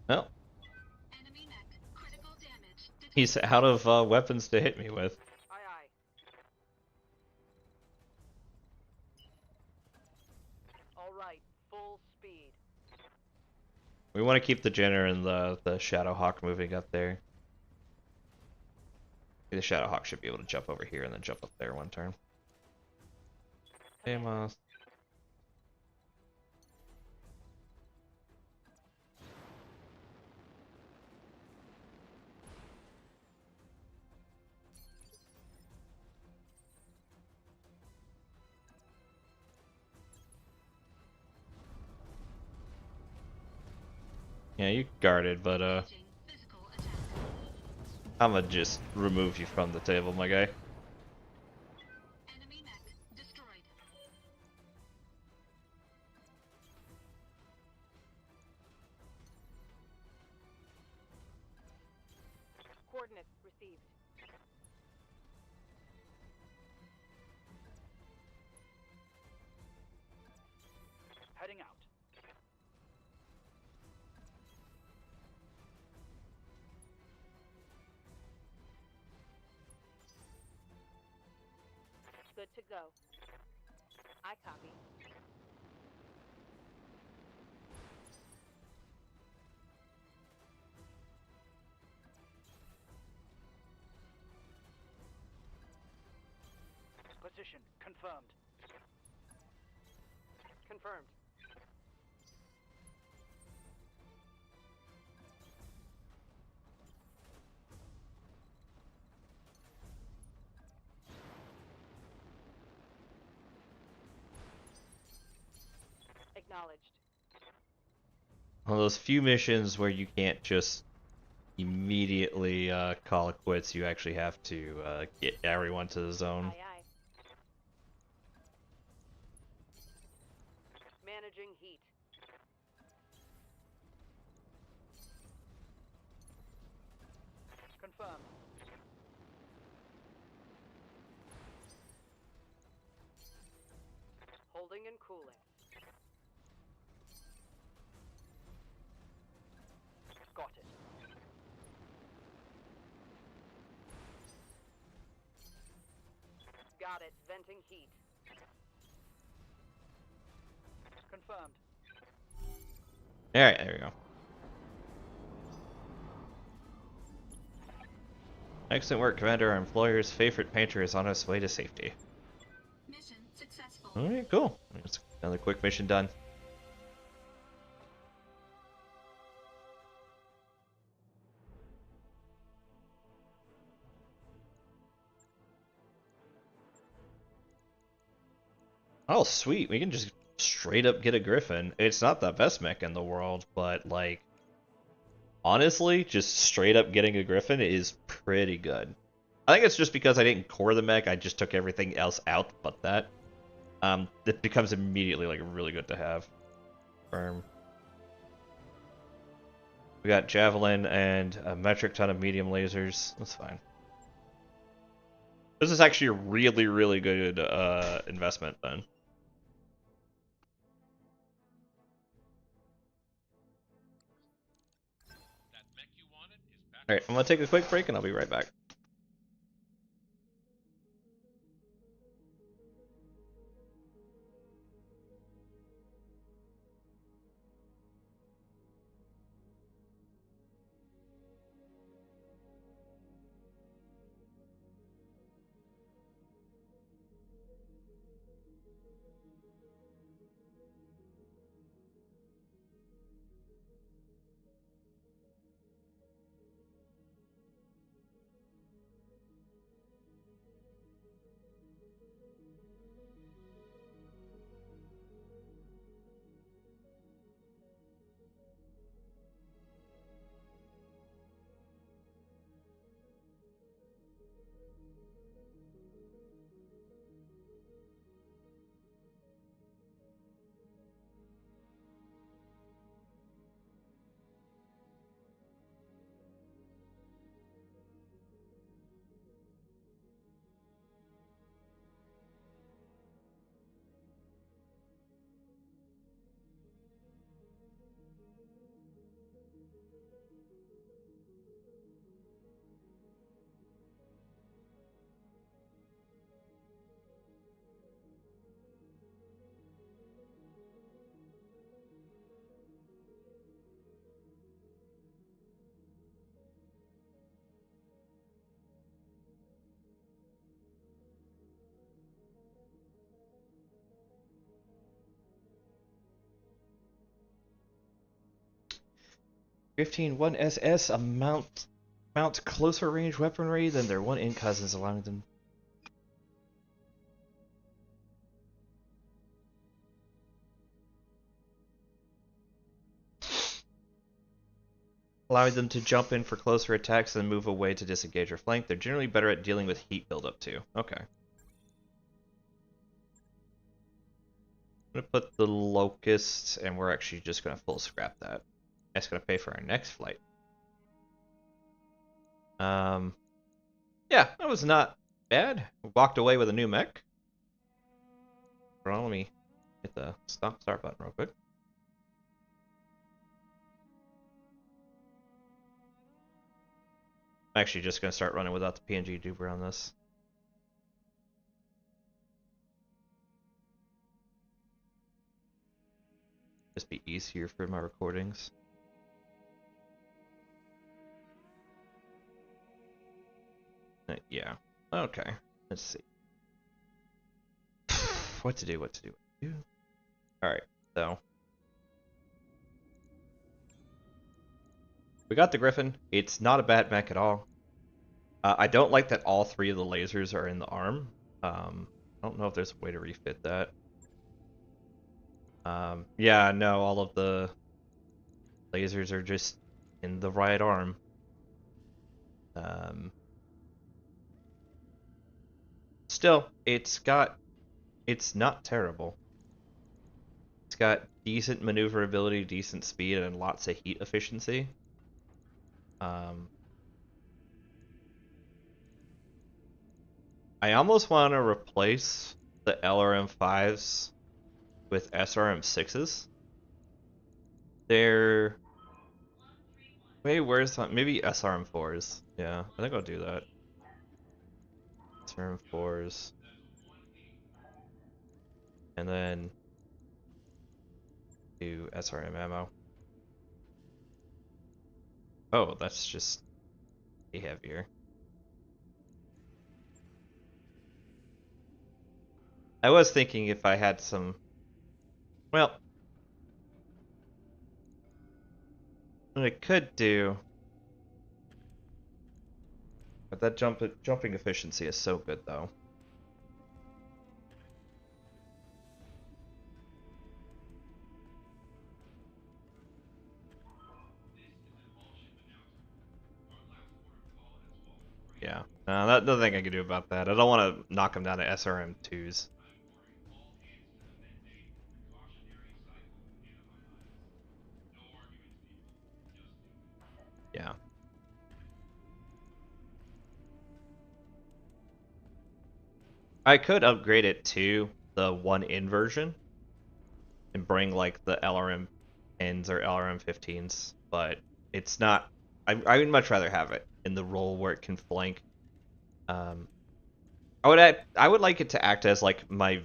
[SPEAKER 1] Well,
[SPEAKER 5] Enemy mech. Critical damage detected.
[SPEAKER 1] he's out of weapons to hit me with.
[SPEAKER 4] Aye, aye.
[SPEAKER 1] want to keep the Jenner and the Shadowhawk moving up there. The Shadowhawk should be able to jump over here and then jump up there one turn. Amos. Yeah, you guarded, but I'ma just remove you from the table, my guy.
[SPEAKER 5] Enemy mech destroyed.
[SPEAKER 8] Coordinates received.
[SPEAKER 6] Heading out.
[SPEAKER 8] Good to go. I copy.
[SPEAKER 6] Position confirmed.
[SPEAKER 8] Confirmed. Acknowledged.
[SPEAKER 1] One of those few missions where you can't just immediately call it quits. You actually have to get everyone to the zone.
[SPEAKER 8] Aye, aye. Managing heat.
[SPEAKER 6] Confirmed.
[SPEAKER 8] Holding and cooling.
[SPEAKER 6] Got it.
[SPEAKER 8] Got it. Venting heat.
[SPEAKER 6] Confirmed.
[SPEAKER 1] Alright, there we go. Excellent work, Commander. Our employer's favorite painter is on his way to safety.
[SPEAKER 5] Mission successful.
[SPEAKER 1] Alright, cool. That's another quick mission done. Oh, sweet. We can just straight up get a Griffin. It's not the best mech in the world, but, like, honestly, just straight up getting a Griffin is pretty good. I think it's just because I didn't core the mech, I just took everything else out but that. It becomes immediately, like, really good to have. Firm. We got Javelin and a metric ton of medium lasers. That's fine. This is actually a really, really good investment, then.
[SPEAKER 3] That mech you wanted is back.
[SPEAKER 1] Alright, I'm gonna take a quick break and I'll be right back. 15 1SS mount closer range weaponry than their 1 in cousins, allowing them. Allowing them to jump in for closer attacks and move away to disengage or flank. They're generally better at dealing with heat buildup too. Okay. I'm gonna put the Locust, and we're actually just gonna full scrap that. That's gonna pay for our next flight. Yeah, that was not bad. We walked away with a new mech. Hold on, let me hit the start button real quick. I'm actually just gonna start running without the PNG duper on this. Just be easier for my recordings. Yeah. Okay. Let's see. What to do? Alright, so. We got the Griffin. It's not a bad mech at all. I don't like that all 3 of the lasers are in the arm. I don't know if there's a way to refit that. Yeah, no, all of the lasers are just in the right arm. Still, it's not terrible. It's got decent maneuverability, decent speed, and lots of heat efficiency. I almost want to replace the LRM-5s with SRM-6s. They're way worse on maybe SRM-4s. Yeah, I think I'll do that. SRM-4s. And then do SRM ammo. Oh, that's just way heavier. I was thinking if I had some, well, what I could do, but that jumping efficiency is so good though. Yeah, that's nothing I can do about that. I don't want to knock them down to SRM-2s. Yeah. I could upgrade it to the 1-in version and bring like the LRM-10s or LRM-15s, but it's not. I would much rather have it in the role where it can flank. I would like it to act as like my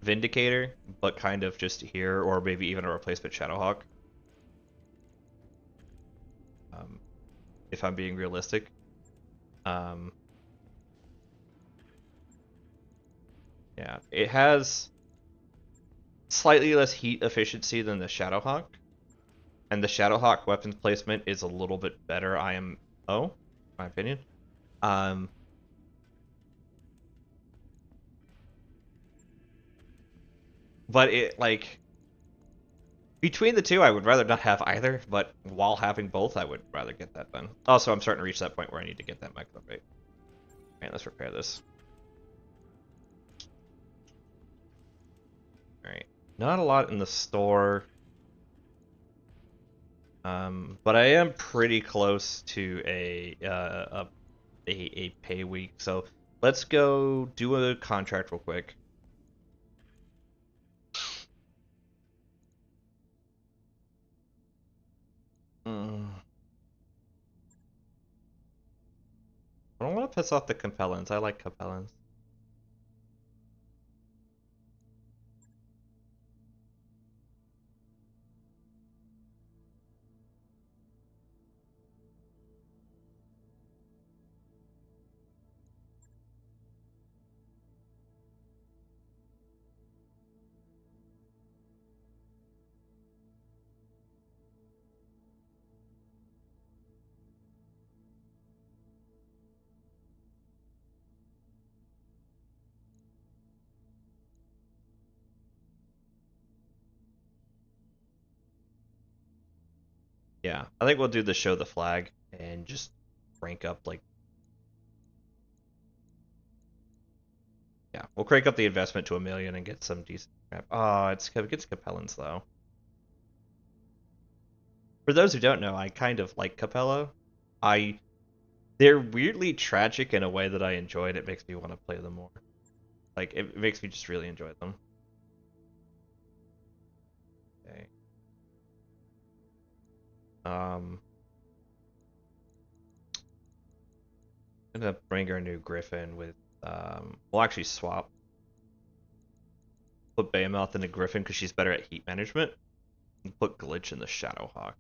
[SPEAKER 1] Vindicator, but kind of just here, or maybe even a replacement Shadowhawk. If I'm being realistic. Yeah, it has slightly less heat efficiency than the Shadowhawk, and the Shadowhawk weapons placement is a little bit better IMO, in my opinion. But it, like, between the two, I would rather not have either, but while having both, I would rather get that done. Also, I'm starting to reach that point where I need to get that mech upgrade. Okay, let's repair this. Alright. Not a lot in the store. But I am pretty close to a pay week, so let's go do a contract real quick. I don't want to piss off the Compellans. I like Compellans. Yeah, I think we'll do the show the flag and just rank up like. Yeah, we'll crank up the investment to 1 million and get some decent crap. Oh, it gets Capellans though. For those who don't know, I kind of like Capello. They're weirdly tragic in a way that I enjoy it. It makes me want to play them more. Like it makes me just really enjoy them. Okay. I'm gonna bring our new Griffin with we'll actually swap. Put Behemoth into Griffin because she's better at heat management. And put Glitch in the Shadowhawk.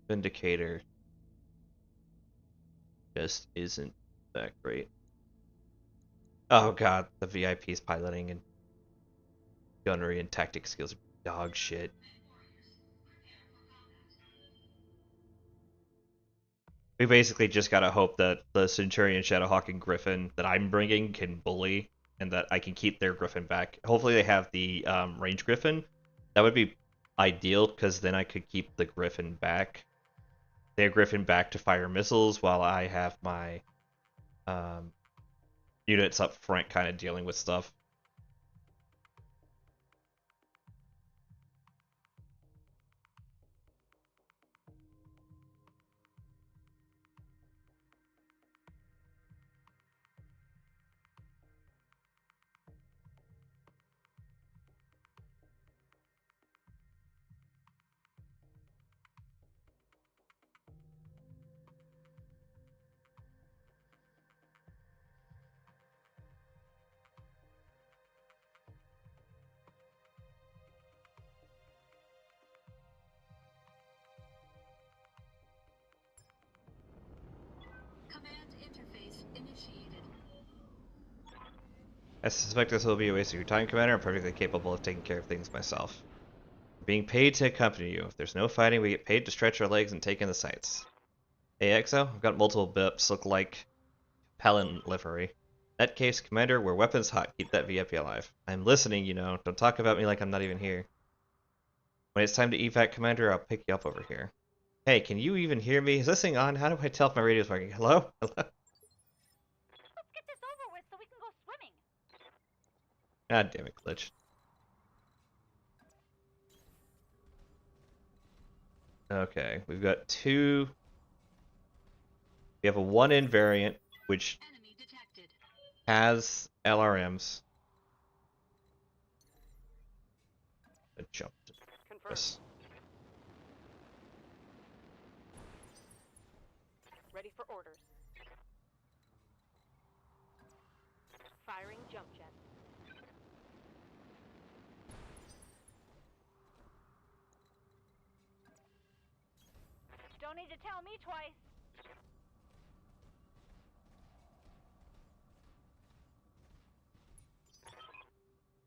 [SPEAKER 1] Vindicator just isn't that great. Oh god, the VIP's piloting and gunnery and tactic skills are dog shit. We basically just gotta hope that the Centurion, Shadowhawk, and Griffin that I'm bringing can bully, and that I can keep their Griffin back. Hopefully they have the range Griffin. That would be ideal, because then I could keep the Griffin back. Their Griffin back to fire missiles, while I have my units up front kind of dealing with stuff.
[SPEAKER 5] Command interface initiated.
[SPEAKER 1] I suspect this will be a waste of your time, Commander. I'm perfectly capable of taking care of things myself. We're being paid to accompany you. If there's no fighting, we get paid to stretch our legs and take in the sights. Hey, Exo, I've got multiple bips look like Palin livery. In that case, Commander, we're weapons hot. Keep that VIP alive. I'm listening, you know. Don't talk about me like I'm not even here. When it's time to evac, Commander, I'll pick you up over here. Hey, can you even hear me? Is this thing on? How do I tell if my radio's working? Hello? Hello?
[SPEAKER 4] Let's get this over with so we can go swimming.
[SPEAKER 1] God damn it, Glitch. Okay, we've got two. We have a 1-in variant, which
[SPEAKER 5] Enemy detected.
[SPEAKER 1] has LRMs. I jumped. This.
[SPEAKER 4] Ready for orders. Firing jump jet. Don't need to tell me twice.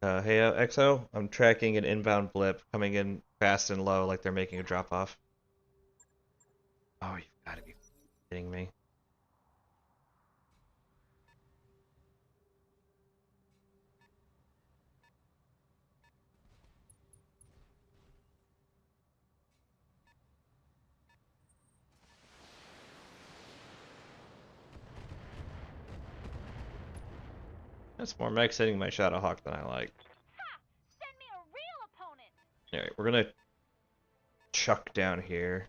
[SPEAKER 1] Hey, Exo, I'm tracking an inbound blip coming in fast and low like they're making a drop off. Oh, you've got to be kidding me. That's more mechs hitting my Shadowhawk than I like.
[SPEAKER 4] Ha! Send me a real opponent.
[SPEAKER 1] Alright, we're gonna chuck down here.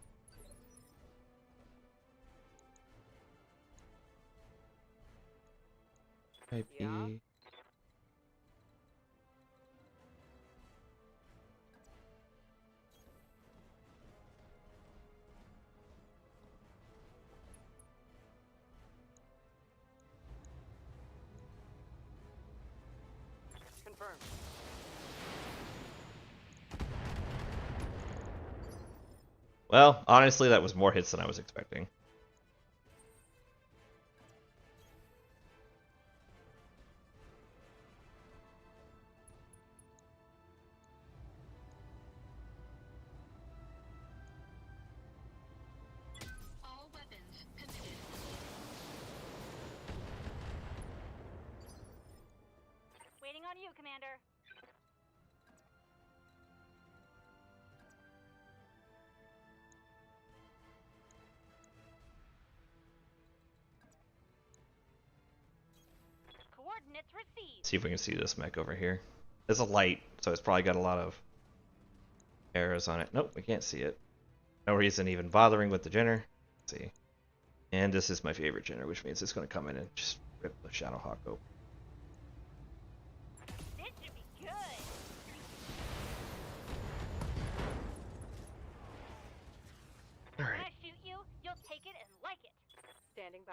[SPEAKER 1] Maybe.
[SPEAKER 8] Yeah. Confirmed.
[SPEAKER 1] Well, honestly, that was more hits than I was expecting.
[SPEAKER 5] All weapons committed.
[SPEAKER 4] Waiting on you, Commander. Coordinates received.
[SPEAKER 1] See if we can see this mech over here. There's a light, so it's probably got a lot of arrows on it. Nope, we can't see it. No reason even bothering with the Jenner. Let's see. And this is my favorite Jenner, which means it's going to come in and just rip the Shadowhawk open.
[SPEAKER 4] This should be good. When
[SPEAKER 1] Alright.
[SPEAKER 4] I shoot you, you'll take it and like it.
[SPEAKER 8] Standing by.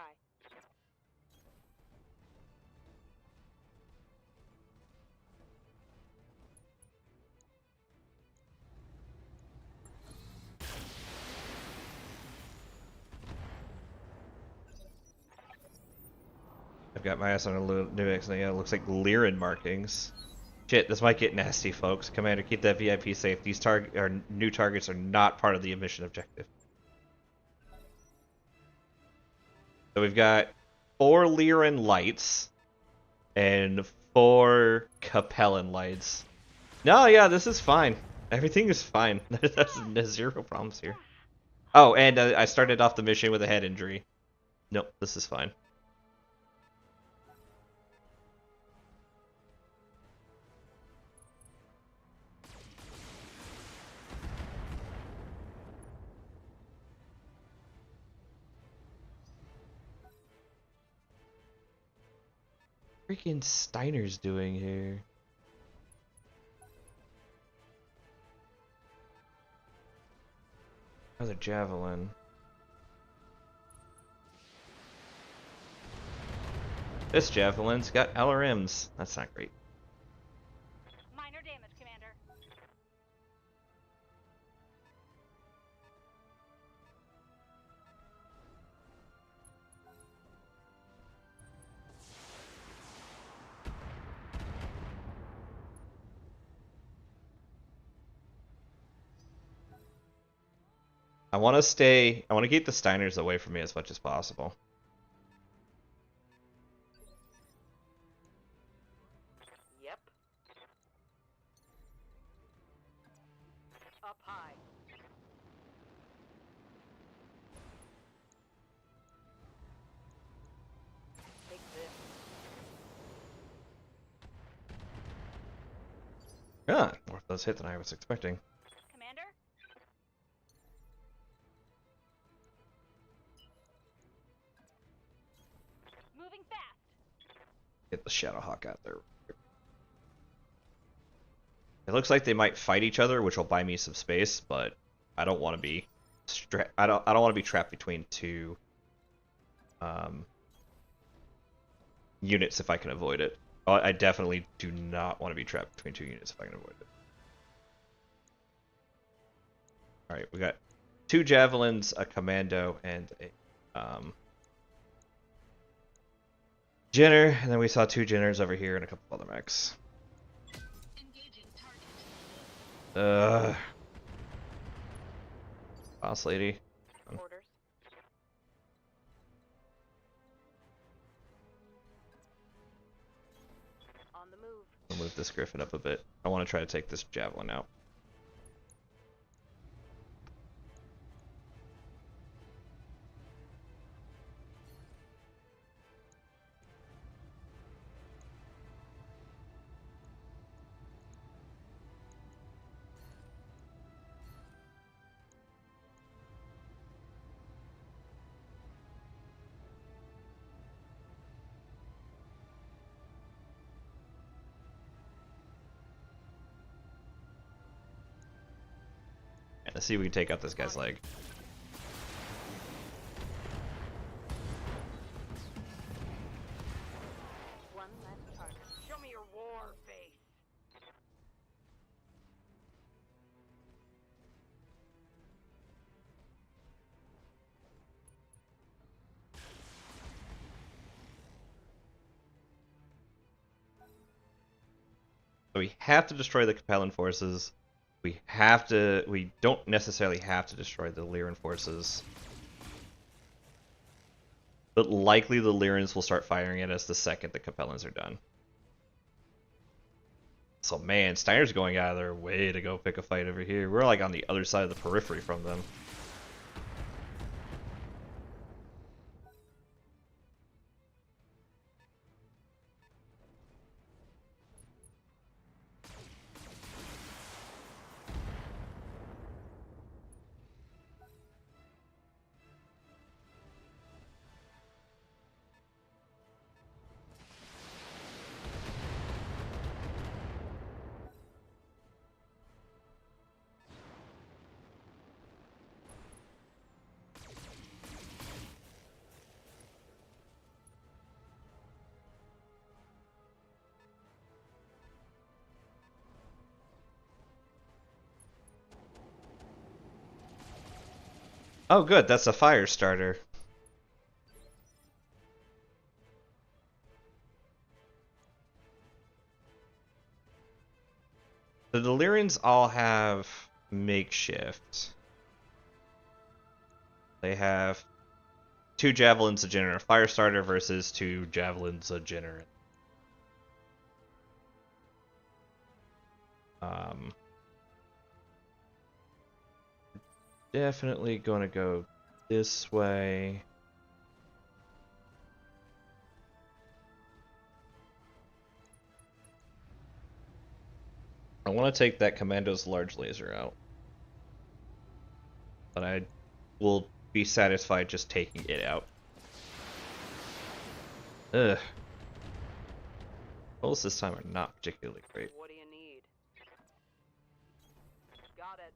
[SPEAKER 1] I've got my ass on a new X, and yeah, it looks like Lyran markings. Shit, this might get nasty, folks. Commander, keep that VIP safe. These new targets are not part of the mission objective. So we've got 4 Lyran lights and 4 Capellan lights. No, yeah, this is fine. Everything is fine. There's zero problems here. Oh, and I started off the mission with a head injury. Nope, this is fine. Freaking Steiner's doing here? Another javelin. This javelin's got LRMs. That's not great.
[SPEAKER 4] Minor damage, Commander.
[SPEAKER 1] I want to keep the Steiners away from me as much as possible.
[SPEAKER 8] Yep. Up high. Take this.
[SPEAKER 1] Ah, more of those hit than I was expecting.
[SPEAKER 4] Commander? Moving fast.
[SPEAKER 1] Get the Shadowhawk out there. It looks like they might fight each other, which will buy me some space, but I don't want to be I don't want to be trapped between two units if I can avoid it. I definitely do not want to be trapped between 2 units if I can avoid it. Alright, we got 2 javelins, a commando, and a Jenner, and then we saw 2 Jenners over here and a couple other mechs. Boss lady.
[SPEAKER 8] Orders. On the move.
[SPEAKER 1] I'll move this Griffin up a bit. I want to try to take this javelin out. Let's see if we can take out this guy's leg.
[SPEAKER 8] One last target. Show me your war face.
[SPEAKER 1] So we have to destroy the Capellan forces. We don't necessarily have to destroy the Lyran forces. But likely the Lyrans will start firing at us the second the Capellans are done. So man, Steiner's going out of their way to go pick a fight over here. We're like on the other side of the periphery from them. Oh, good. That's a fire starter. The Delirians all have makeshift. They have 2 javelins a generate fire starter versus 2 javelins a generate. Definitely gonna go this way. I want to take that Commando's large laser out, but I will be satisfied just taking it out. Ugh. Rolls this time are not particularly great.
[SPEAKER 8] What do you need? Got it.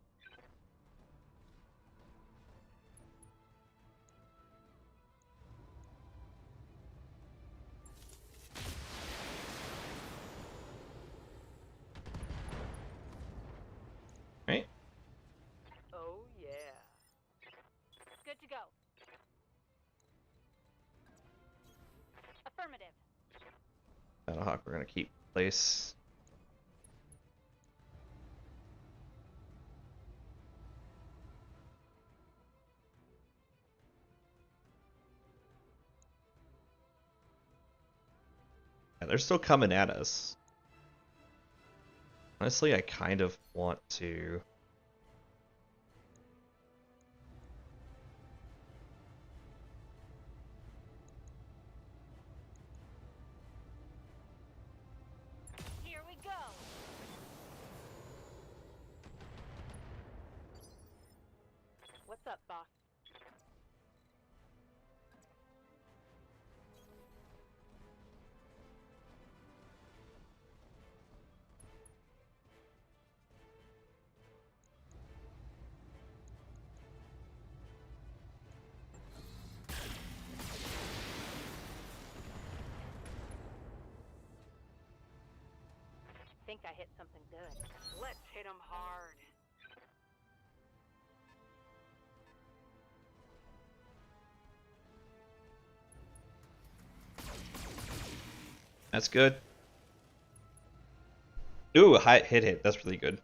[SPEAKER 1] Right?
[SPEAKER 8] Oh, yeah.
[SPEAKER 4] Good to go. Affirmative.
[SPEAKER 1] Battlehawk we're gonna keep in place. Yeah, they're still coming at us. Honestly, I kind of want to...
[SPEAKER 4] Here we go.
[SPEAKER 8] What's up, boss?
[SPEAKER 4] Think I hit something good.
[SPEAKER 8] Let's hit 'em hard.
[SPEAKER 1] That's good. Ooh, a high hit. That's really good.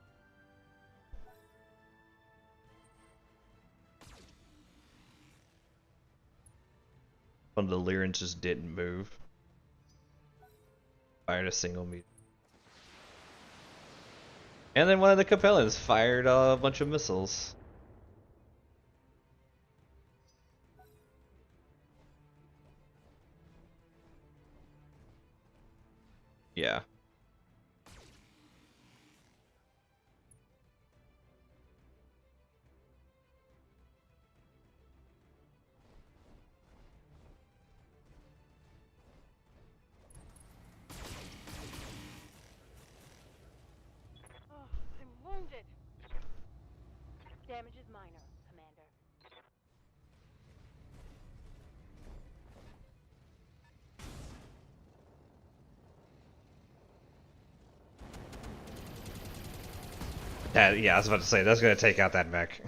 [SPEAKER 1] One of the Lyrans just didn't move. Fired a single meter. And then one of the Capellans fired a bunch of missiles. Yeah.
[SPEAKER 4] Oh, I'm wounded. Damage is minor, Commander.
[SPEAKER 1] Yeah, I was about to say, that's gonna take out that mech.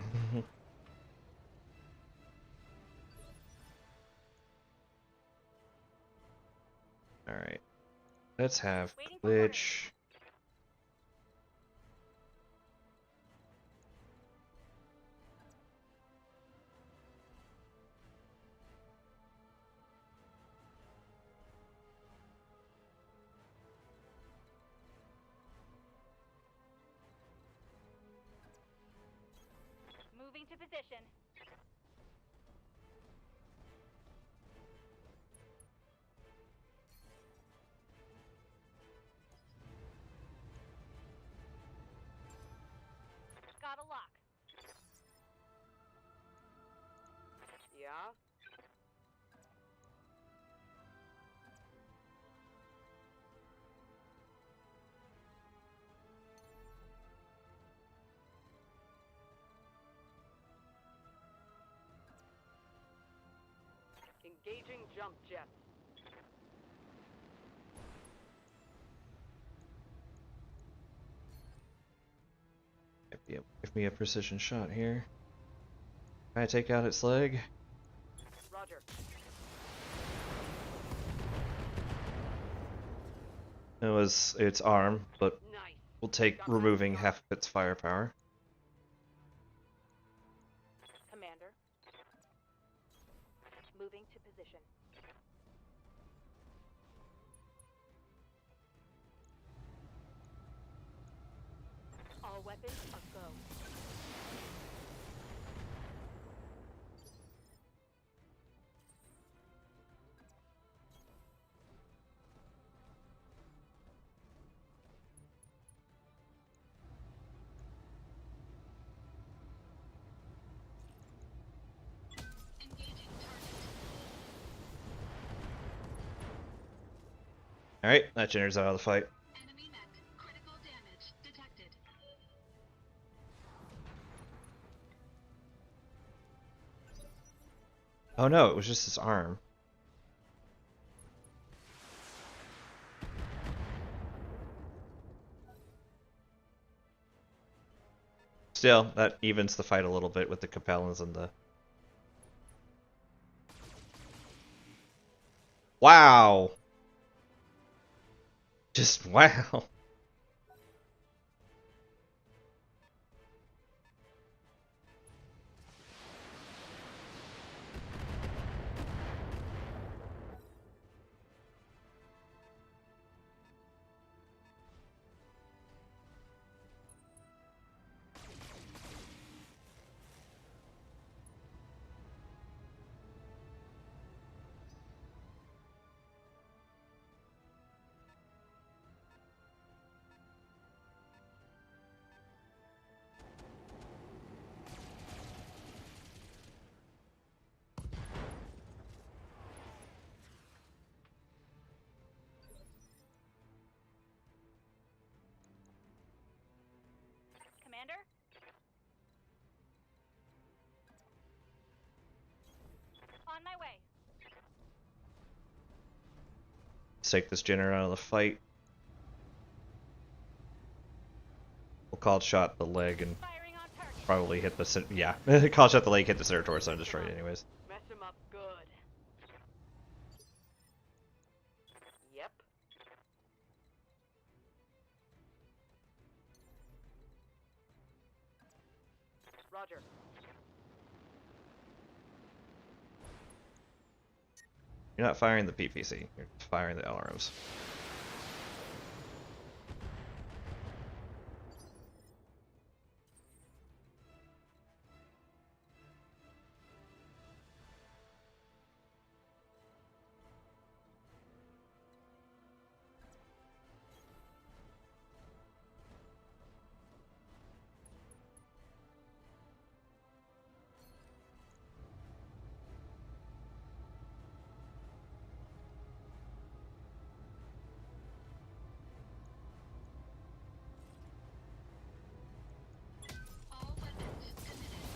[SPEAKER 1] Alright. Let's have
[SPEAKER 4] Waiting for
[SPEAKER 1] Glitch.
[SPEAKER 4] Moving to position. Got a lock.
[SPEAKER 8] Yeah? Engaging jump jets.
[SPEAKER 1] Give me a precision shot here. Can I take out its leg?
[SPEAKER 8] Roger.
[SPEAKER 1] It was its arm, but
[SPEAKER 8] Nice.
[SPEAKER 1] we'll take removing half of its firepower.
[SPEAKER 4] Commander. Moving to position. All weapons a go.
[SPEAKER 1] Alright, that generator's out of the fight.
[SPEAKER 5] Enemy mech. Critical damage detected.
[SPEAKER 1] Oh no, it was just his arm. Still, that evens the fight a little bit with the Capellans and the... Wow! Just wow!
[SPEAKER 4] Commander? On my way.
[SPEAKER 1] Let's take this generator out of the fight. We'll call shot the leg and
[SPEAKER 4] Firing on target.
[SPEAKER 1] probably hit the... Yeah, call shot the leg, hit the center torso and destroy it anyways.
[SPEAKER 8] Mess him up good. Yep. Roger.
[SPEAKER 1] You're not firing the PPC, you're firing the LRMs.
[SPEAKER 5] All weapons committed.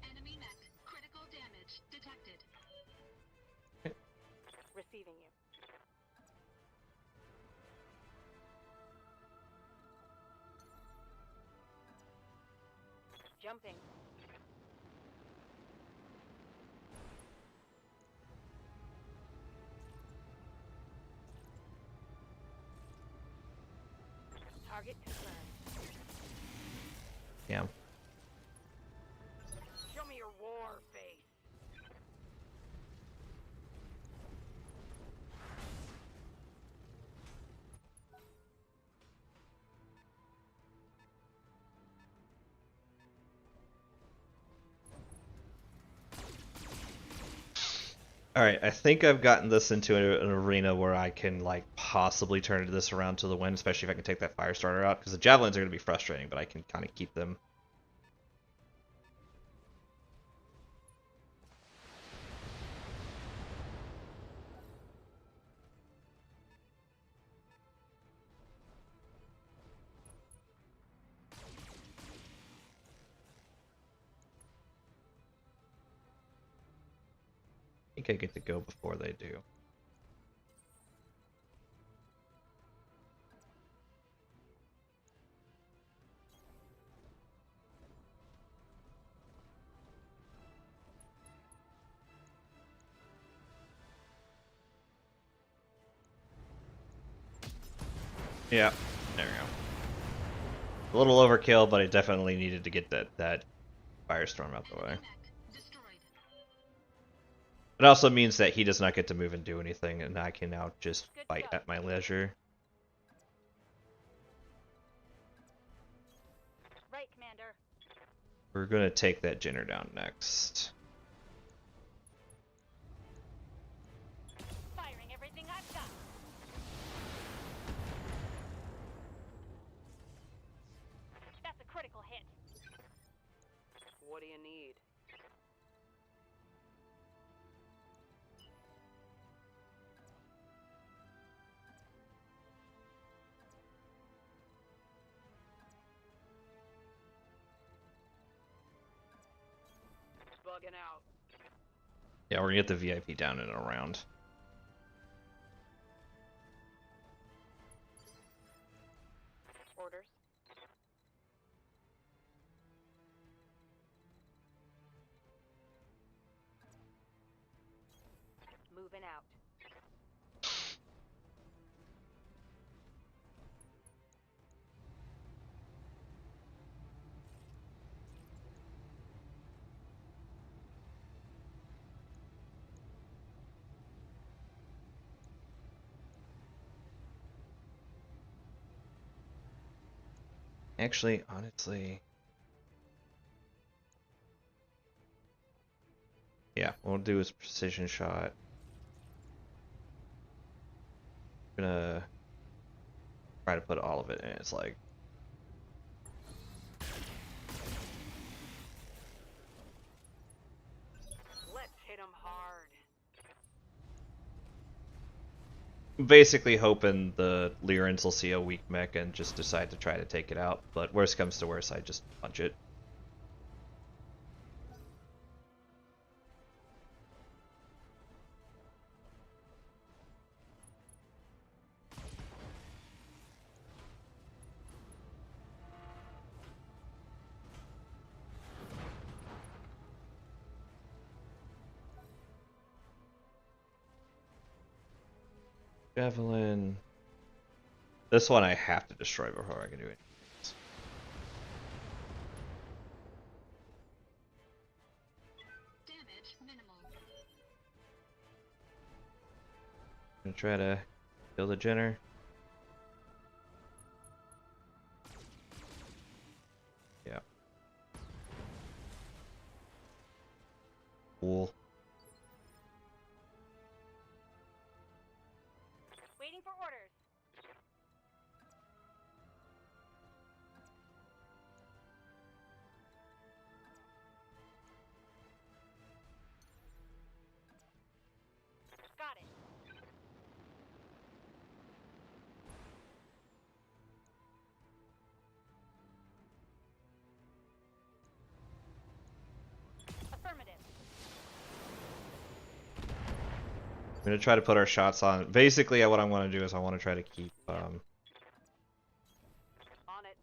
[SPEAKER 5] Enemy mech. Critical damage detected.
[SPEAKER 4] Receiving you. Jumping. Target confirmed.
[SPEAKER 1] Yeah.
[SPEAKER 8] Show me your war face.
[SPEAKER 1] Alright, I think I've gotten this into an arena where I can, like, possibly turn this around to the win, especially if I can take that fire starter out, because the javelins are going to be frustrating, but I can kind of keep them. I think I get to go before they do. Yeah, there we go. A little overkill, but I definitely needed to get that firestorm out the way. It also means that he does not get to move and do anything, and I can now just fight at my leisure.
[SPEAKER 4] Right, Commander.
[SPEAKER 1] We're gonna take that Jinner down next.
[SPEAKER 4] Firing everything I've got. That's a critical hit.
[SPEAKER 8] What do you need? Bugging out.
[SPEAKER 1] Yeah, we're gonna get the VIP down in a round.
[SPEAKER 8] Orders. Moving out.
[SPEAKER 1] Actually, honestly... Yeah, what we'll do is precision shot. I'm gonna try to put all of it in its like.
[SPEAKER 8] Let's hit 'em hard.
[SPEAKER 1] Basically hoping the Lyrans will see a weak mech and just decide to try to take it out, but worst comes to worst, I just punch it. Javelin. This one I have to destroy before I can do it.
[SPEAKER 5] Damage minimal.
[SPEAKER 1] I'm gonna try to kill the Jinner. Yeah. Cool.
[SPEAKER 4] Waiting for orders. Got it. Affirmative.
[SPEAKER 1] I'm gonna try to put our shots on. Basically, what I want to do is I want to try to keep
[SPEAKER 8] On it.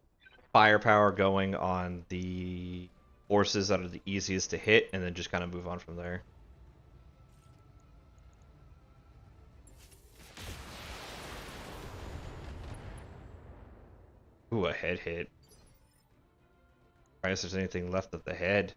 [SPEAKER 1] firepower going on the forces that are the easiest to hit, and then just kind of move on from there. Ooh, a head hit. Surprised there's anything left of the head.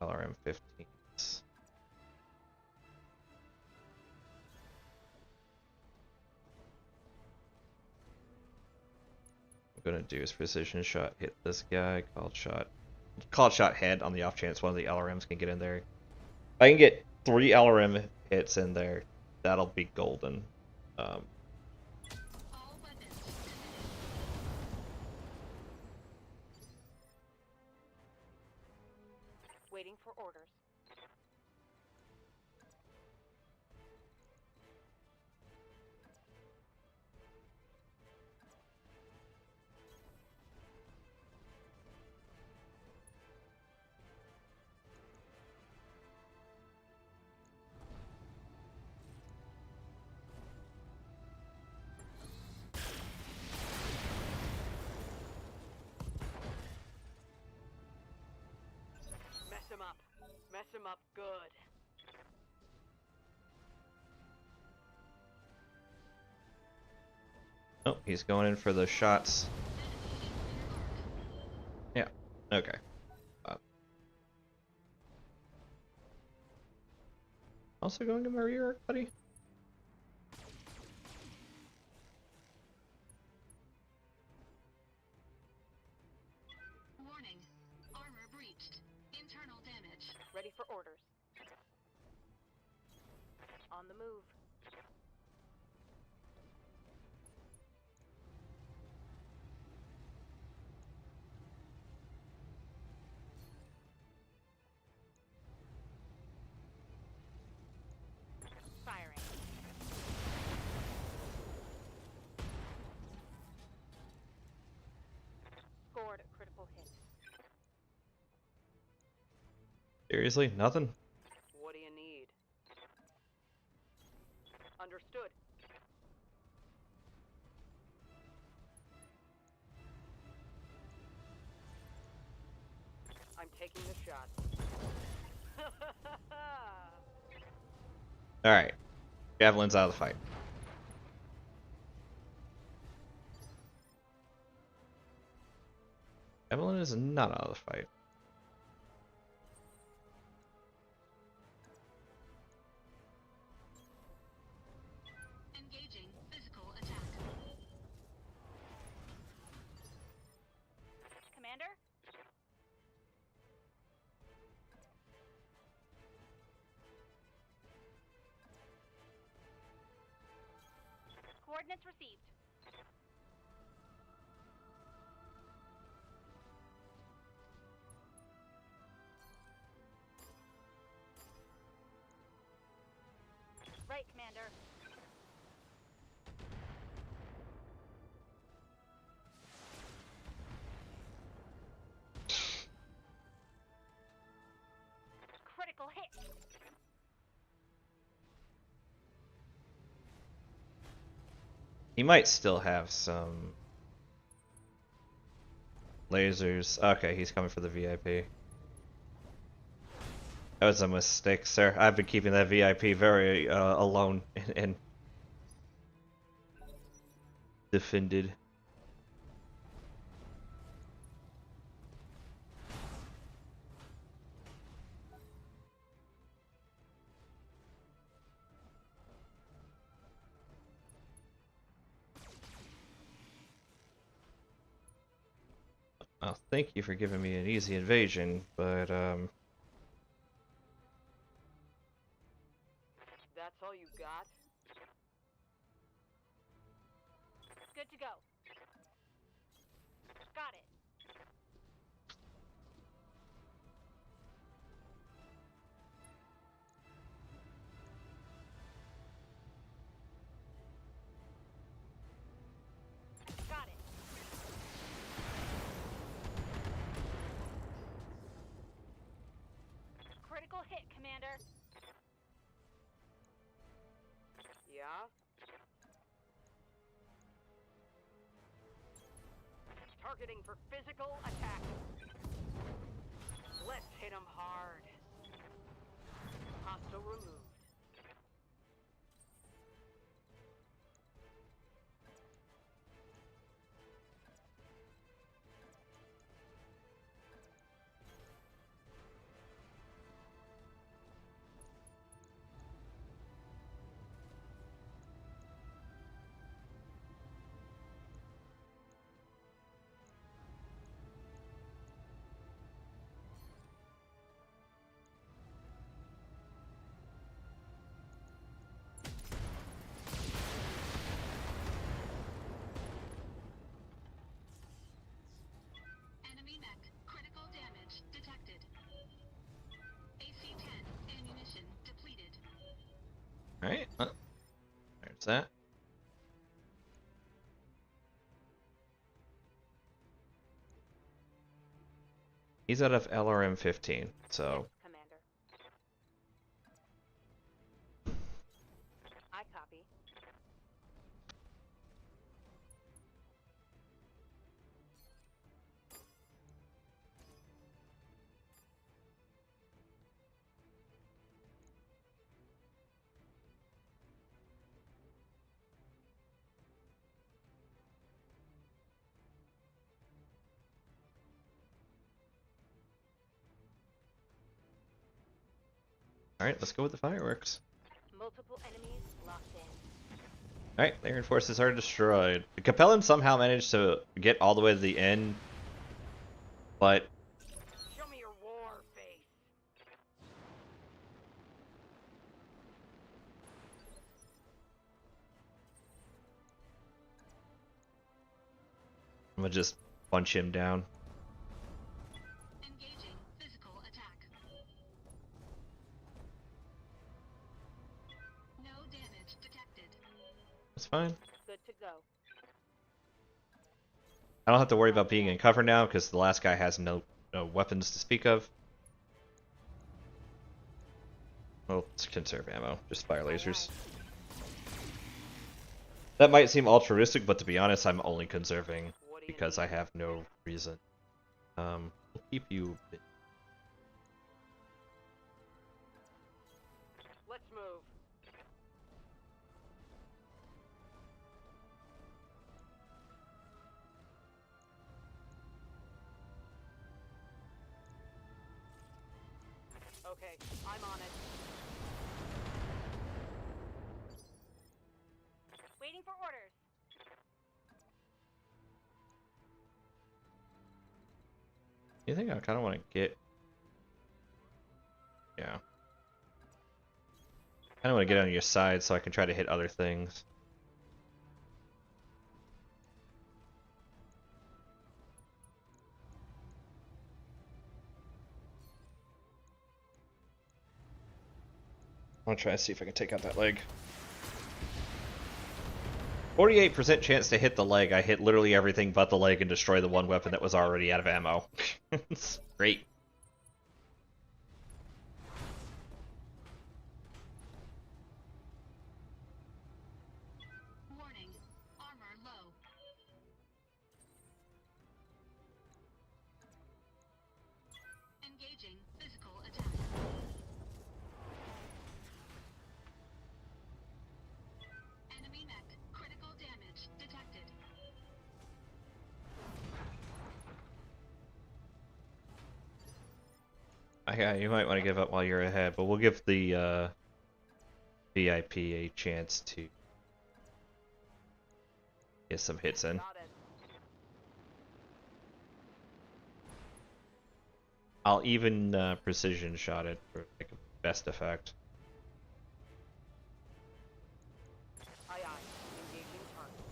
[SPEAKER 1] LRM 15s. What I'm gonna do is precision shot, hit this guy, called shot head on the off chance one of the LRMs can get in there. If I can get 3 LRM hits in there, that'll be golden.
[SPEAKER 5] All weapons terminated.
[SPEAKER 8] Waiting for orders. Mess him up good.
[SPEAKER 1] Oh, he's going in for the shots. Yeah. Okay. Also going to my rear arc, buddy?
[SPEAKER 5] Warning. Armor breached. Internal damage.
[SPEAKER 8] Ready for orders. On the move. Firing. Scored a critical hit.
[SPEAKER 1] Seriously? Nothing?
[SPEAKER 8] What do you need? Understood. I'm taking the shot.
[SPEAKER 1] Alright. Javelin's out of the fight. Javelin is not out of the fight.
[SPEAKER 5] Engaging physical attack.
[SPEAKER 4] Commander? Coordinates received. Right, Commander. Critical hit.
[SPEAKER 1] He might still have some lasers. Okay, he's coming for the VIP. That was a mistake, sir. I've been keeping that VIP very alone and defended. Oh, thank you for giving me an easy invasion, but
[SPEAKER 8] That's all you got?
[SPEAKER 4] Good to go. Got it. Got it. Critical hit, Commander.
[SPEAKER 8] Yeah? Targeting for physical attack. Let's hit him hard. Hostile removed.
[SPEAKER 5] Enemy mech. Critical damage detected. AC-10 ammunition depleted.
[SPEAKER 1] alright. There's that. He's out of LRM 15, so
[SPEAKER 8] Commander. I copy.
[SPEAKER 1] Alright, let's go with the fireworks.
[SPEAKER 4] Multiple enemies locked in.
[SPEAKER 1] Alright, Iron forces are destroyed. The Capellan somehow managed to get all the way to the end, but
[SPEAKER 4] Show me your war face.
[SPEAKER 1] I'm gonna just punch him down.
[SPEAKER 5] Engaging physical attack. No damage detected.
[SPEAKER 1] That's fine.
[SPEAKER 4] Good to go.
[SPEAKER 1] I don't have to worry about being in cover now because the last guy has no weapons to speak of. Well, let's conserve ammo. Just fire lasers. That might seem altruistic, but to be honest, I'm only conserving because I have no reason. We'll keep you.
[SPEAKER 4] Let's move. Okay, I'm on it. Waiting for orders.
[SPEAKER 1] You think I kind of want to get? Yeah. I kind of want to get on your side so I can try to hit other things. I want to try to see if I can take out that leg. 48% chance to hit the leg. I hit literally everything but the leg and destroy the one weapon that was already out of ammo. It's great.
[SPEAKER 5] Warning. Armor low. Engaging physical attack. Enemy mech. Critical damage detected.
[SPEAKER 1] Yeah, you might want to give up while you're ahead, but we'll give the VIP a chance to get some hits in.
[SPEAKER 4] Got it.
[SPEAKER 1] I'll even precision shot it for like best effect.
[SPEAKER 4] Aye, aye. Engaging target.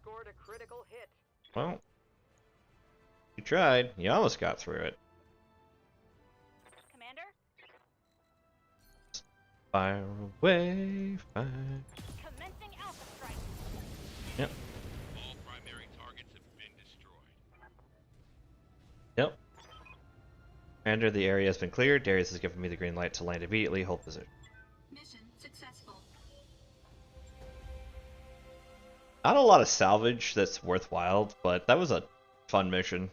[SPEAKER 4] Scored a critical hit.
[SPEAKER 1] Well, you tried. You almost got through it.
[SPEAKER 4] Commander?
[SPEAKER 1] Fire away, fire.
[SPEAKER 4] Commencing Alpha Strike.
[SPEAKER 1] Yep.
[SPEAKER 3] All primary targets have been destroyed.
[SPEAKER 1] Yep. Commander, the area has been cleared. Darius has given me the green light to land immediately. Hold position.
[SPEAKER 5] Mission successful.
[SPEAKER 1] Not a lot of salvage that's worthwhile, but that was a fun mission.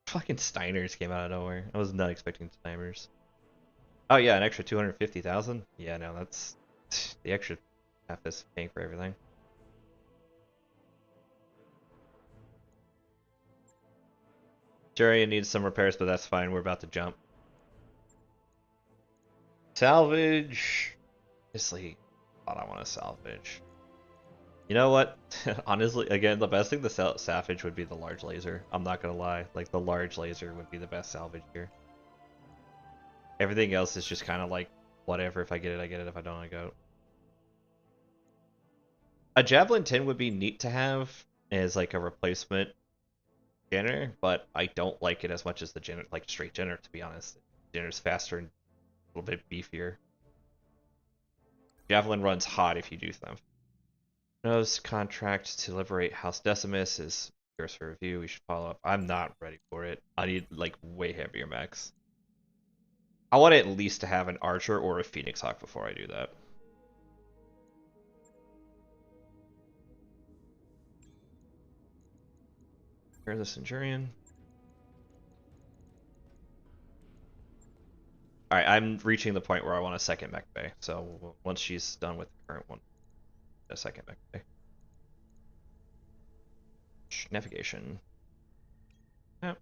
[SPEAKER 1] Fucking Steiners came out of nowhere. I was not expecting Steiners. Oh yeah, an extra 250,000? Yeah, no, that's the extra half is paying for everything. Jurian needs some repairs, but that's fine. We're about to jump. Salvage. Honestly, thought I want to salvage. You know what? Honestly, again, the best thing to salvage would be the large laser. I'm not gonna lie. Like, the large laser would be the best salvage here. Everything else is just kind of like, whatever. If I get it, I get it. If I don't, I go. A Javelin 10 would be neat to have as like a replacement Jenner, but I don't like it as much as the Jenner, like straight Jenner, to be honest. Jenner's faster and a little bit beefier. Javelin runs hot if you do them. No's contract to liberate House Decimus is yours for review. We should follow up. I'm not ready for it. I need like way heavier mechs. I want at least to have an Archer or a Phoenix Hawk before I do that. Here's the Centurion. Alright, I'm reaching the point where I want a second mech bay. So once she's done with the current one, a second mech bay. Navigation. Yep.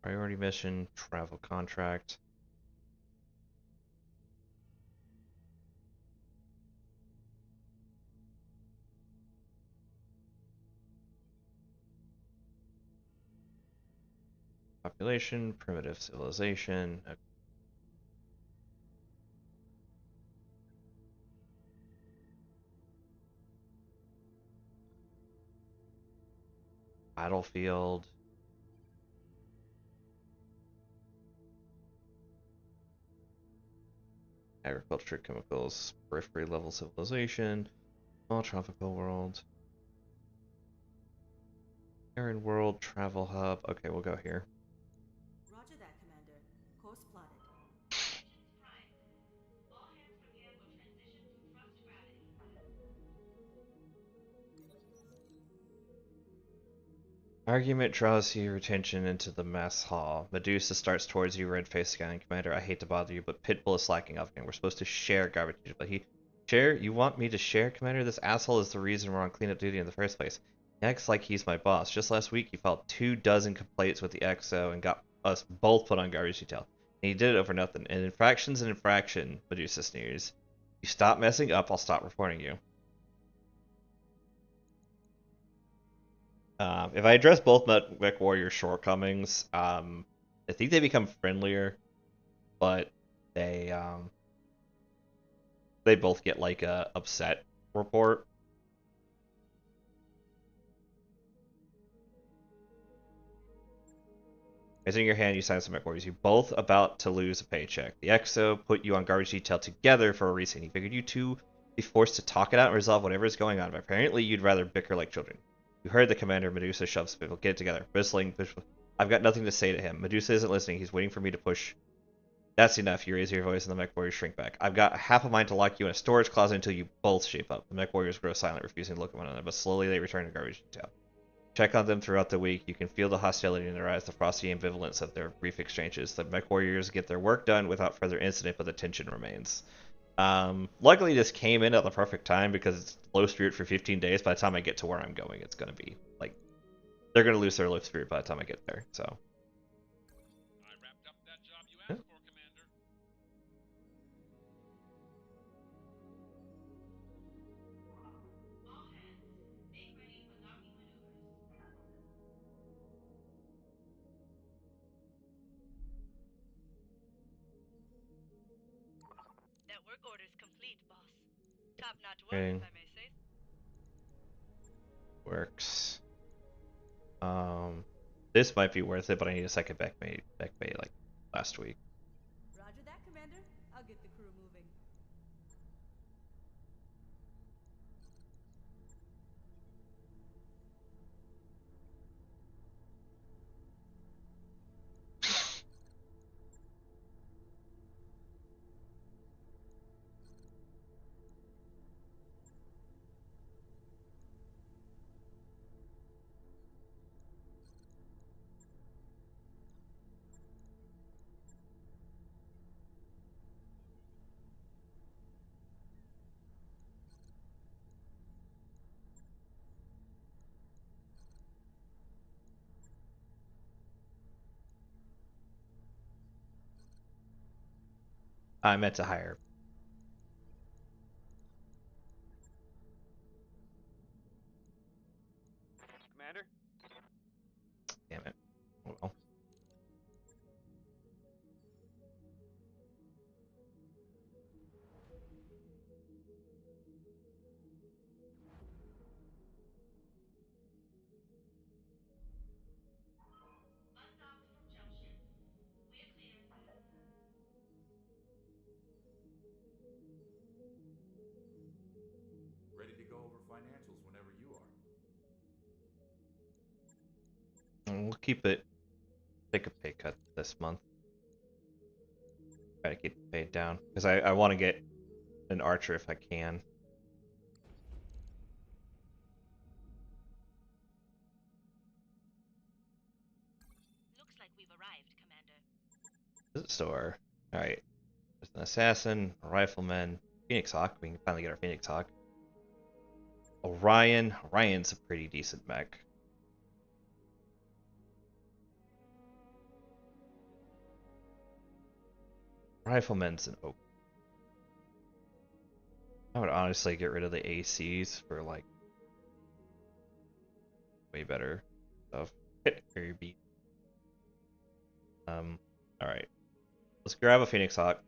[SPEAKER 1] Priority mission, travel contract. Population, primitive civilization. Okay. Battlefield. Agriculture, chemicals, periphery level civilization, small tropical world, Aaron world, travel hub. Okay, we'll go here.
[SPEAKER 5] Roger that, Commander. Course plotted.
[SPEAKER 6] Engines primed. All hands prepare for transition to thrust gravity.
[SPEAKER 1] Argument draws your attention into the mess hall. Medusa starts towards you, red face scanning. Commander, I hate to bother you, but Pitbull is slacking off again. We're supposed to share garbage. But share? You want me to share, Commander? This asshole is the reason we're on cleanup duty in the first place. He acts like he's my boss. Just last week, he filed 24 complaints with the XO and got us both put on garbage detail. And he did it over nothing. An infraction's an infraction, Medusa sneers. You stop messing up, I'll stop reporting you. If I address both Mech Warrior's shortcomings, I think they become friendlier, but they both get like a upset report. Raising your hand, you sign some Mech Warriors. You're both about to lose a paycheck. The XO put you on garbage detail together for a reason. He figured you two be forced to talk it out and resolve whatever is going on, but apparently you'd rather bicker like children. You heard the commander. Medusa shoves people. Get it together. Bristling. I've got nothing to say to him. Medusa isn't listening. He's waiting for me to push. That's enough. You raise your voice and the Mech Warriors shrink back. I've got half a mind to lock you in a storage closet until you both shape up. The Mech Warriors grow silent, refusing to look at one another, but slowly they return to garbage detail. Check on them throughout the week. You can feel the hostility in their eyes, the frosty ambivalence of their brief exchanges. The Mech Warriors get their work done without further incident, but the tension remains. Luckily, this came in at the perfect time because it's low spirit for 15 days. By the time I get to where I'm going, it's going to be like they're going to lose their low spirit by the time I get there. So.
[SPEAKER 6] I wrapped up that job you asked for, Commander.
[SPEAKER 5] All hands, make ready for docking maneuvers.
[SPEAKER 9] That work order is complete, boss. Top-notch work,
[SPEAKER 1] Okay.
[SPEAKER 9] if I may say.
[SPEAKER 1] Works. This might be worth it, but I need a second back bay like last week.
[SPEAKER 5] Roger that, Commander. I'll get the crew moving.
[SPEAKER 1] I meant to hire.
[SPEAKER 6] Commander?
[SPEAKER 1] Damn it. Oh well.
[SPEAKER 5] Undocked from jump ship. We're clear.
[SPEAKER 2] Ready to go over financials whenever you are.
[SPEAKER 1] And we'll keep it. Take a pay cut this month. Try to keep it paid down because I want to get an archer if I can.
[SPEAKER 9] Looks like we've arrived, Commander.
[SPEAKER 1] Visit store. Alright. There's an assassin, a rifleman, Phoenix Hawk. We can finally get our Phoenix Hawk. Orion. Orion's a pretty decent mech. Riflemen's an oak. I would honestly get rid of the ACs for like way better stuff. Very beat. Alright. Let's grab a Phoenix Hawk.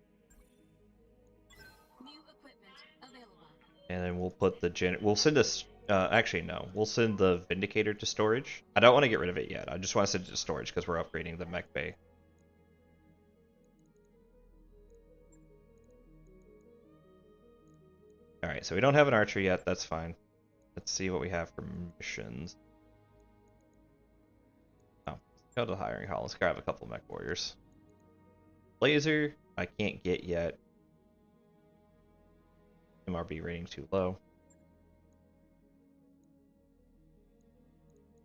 [SPEAKER 5] New equipment available.
[SPEAKER 1] And then we'll put the we'll send us actually no. We'll send the Vindicator to storage. I don't want to get rid of it yet. I just want to send it to storage because we're upgrading the mech bay. Alright, so we don't have an archer yet, that's fine. Let's see what we have for missions. Oh, go to the hiring hall. Let's grab a couple mech warriors. Laser, I can't get yet. MRB rating too low.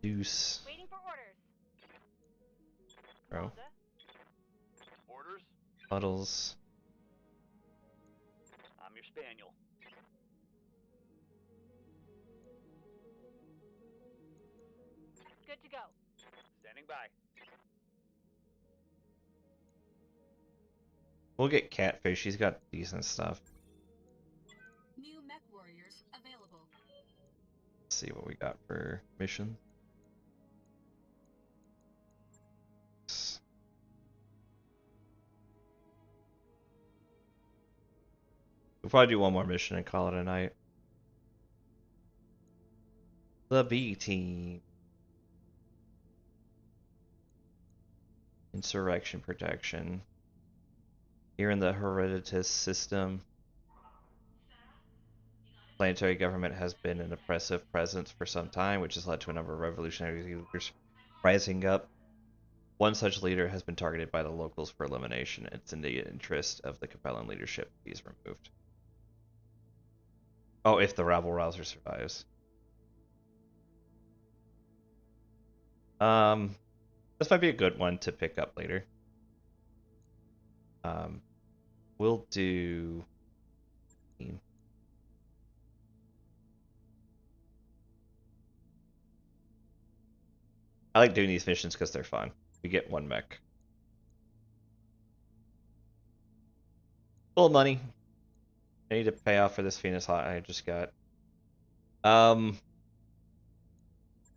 [SPEAKER 1] Deuce.
[SPEAKER 4] Waiting for orders.
[SPEAKER 1] Bro.
[SPEAKER 4] Commander.
[SPEAKER 6] Orders?
[SPEAKER 1] Puddles.
[SPEAKER 6] I'm your spaniel.
[SPEAKER 4] Good to go.
[SPEAKER 6] Standing by.
[SPEAKER 1] We'll get Catfish. He's got decent stuff.
[SPEAKER 5] New mech warriors available.
[SPEAKER 1] Let's see what we got for mission. We'll probably do one more mission and call it a night. The B team. Insurrection protection. Here in the Hereditas system, planetary government has been an oppressive presence for some time, which has led to a number of revolutionary leaders rising up. One such leader has been targeted by the locals for elimination. It's in the interest of the Capellan leadership he is removed. Oh, if the rabble rouser survives. This might be a good one to pick up later. We'll do. I like doing these missions because they're fun. We get one mech. Full money. I need to pay off for this Phoenix Hawk I just got.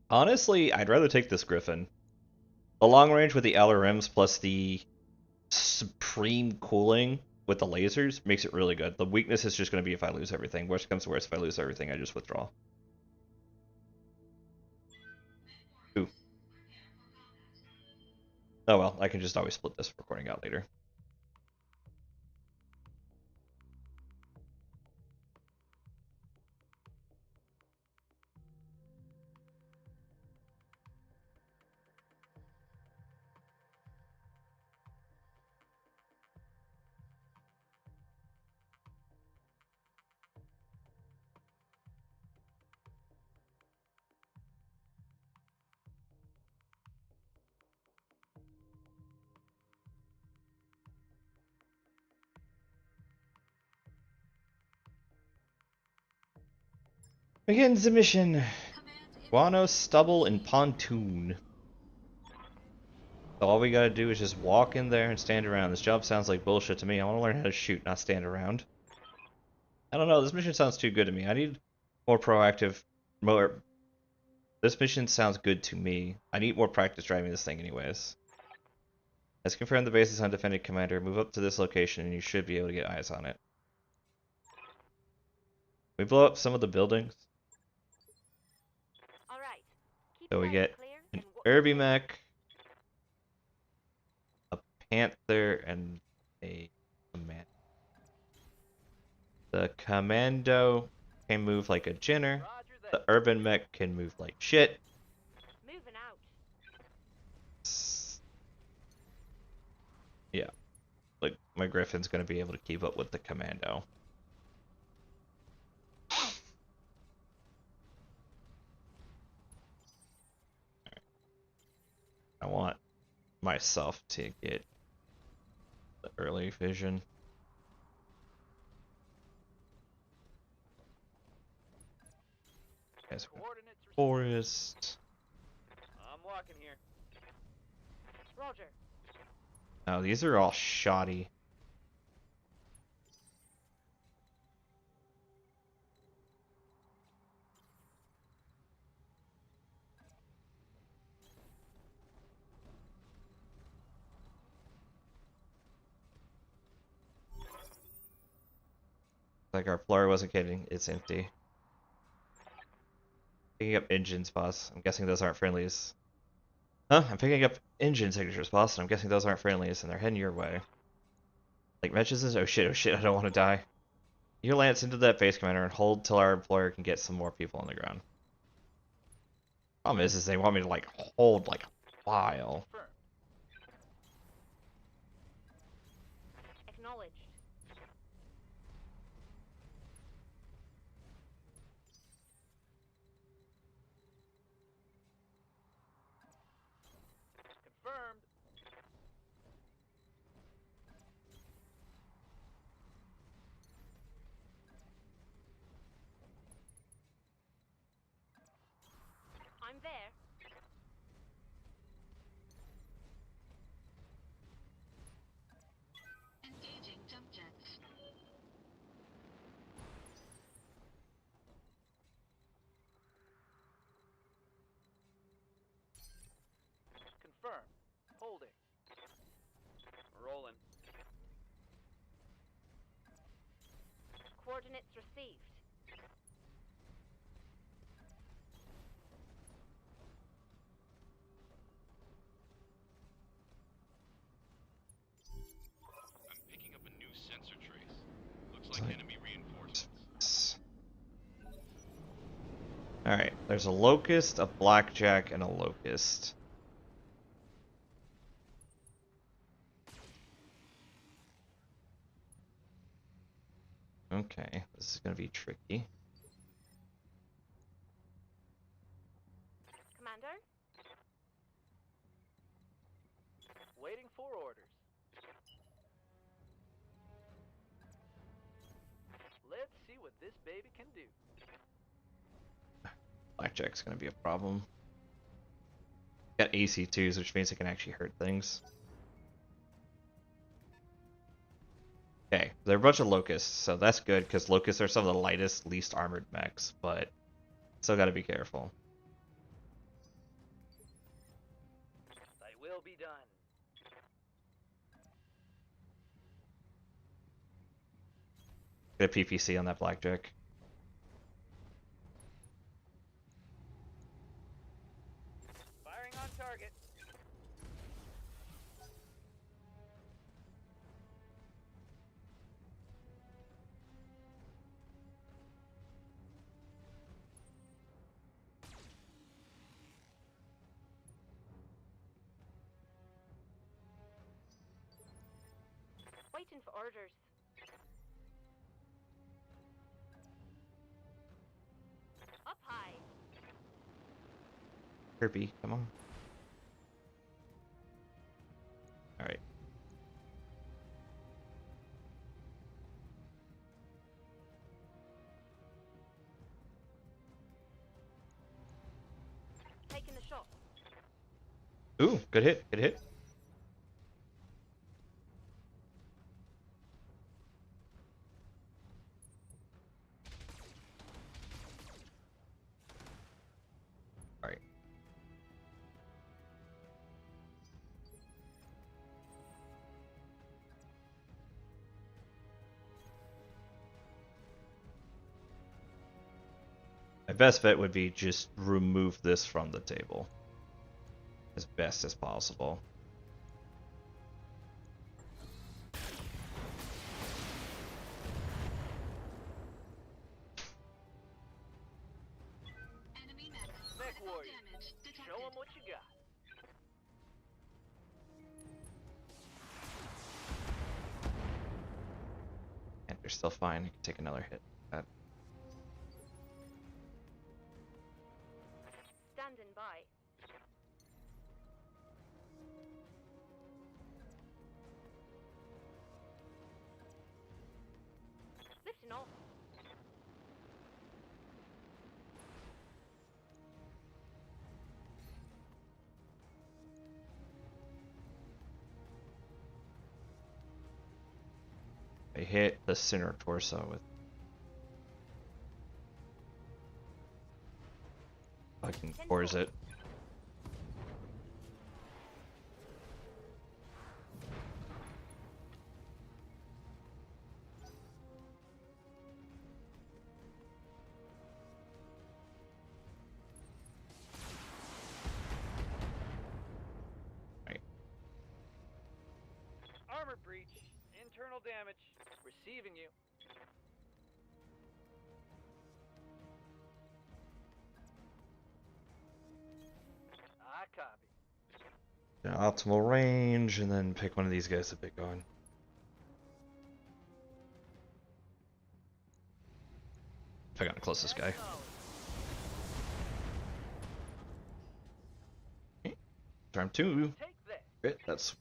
[SPEAKER 1] Honestly, I'd rather take this Griffin. The long range with the LRMs plus the supreme cooling with the lasers makes it really good. The weakness is just going to be if I lose everything. Worst comes to worst, if I lose everything, I just withdraw. Ooh. Oh well, I can just always split this recording out later. Begins the mission. Guano, stubble, and pontoon. So all we gotta do is just walk in there and stand around. This job sounds like bullshit to me. I want to learn how to shoot, not stand around. I don't know. This mission sounds too good to me. I need more proactive. This mission sounds good to me. I need more practice driving this thing anyways. As confirmed, the base is undefended, Commander. Move up to this location and you should be able to get eyes on it. We blow up some of the buildings.
[SPEAKER 4] All right. Keep
[SPEAKER 1] So
[SPEAKER 4] your
[SPEAKER 1] we
[SPEAKER 4] eyes
[SPEAKER 1] get
[SPEAKER 4] clear
[SPEAKER 1] an
[SPEAKER 4] and
[SPEAKER 1] Irby mech, a Panther, and a Commando. The Commando can move like a Jinner.
[SPEAKER 6] Roger that.
[SPEAKER 1] The Urban mech can move like shit.
[SPEAKER 4] moving out.
[SPEAKER 1] Yeah. Like, my Griffin's gonna be able to keep up with the Commando. I want myself to get the early vision. Guys,
[SPEAKER 6] Coordinates received.
[SPEAKER 1] forest.
[SPEAKER 6] I'm walking here.
[SPEAKER 4] Roger.
[SPEAKER 1] Oh, these are all shoddy. Like our floor wasn't kidding. It's empty. Picking up engines, boss. I'm guessing those aren't friendlies. Huh? I'm picking up engine signatures, boss, and I'm guessing those aren't friendlies, and they're heading your way. Like matches? Oh shit, I don't want to die. You lance into that base, Commander, and hold till our employer can get some more people on the ground. Problem is they want me to, like, hold, like, a while.
[SPEAKER 4] Acknowledged.
[SPEAKER 6] Confirmed.
[SPEAKER 4] I'm there.
[SPEAKER 5] Engaging jump jets.
[SPEAKER 6] Confirmed. Holding. Rolling.
[SPEAKER 4] Coordinates received.
[SPEAKER 3] I'm picking up a new sensor trace. Looks like enemy reinforcements.
[SPEAKER 1] Alright, there's a locust, a blackjack, and a locust. Okay, this is gonna be tricky.
[SPEAKER 4] Commander?
[SPEAKER 6] Waiting for orders. Let's see what this baby can do.
[SPEAKER 1] Blackjack's gonna be a problem. Got AC2s, which means it can actually hurt things. Okay, there are a bunch of locusts, so that's good, because locusts are some of the lightest, least armored mechs, but still gotta be careful.
[SPEAKER 6] They will be done.
[SPEAKER 1] Get a PPC on that blackjack.
[SPEAKER 6] Firing on target.
[SPEAKER 4] Waiting for orders. Up high.
[SPEAKER 1] Kirby, come on. Alright.
[SPEAKER 4] Taking the shot.
[SPEAKER 1] Ooh, good hit, good hit. Alright. My best bet would be just remove this from the table as best as possible.
[SPEAKER 5] Enemy mech.
[SPEAKER 6] Mech
[SPEAKER 5] Critical
[SPEAKER 6] warrior.
[SPEAKER 5] damage detected.
[SPEAKER 6] Show 'em what you got.
[SPEAKER 1] And they're still fine. You can take another hit.
[SPEAKER 4] Standing by. Lifting off.
[SPEAKER 1] I hit the center torso with fucking cores it.
[SPEAKER 6] breach. Internal damage. Receiving you. I copy.
[SPEAKER 1] Optimal range, and then pick one of these guys to pick on. If I got the closest guy. Okay. Turn 2.
[SPEAKER 6] Take that.
[SPEAKER 1] Great, that's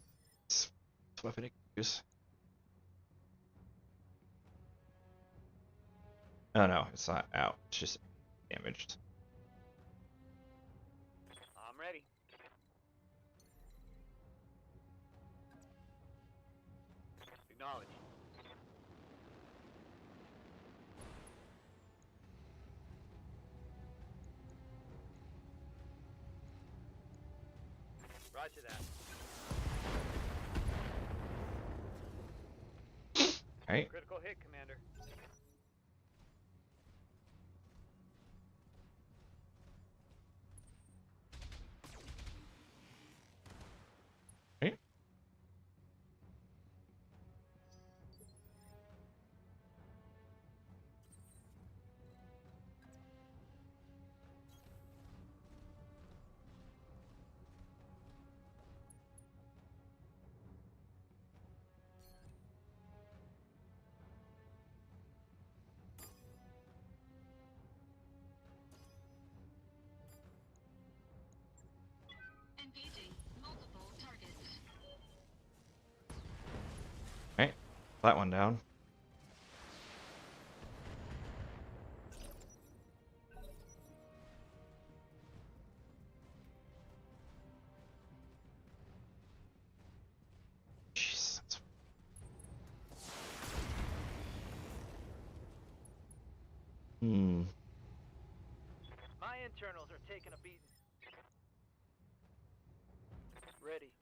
[SPEAKER 1] weapon I can use. Oh no, it's not out. It's just damaged.
[SPEAKER 6] I'm ready. Acknowledge. Roger that.
[SPEAKER 1] Alright.
[SPEAKER 6] Critical hit, Commander.
[SPEAKER 1] Okay.
[SPEAKER 5] Engaging multiple targets.
[SPEAKER 1] Alright. That one down. Jeez, that's...
[SPEAKER 6] My internals are taking a beating. Ready.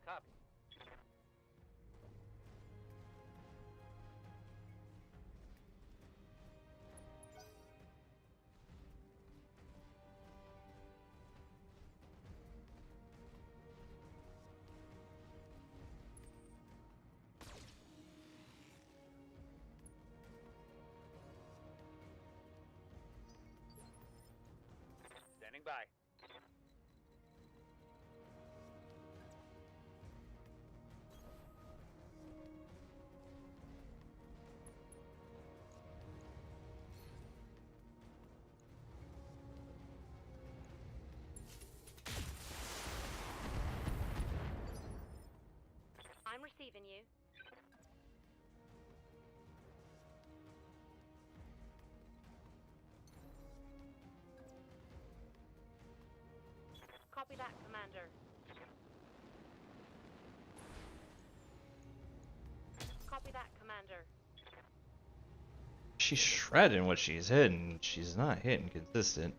[SPEAKER 6] Copy. Standing by.
[SPEAKER 4] I'm receiving you. Copy that, Commander. Copy that, Commander.
[SPEAKER 1] She's shredding what she's hitting. She's not hitting consistent.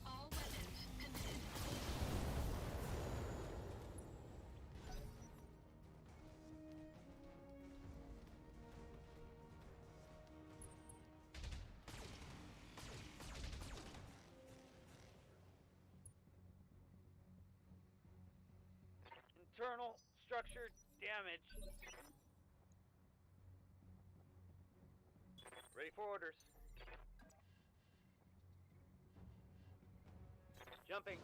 [SPEAKER 5] All weapons committed.
[SPEAKER 6] Internal structure damage. Ready for orders. Jumping.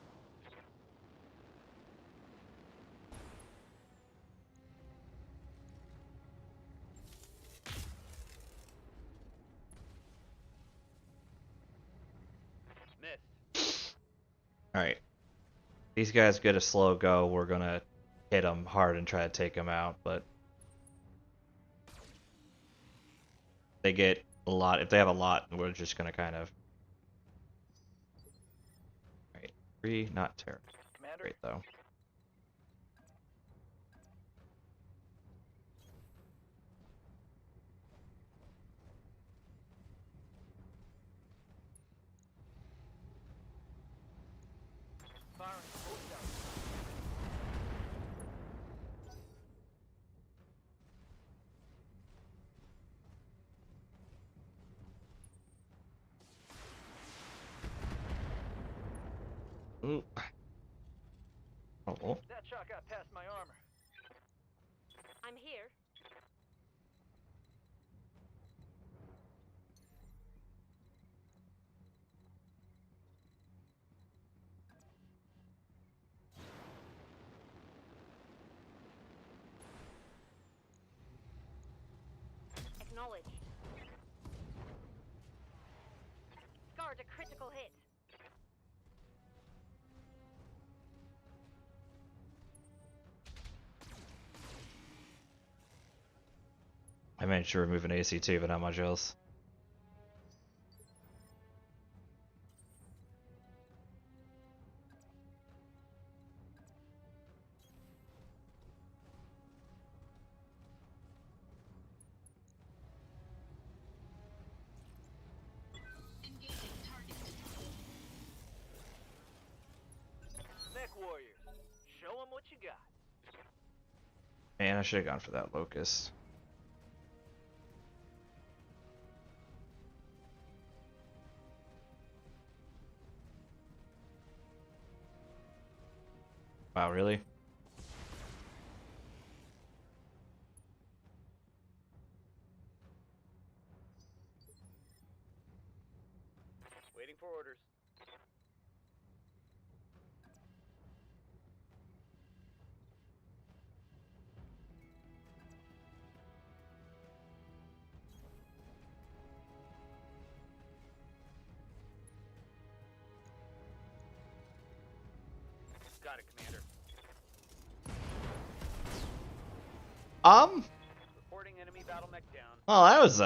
[SPEAKER 6] Missed.
[SPEAKER 1] Alright. These guys get a slow go. We're gonna hit them hard and try to take them out, but they get a lot. If they have a lot, we're just gonna kind of... Alright. 3, not terrible.
[SPEAKER 6] Commander.
[SPEAKER 1] Great, though. Ooh. Oh.
[SPEAKER 6] That shot got past my armor.
[SPEAKER 4] I'm here. Acknowledged. Scarred a critical hit.
[SPEAKER 1] I managed to remove an AC2, but not much else.
[SPEAKER 6] Mech warrior, show 'em what you got.
[SPEAKER 1] Man, I should have gone for that locust. Wow, really?
[SPEAKER 6] Waiting for orders. Got it, Commander. Reporting enemy battle mech down.
[SPEAKER 1] Well, that was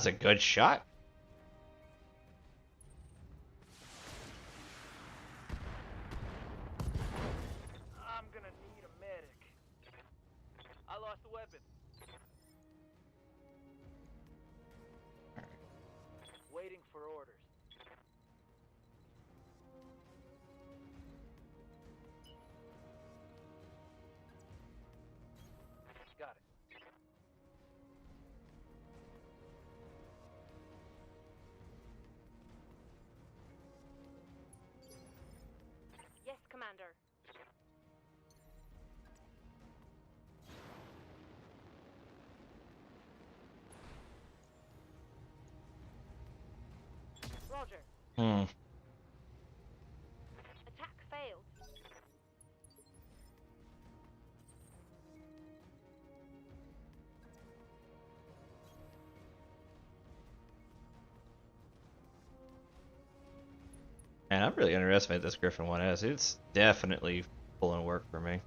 [SPEAKER 1] a good shot.
[SPEAKER 6] I'm gonna need a medic. I lost the weapon. Waiting for orders. Got it.
[SPEAKER 4] Yes, Commander. Roger.
[SPEAKER 1] Hmm.
[SPEAKER 4] Attack failed.
[SPEAKER 1] Man, I'm really underestimated this Griffin 1S. It's definitely pulling work for me.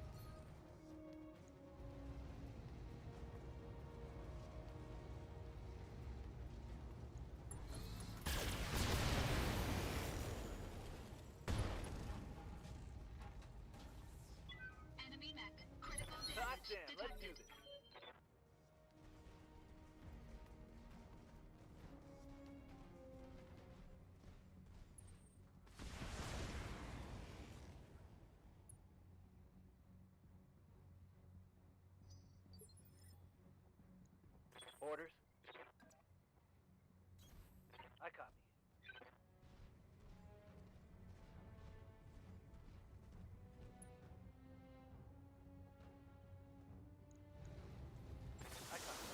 [SPEAKER 6] Goddamn, let's do this. Orders. I copy. I copy.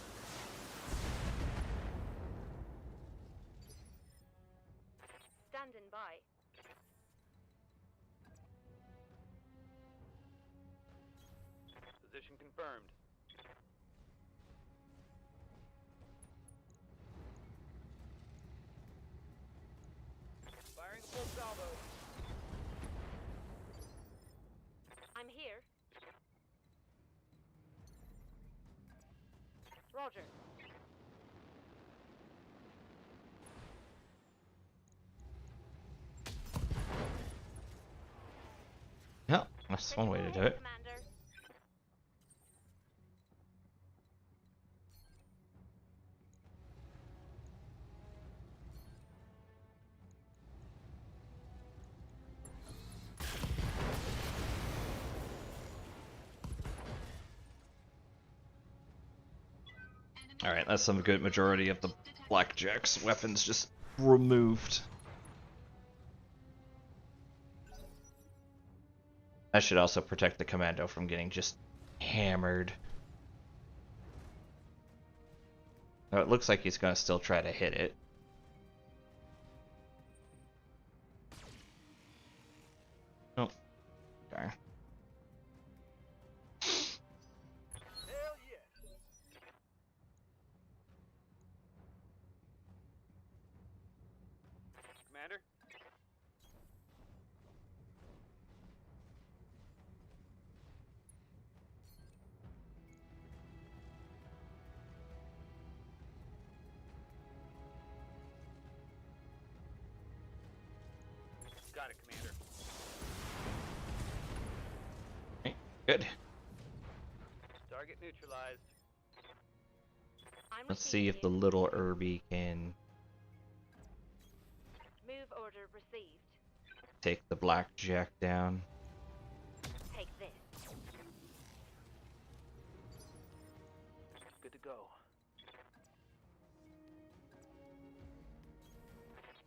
[SPEAKER 4] Standing by.
[SPEAKER 6] Position confirmed. Firing full salvo.
[SPEAKER 4] I'm here. Roger.
[SPEAKER 1] Yeah, that's one way to do it.
[SPEAKER 4] Commander.
[SPEAKER 1] Alright, that's some good majority of the Blackjack's weapons just removed. That should also protect the commando from getting just hammered. Now it looks like he's gonna still try to hit it. Oh, okay.
[SPEAKER 6] Hell yeah. Commander? Got it, Commander.
[SPEAKER 1] Okay, good.
[SPEAKER 6] Target neutralized.
[SPEAKER 4] I'm
[SPEAKER 1] Let's see if the
[SPEAKER 4] receiving
[SPEAKER 1] little Irby can
[SPEAKER 4] you. Move order received.
[SPEAKER 1] take the blackjack down.
[SPEAKER 4] Take this.
[SPEAKER 6] Good to go.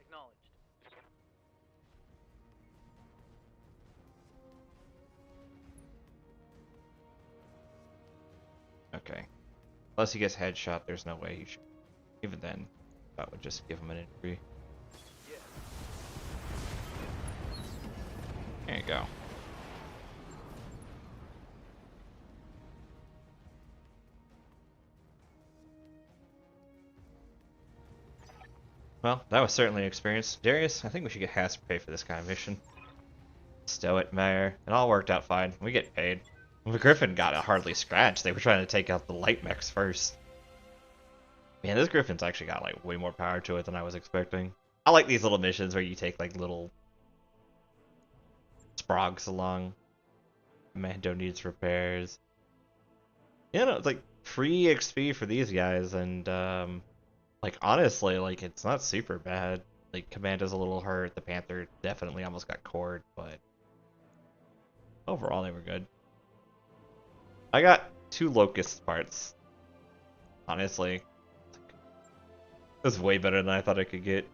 [SPEAKER 6] Acknowledged.
[SPEAKER 1] Okay. Unless he gets headshot, there's no way he should. Even then, that would just give him an injury.
[SPEAKER 6] Yeah.
[SPEAKER 1] There you go. Well, that was certainly an experience. Darius, I think we should get Hasp pay for this kind of mission. Stow it, Mayor. It all worked out fine. We get paid. The Griffin got a hardly scratch. They were trying to take out the light mechs first. Man, this Griffin's actually got like way more power to it than I was expecting. I like these little missions where you take like little sprogs along. Mando needs repairs. You know, it's like free XP for these guys, and like honestly, like it's not super bad. Like Commando's a little hurt. The Panther definitely almost got cored, but overall they were good. I got 2 Locust parts. Honestly, that's way better than I thought I could get.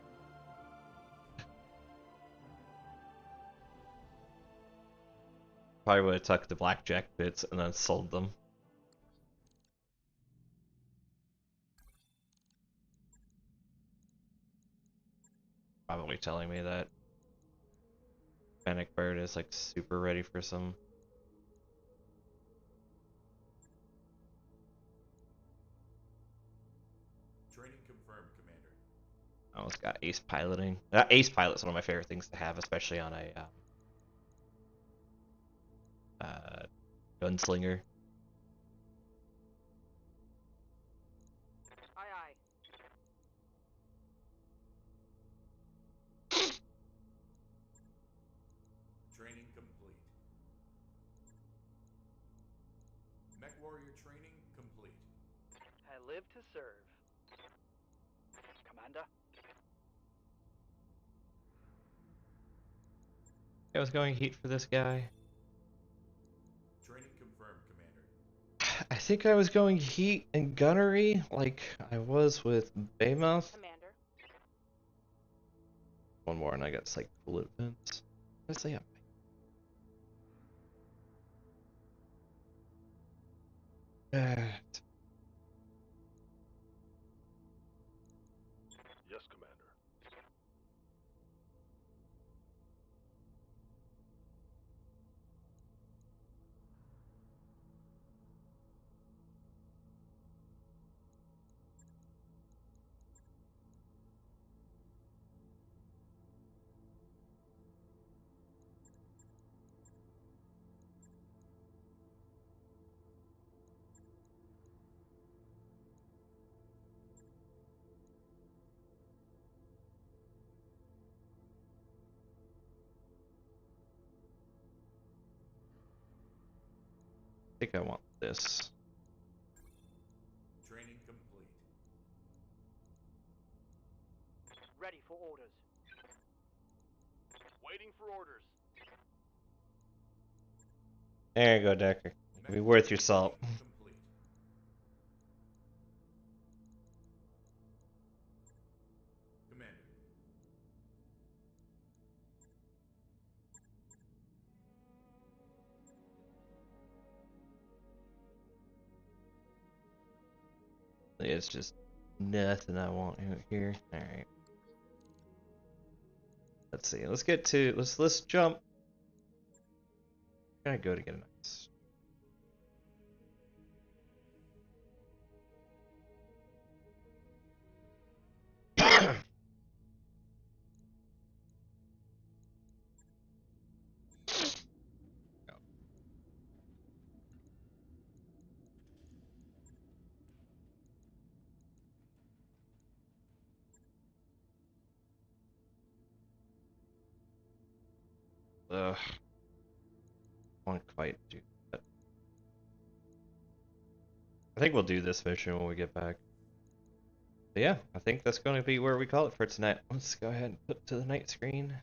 [SPEAKER 1] Probably would have tucked the blackjack bits and then sold them. Probably telling me that Fennec Bird is like super ready for some.
[SPEAKER 2] Training confirmed, Commander.
[SPEAKER 1] I almost got ace piloting. Ace pilot's one of my favorite things to have, especially on a gunslinger.
[SPEAKER 8] Aye, aye.
[SPEAKER 2] Training complete. Mech Warrior training complete.
[SPEAKER 6] I live to serve. Commander?
[SPEAKER 1] I was going heat for this guy.
[SPEAKER 2] Training confirmed, Commander.
[SPEAKER 1] I think I was going heat and gunnery like I was with Baymouth.
[SPEAKER 4] Commander.
[SPEAKER 1] One more and I got like bullet vents. What's that?
[SPEAKER 3] Yes, Commander.
[SPEAKER 1] I think I want this.
[SPEAKER 2] Training complete.
[SPEAKER 6] Ready for orders. Waiting for orders.
[SPEAKER 1] There you go, Decker. It'll be worth your salt.
[SPEAKER 2] Complete. Commander.
[SPEAKER 1] It's just nothing I want here. All right. Let's see. Let's get to let's jump. Gotta go to get a nice. Ugh. Won't quite do that. I think we'll do this mission when we get back. But yeah, I think that's going to be where we call it for tonight. Let's go ahead and put to the night screen.